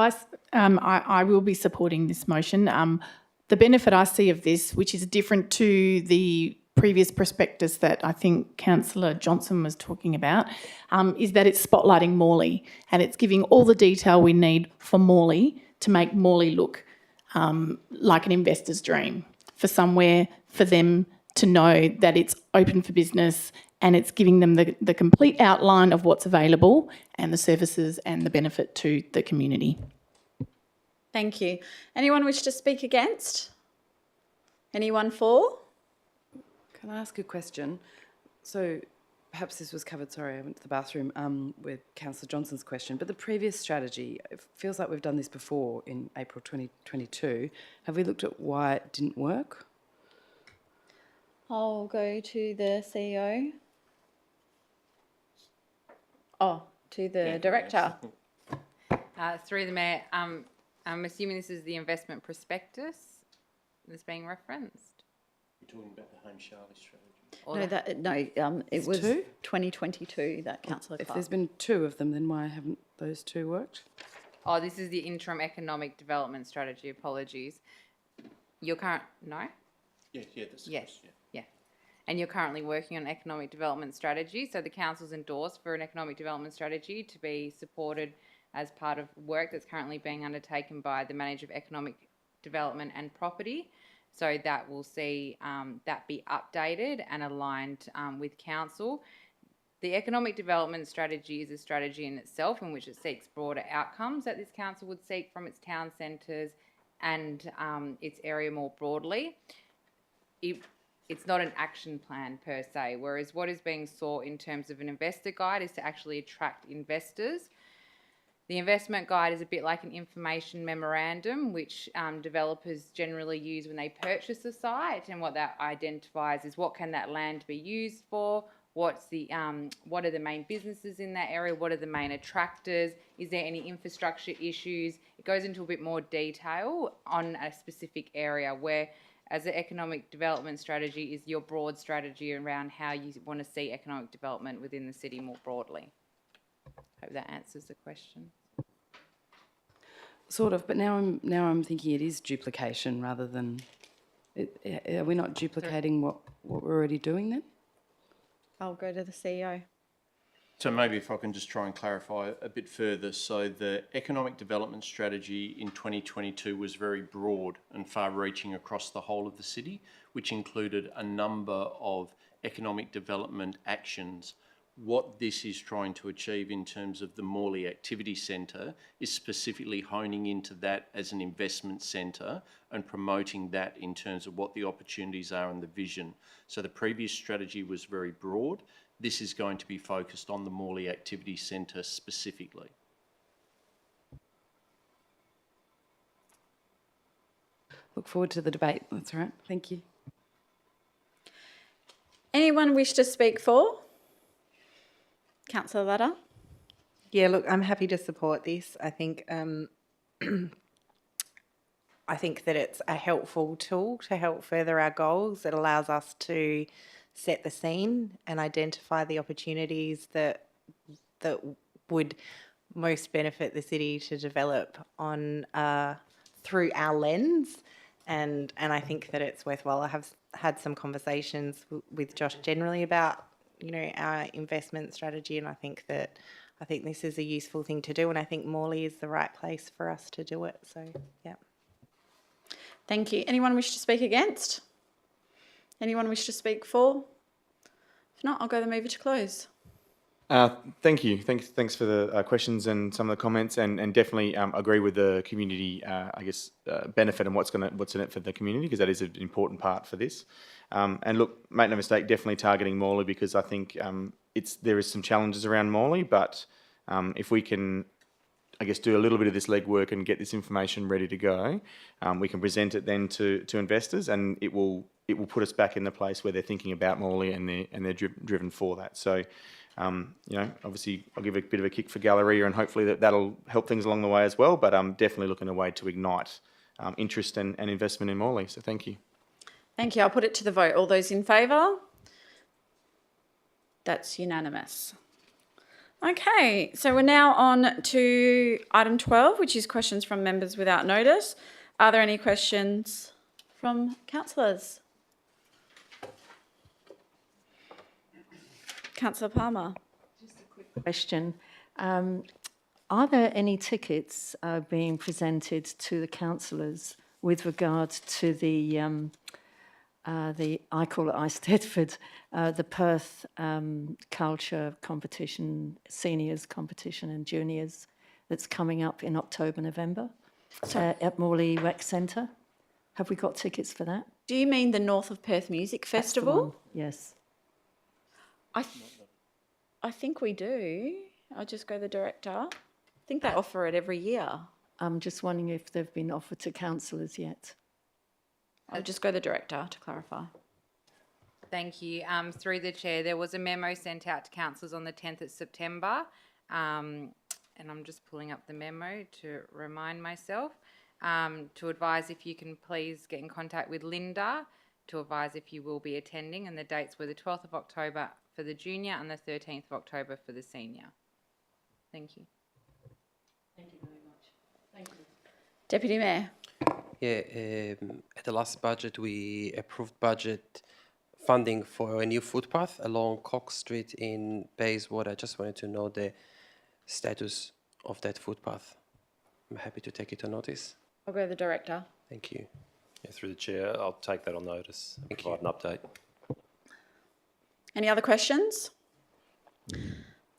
I will be supporting this motion. The benefit I see of this, which is different to the previous prospectus that I think Councillor Johnson was talking about, is that it's spotlighting Morley and it's giving all the detail we need for Morley to make Morley look like an investor's dream, for somewhere for them to know that it's open for business, and it's giving them the complete outline of what's available and the services and the benefit to the community. Thank you. Anyone wish to speak against? Anyone for? Can I ask a question? So perhaps this was covered, sorry, I went to the bathroom with Councillor Johnson's question, but the previous strategy, it feels like we've done this before in April 2022. Have we looked at why it didn't work? I'll go to the CEO. Oh, to the Director. Through the Mayor, I'm assuming this is the investment prospectus that's being referenced? You're talking about the Home Charlie strategy. It was two? 2022 that Councillor If Clark. there's been two of them, then why haven't those two worked? Oh, this is the interim economic development strategy. Apologies. Your current no. Yeah, that's Yes. Yeah. And you're currently working on economic development strategy. So the council's endorsed for an economic development strategy to be supported as part of work that's currently being undertaken by the Manager of Economic Development and Property. So that will see that be updated and aligned with council. The economic development strategy is a strategy in itself in which it seeks broader outcomes that this council would seek from its town centres and its area more broadly. It's not an action plan per se, whereas what is being sought in terms of an investor guide is to actually attract investors. The investment guide is a bit like an information memorandum, which developers generally use when they purchase a site, and what that identifies is what can that land be used for, what are the main businesses in that area, what are the main attractors, is there any infrastructure issues. It goes into a bit more detail on a specific area, where as an economic development strategy is your broad strategy around how you want to see economic development within the city more broadly. Hope that answers the question. Sort of, but now I'm thinking it is duplication rather than. Are we not duplicating what we're already doing then? I'll go to the CEO. So maybe if I can just try and clarify a bit further. So the economic development strategy in 2022 was very broad and far-reaching across the whole of the city, which included a number of economic development actions. What this is trying to achieve in terms of the Morley Activity Centre is specifically honing into that as an investment centre and promoting that in terms of what the opportunities are and the vision. So the previous strategy was very broad. This is going to be focused on the Morley Activity Centre specifically. Look forward to the debate. That's all right. Thank you. Anyone wish to speak for? Councillor Latta. Yeah, look, I'm happy to support this. I think I think that it's a helpful tool to help further our goals. It allows us to set the scene and identify the opportunities that would most benefit the city to develop on through our lens. And I think that it's worthwhile. I have had some conversations with Josh generally about, you know, our investment strategy, and I think this is a useful thing to do, and I think Morley is the right place for us to do it. So, yeah. Thank you. Anyone wish to speak against? Anyone wish to speak for? If not, I'll go the mover to close. Thank you. Thanks for the questions and some of the comments, and definitely agree with the community, benefit and what's in it for the community, because that is an important part for this. And look, make no mistake, definitely targeting Morley, because I think there is some challenges around Morley, but if we can, do a little bit of this legwork and get this information ready to go, we can present it then to investors, and it will put us back in the place where they're thinking about Morley and they're driven for that. So, obviously I'll give a bit of a kick for Galleria, and hopefully that'll help things along the way as well. But I'm definitely looking at a way to ignite interest and investment in Morley. So thank you. Thank you. I'll put it to the vote. All those in favour? That's unanimous. Okay, so we're now on to item 12, which is questions from members without notice. Are there any questions from councillors? Councillor Palmer. Question. Are there any tickets being presented to the councillors with regard to the I call it Eisteddfod, the Perth culture competition, seniors competition and juniors that's coming up in October, November at Morley Rec Centre? Have we got tickets for that? Do you mean the North of Perth Music Festival? Yes. I think we do. I'll just go the director. I think they offer it every year. I'm just wondering if they've been offered to councillors yet. I'll just go the director to clarify. Thank you. Through the chair, there was a memo sent out to councillors on the 10th of September, and I'm just pulling up the memo to remind myself, to advise if you can please get in contact with Linda to advise if you will be attending, and the dates were the 12th of October for the junior and the 13th of October for the senior. Thank you. Thank you very much. Thank you. Deputy Mayor. Yeah, at the last budget, we approved budget funding for a new footpath along Cox Street in Bayswater. I just wanted to know the status of that footpath. I'm happy to take it on notice. I'll go the director. Thank you. Yeah, through the chair, I'll take that on notice and provide an update. Any other questions?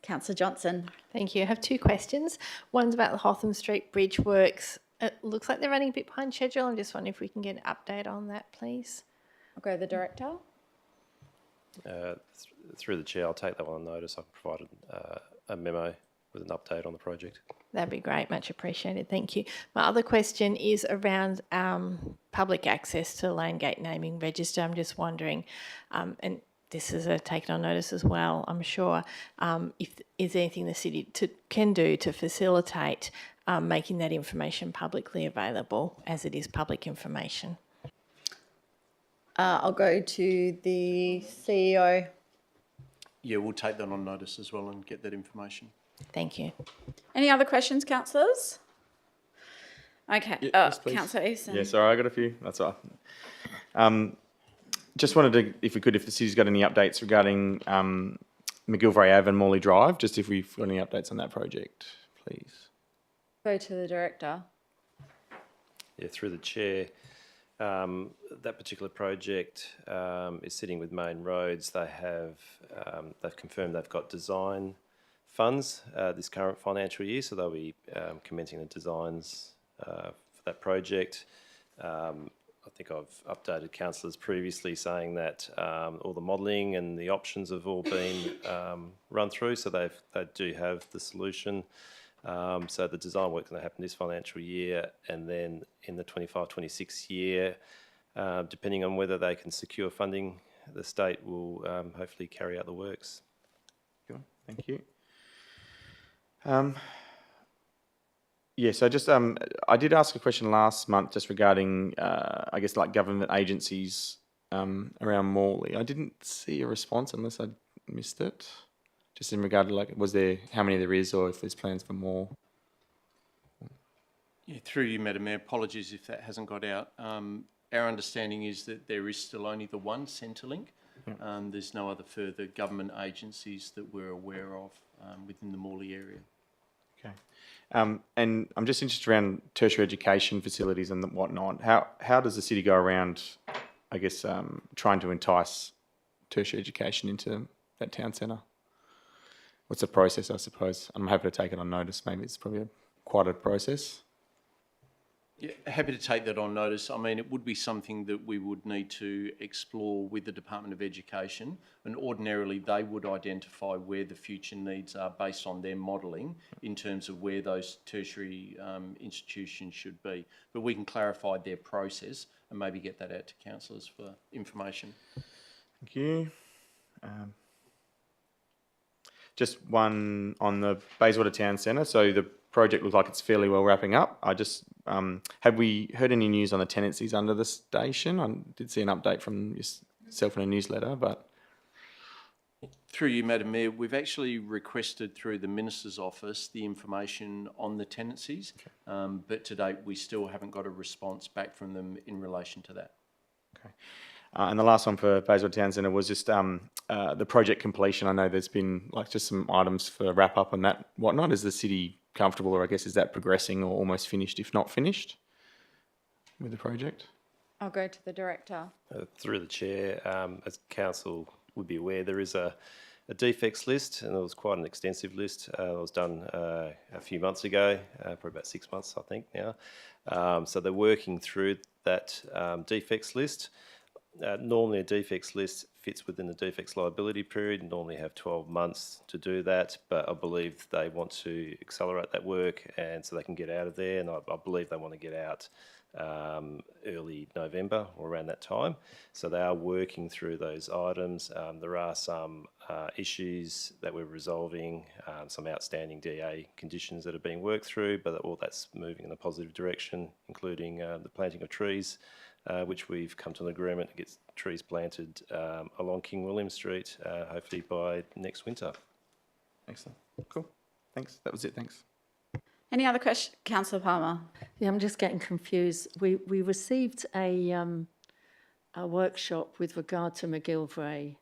Councillor Johnson. Thank you. I have two questions. One's about the Hotham Street Bridge works. It looks like they're running a bit behind schedule. I'm just wondering if we can get an update on that, please. I'll go the director. Through the chair, I'll take that one on notice. I've provided a memo with an update on the project. That'd be great. Much appreciated. Thank you. My other question is around public access to Landgate naming register. I'm just wondering, and this is taken on notice as well, I'm sure, if is there anything the city can do to facilitate making that information publicly available, as it is public information? I'll go to the CEO. Yeah, we'll take that on notice as well and get that information. Thank you. Any other questions, councillors? Okay. Yes, please. Councillor Eason. Yeah, sorry, I got a few. That's all right. Just wanted to, if the city's got any updates regarding McGilvray Ave and Morley Drive, just if we've got any updates on that project, please. Go to the director. Yeah, through the chair, that particular project is sitting with Main Roads. They've confirmed they've got design funds this current financial year, so they'll be commencing the designs for that project. I think I've updated councillors previously saying that all the modelling and the options have all been run through, so they do have the solution. So the design work is going to happen this financial year, and then in the 25-26 year, depending on whether they can secure funding, the state will hopefully carry out the works. Good. Thank you. Yes, I just I did ask a question last month just regarding like government agencies around Morley. I didn't see a response unless I missed it. Just in regard to how many there is, or if there's plans for more. Yeah, through you, Madam Mayor, apologies if that hasn't got out. Our understanding is that there is still only the one Centrelink. Yeah. There's no other further government agencies that we're aware of within the Morley area. Okay. And I'm just interested around tertiary education facilities and whatnot. How does the city go around, trying to entice tertiary education into that town centre? what's the process, I suppose? I'm happy to take it on notice. Maybe it's probably quite a process. Yeah, happy to take that on notice. I mean, it would be something that we would need to explore with the Department of Education, and ordinarily they would identify where the future needs are based on their modelling in terms of where those tertiary institutions should be. But we can clarify their process and maybe get that out to councillors for information. Thank you. Just one on the Bayswater Town Centre. So the project looks like it's fairly well wrapping up. I just, have we heard any news on the tenancies under the station? I did see an update from yourself in a newsletter, but... Through you, Madam Mayor, we've actually requested through the Minister's Office the information on the tenancies, but to date we still haven't got a response back from them in relation to that. Okay. And the last one for Bayswater Town Centre was just the project completion. I know there's been like just some items for wrap up and that whatnot. Is the city comfortable, or I guess is that progressing or almost finished, if not finished, with the project? I'll go to the director. Through the chair, as council would be aware, there is a defects list, and it was quite an extensive list. It was done a few months ago, probably about 6 months, I think now. So they're working through that defects list. Normally a defects list fits within the defects liability period. You normally have 12 months to do that, but I believe they want to accelerate that work and so they can get out of there, and I believe they want to get out early November or around that time. So they are working through those items. There are some issues that we're resolving, some outstanding DA conditions that are being worked through, but all that's moving in a positive direction, including the planting of trees, which we've come to an agreement to get trees planted along King William Street, hopefully by next winter. Excellent. Cool. Thanks. That was it. Thanks. Any other questions? Councillor Palmer. Yeah, I'm just getting confused. We received a workshop with regard to McGillivray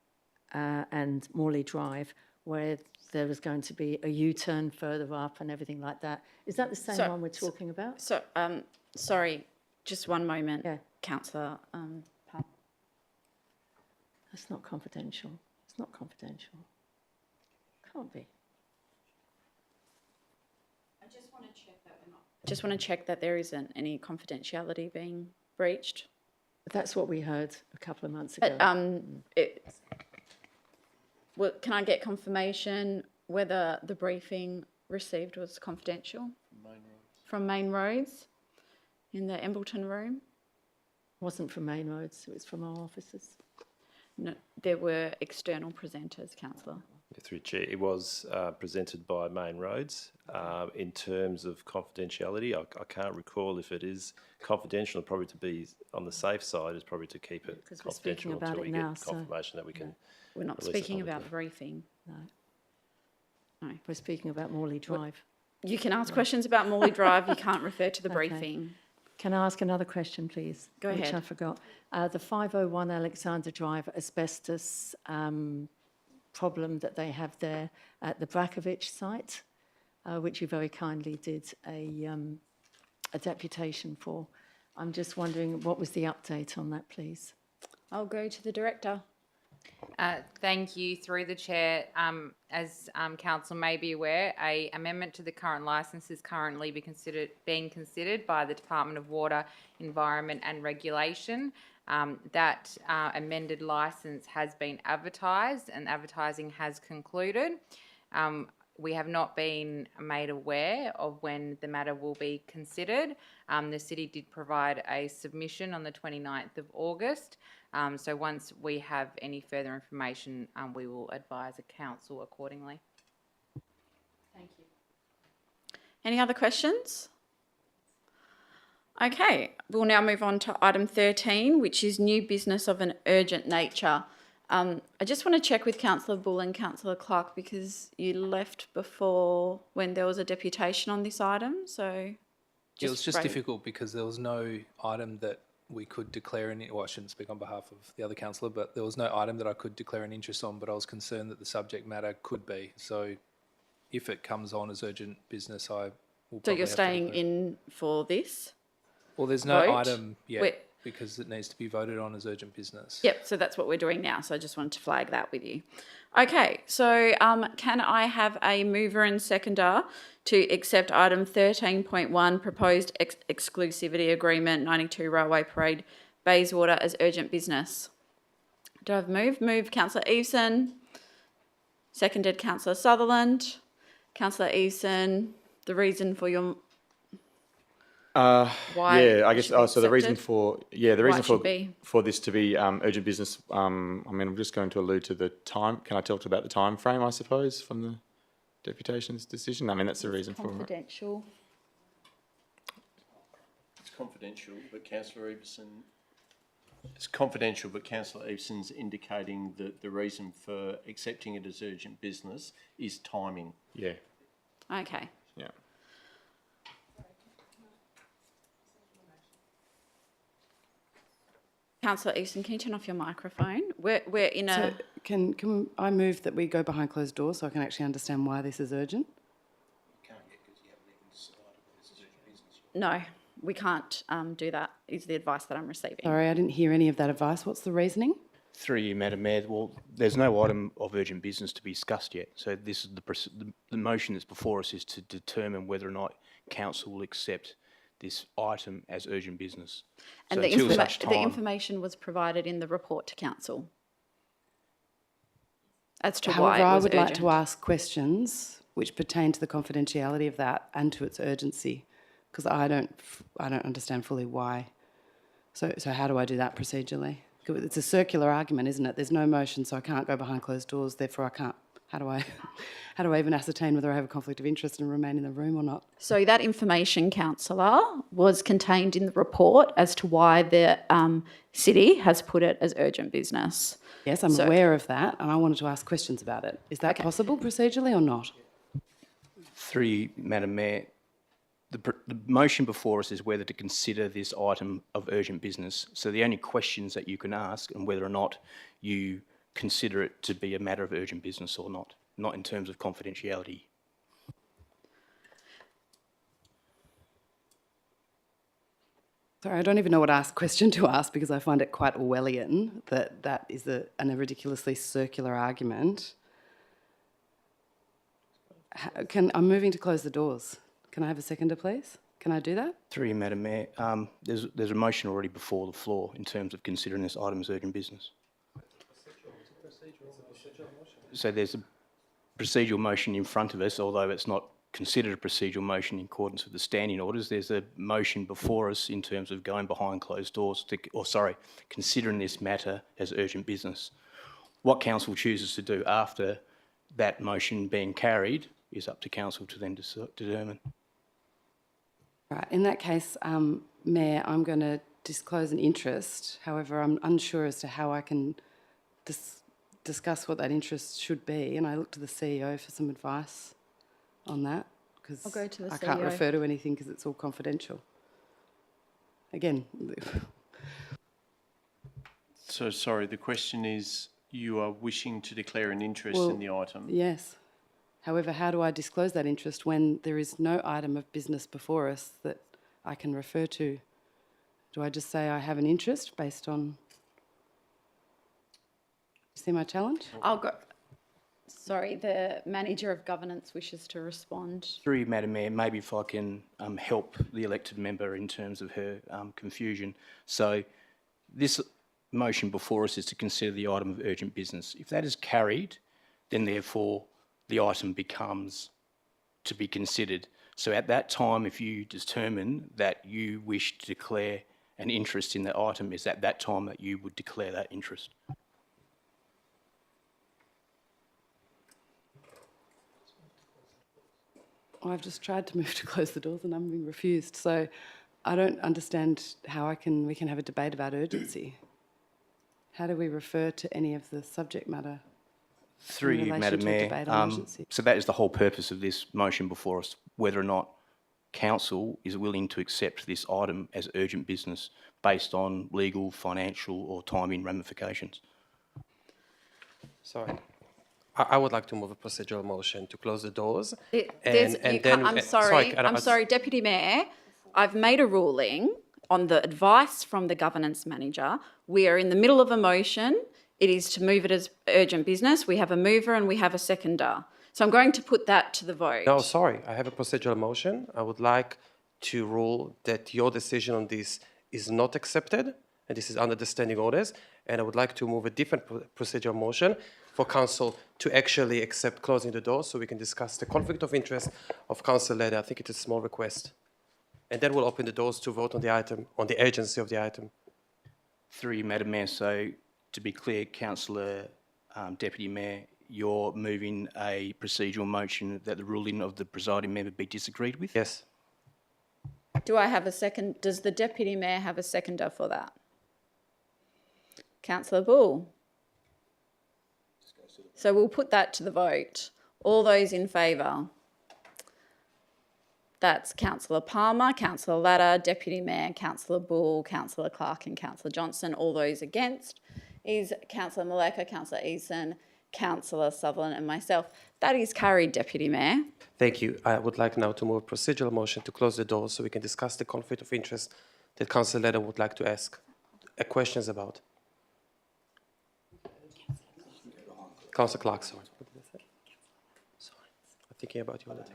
and Morley Drive, where there was going to be a U-turn further up and everything like that. Is that the same one we're talking about? So, sorry, just one moment, Councillor Palmer. That's not confidential. It's not confidential. Can't be. Just want to check that there isn't any confidentiality being breached. That's what we heard a couple of months ago. Well, can I get confirmation whether the briefing received was confidential? From Main Roads in the Embleton room? Wasn't from Main Roads, it was from our offices. No, there were external presenters, Councillor. Through Chair, it was presented by Main Roads. In terms of confidentiality, I can't recall if it is confidential. Probably to be on the safe side is probably to keep it confidential until we get confirmation that we can. We're not speaking about the briefing. No. We're speaking about Morley Drive. You can ask questions about Morley Drive. You can't refer to the briefing. Can I ask another question, please? Go ahead. Which I forgot. The 501 Alexander Drive asbestos problem that they have there at the Brakovich site, which you very kindly did a deputation for. I'm just wondering, what was the update on that, please? I'll go to the director. Thank you. Through the chair, as council may be aware, an amendment to the current licence is currently being considered by the Department of Water, Environment and Regulation. That amended licence has been advertised and advertising has concluded. We have not been made aware of when the matter will be considered. The city did provide a submission on the 29th of August. So once we have any further information, we will advise the council accordingly. Thank you. Any other questions? Okay, we'll now move on to item 13, which is new business of an urgent nature. I just want to check with Councillor Bull and Councillor Clark because you left before when there was a deputation on this item, so... It was just difficult because there was no item that we could declare well, I shouldn't speak on behalf of the other councillor, but there was no item that I could declare an interest on, but I was concerned that the subject matter could be. So if it comes on as urgent business, I will So you're staying in for this? Well, there's no vote? item yet. because it needs to be voted on as urgent business. Yep, so that's what we're doing now. So I just wanted to flag that with you. Okay, so can I have a mover and seconder to accept item 13.1, proposed exclusivity agreement, 92 Railway Parade, Bayswater, as urgent business? Do I have Move Councillor Eveson. Seconded Councillor Sutherland. Councillor Eveson, the reason for your... why yeah, I it guess. should be So the reason accepted? for the Why reason it should be. for this to be urgent business. I mean, I'm just going to allude to the time. Can I talk about the time frame? I suppose from the deputation's decision. I mean, that's the reason for it. Confidential. It's confidential, but Councillor Everson. It's confidential, but Councillor Eveson's indicating that the reason for accepting it as urgent business is timing. Yeah. Okay. Yeah. Councillor Eveson, can you turn off your microphone? We're in So a... can I move that we go behind closed doors so I can actually understand why this is urgent? No, we can't do that, is the advice that I'm receiving. Sorry, I didn't hear any of that advice. What's the reasoning? Through you, Madam Mayor, well, there's no item of urgent business to be discussed yet. So this is the motion that's before us is to determine whether or not council will accept this item as urgent business. And So the, until such the time- information was provided in the report to council as to However, why it I was would urgent. like to ask questions which pertain to the confidentiality of that and to its urgency, because I don't understand fully why. So how do I do that procedurally? It's a circular argument, isn't it? There's no motion, so I can't go behind closed doors. Therefore, I can't. How do I even ascertain whether I have a conflict of interest and remain in the room or not? So that information, councillor, was contained in the report as to why the city has put it as urgent business. Yes, I'm aware of that, and I wanted to ask questions about it. Is that possible procedurally or not? Through you, Madam Mayor, the motion before us is whether to consider this item of urgent business. So the only questions that you can ask and whether or not you consider it to be a matter of urgent business or not in terms of confidentiality. Sorry, I don't even know what question to ask because I find it quite Orwellian that is a ridiculously circular argument. I'm moving to close the doors. Can I have a seconder, please? Can I do that? Through you, Madam Mayor, there's a motion already before the floor in terms of considering this item as urgent business. So there's a procedural motion in front of us, although it's not considered a procedural motion in accordance with the standing orders. There's a motion before us in terms of going behind closed doors considering this matter as urgent business. What council chooses to do after that motion being carried is up to council to then determine. Right. In that case, Mayor, I'm going to disclose an interest. However, I'm unsure as to how I can discuss what that interest should be, and I look to the CEO for some advice on that because I'll go to the I can't CEO. refer to anything because it's all confidential. Again. So sorry, the question is you are wishing to declare an interest in the item? Yes. However, how do I disclose that interest when there is no item of business before us that I can refer to? Do I just say I have an interest based on... You see my challenge? I'll go. Sorry, the manager of governance wishes to respond. Through you, Madam Mayor, maybe if I can help the elected member in terms of her confusion. So this motion before us is to consider the item of urgent business. If that is carried, then therefore the item becomes to be considered. So at that time, if you determine that you wish to declare an interest in that item, is at that time that you would declare that interest. Well, I've just tried to move to close the doors and I'm being refused. So I don't understand how we can have a debate about urgency. How do we refer to any of the subject matter? Through you, Madam Mayor, so that is the whole purpose of this motion before us, whether or not council is willing to accept this item as urgent business based on legal, financial or timing ramifications. Sorry. I would like to move a procedural motion to close the doors. I'm sorry, Deputy Mayor. I've made a ruling on the advice from the governance manager, we are in the middle of a motion. It is to move it as urgent business. We have a mover and we have a seconder. So I'm going to put that to the vote. No, sorry, I have a procedural motion. I would like to rule that your decision on this is not accepted, and this is under the standing orders, and I would like to move a different procedural motion for council to actually accept closing the door so we can discuss the conflict of interest of Councillor Leder. I think it's a small request. And then we'll open the doors to vote on the item, on the urgency of the item. Through you, Madam Mayor, so to be clear, Councillor Deputy Mayor, you're moving a procedural motion that the ruling of the presiding member be disagreed with? Yes. Do I have a second? Does the Deputy Mayor have a seconder for that? Councillor Bull. So we'll put that to the vote. All those in favour? That's Councillor Palmer, Councillor Latta, Deputy Mayor, Councillor Bull, Councillor Clark and Councillor Johnson. All those against is Councillor Maleka, Councillor Eason, Councillor Sutherland and myself. That is carried, Deputy Mayor. Thank you. I would like now to move a procedural motion to close the doors so we can discuss the conflict of interest that Councillor Leder would like to ask questions about. Councillor Clark, sorry. What did I say? Sorry. I'm thinking about you all the time.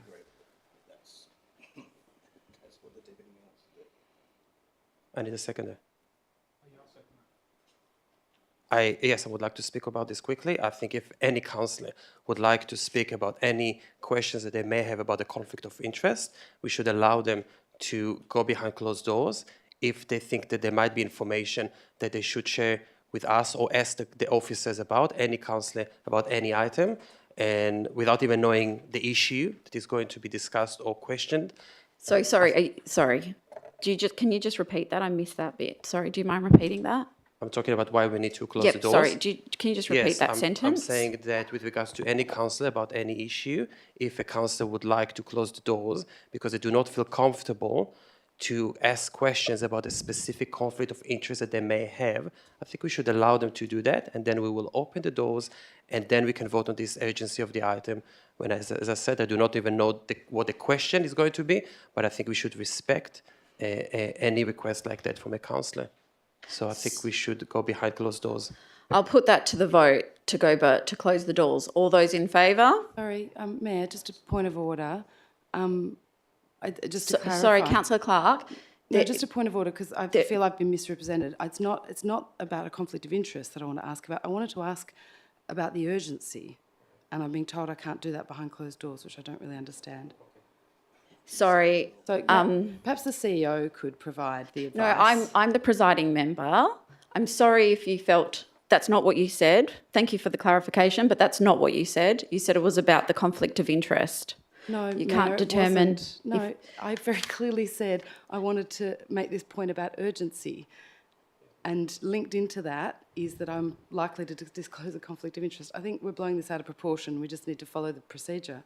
I need a seconder. Yes, I would like to speak about this quickly. I think if any councillor would like to speak about any questions that they may have about the conflict of interest, we should allow them to go behind closed doors if they think that there might be information that they should share with us or ask the officers about, any councillor about any item, and without even knowing the issue that is going to be discussed or questioned. So sorry, sorry. Can you just repeat that? I missed that bit. Sorry, do you mind repeating that? I'm talking about why we need to close Yep, the doors. sorry, can you just repeat that I'm sentence? saying that with regards to any councillor about any issue, if a councillor would like to close the doors because they do not feel comfortable to ask questions about a specific conflict of interest that they may have, I think we should allow them to do that, and then we will open the doors, and then we can vote on this urgency of the item. When, as I said, I do not even know what the question is going to be, but I think we should respect any request like that from a councillor. So I think we should go behind closed doors. I'll put that to the vote to close the doors. All those in favour? Sorry, Mayor, just a point of order. Just to clarify. Sorry, Councillor Clark. No, just a point of order because I feel I've been misrepresented. It's not about a conflict of interest that I want to ask about. I wanted to ask about the urgency, and I'm being told I can't do that behind closed doors, which I don't really understand. Sorry. So perhaps the CEO could provide the advice. No, I'm the presiding member. I'm sorry if you felt that's not what you said. Thank you for the clarification, but that's not what you said. You said it was about the conflict of interest. No, you Mayor, can't determine. No, I very clearly said I wanted to make this point about urgency. And linked into that is that I'm likely to disclose a conflict of interest. I think we're blowing this out of proportion. We just need to follow the procedure.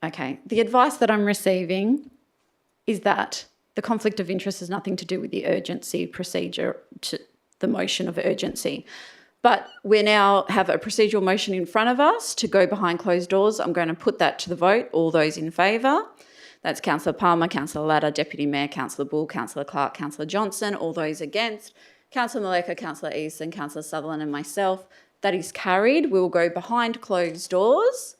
Okay, the advice that I'm receiving is that the conflict of interest has nothing to do with the urgency procedure, to the motion of urgency. But we now have a procedural motion in front of us to go behind closed doors. I'm going to put that to the vote. All those in favour? That's Councillor Palmer, Councillor Latta, Deputy Mayor, Councillor Bull, Councillor Clark, Councillor Johnson. All those against? Councillor Maleka, Councillor Easton, Councillor Sutherland and myself. That is carried. We will go behind closed doors.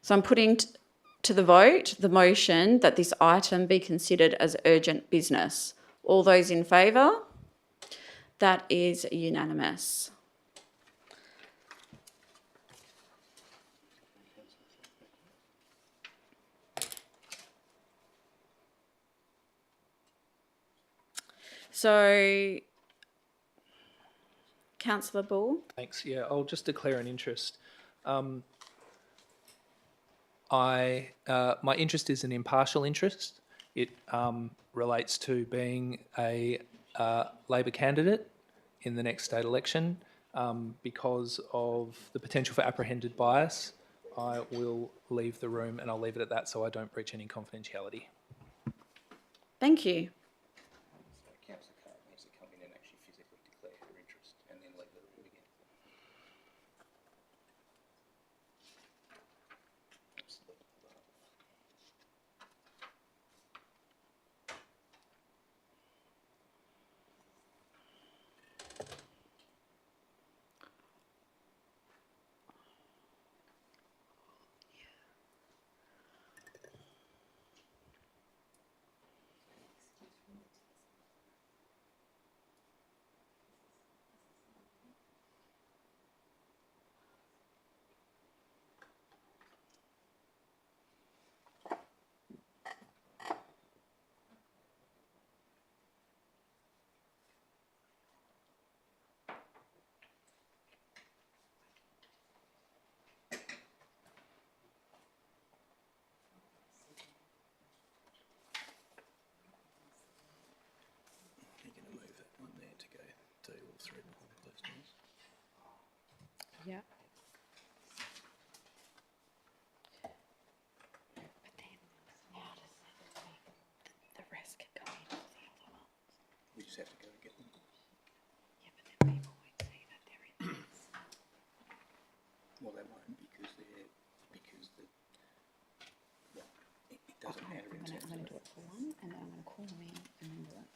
So I'm putting to the vote the motion that this item be considered as urgent business. All those in favour? That is unanimous. So, Councillor Ball? Thanks. Yeah, I'll just declare an interest. My interest is an impartial interest. It relates to being a Labor candidate in the next state election. Because of the potential for apprehended bias, I will leave the room, and I'll leave it at that so I don't breach any confidentiality. Thank you. Councillor Carr needs to come in and actually physically declare her interest and then leave the room again. You're going to move that one there to go to all three behind closed doors. Yeah. The rest can go in the other one. We just have to go and get them. Yeah, but then people won't see that they're in this. Well, they won't because well, it doesn't matter in terms I'm going to of. do it for one, and then I'm going to call them in and then do it.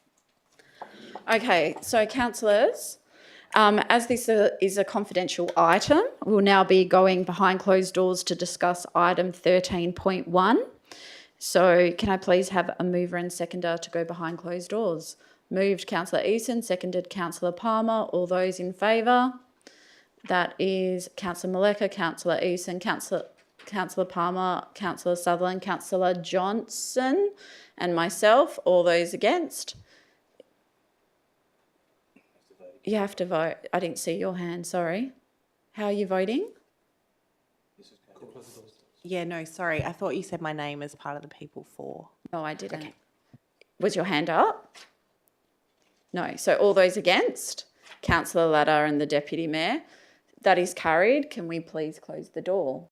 Okay, so councillors, as this is a confidential item, we'll now be going behind closed doors to discuss item 13.1. So can I please have a mover and seconder to go behind closed doors? Moved Councillor Eason, seconded Councillor Palmer. All those in favour? That is Councillor Maleka, Councillor Eason, Councillor Palmer, Councillor Sutherland, Councillor Johnson and myself. All those against? You have to vote. I didn't see your hand, sorry. How are you voting? Yeah, no, sorry. I thought you said my name as part of the people for. No, I didn't. Okay. Was your hand up? No. So all those against? Councillor Latta and the Deputy Mayor. That is carried. Can we please close the door?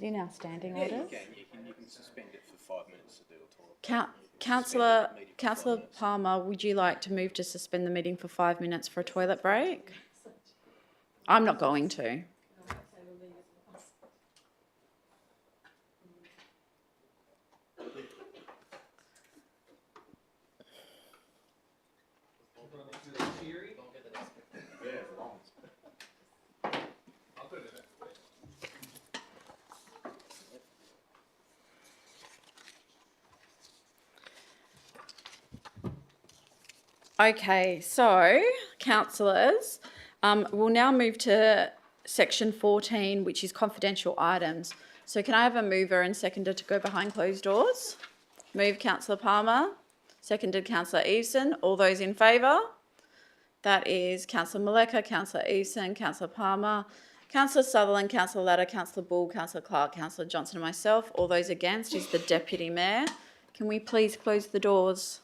it in our standing orders? You can suspend it for 5 minutes to do a toilet. Councillor Palmer, would you like to move to suspend the meeting for 5 minutes for a toilet break? I'm not going to. Okay, so councillors, we'll now move to section 14, which is confidential items. So can I have a mover and seconder to go behind closed doors? Move councillor Palmer, seconded councillor Eveson. All those in favour? That is councillor Maleka, councillor Eveson, councillor Palmer, councillor Sutherland, councillor Latta, councillor Bull, councillor Clark, councillor Johnson and myself. All those against is the Deputy Mayor. Can we please close the doors?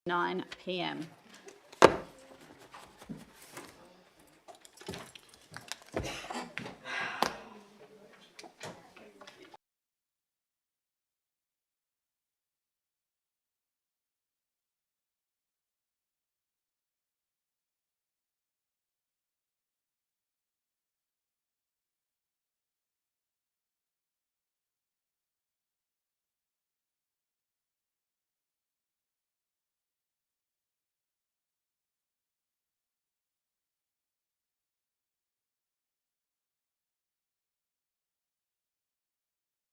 9 p.m.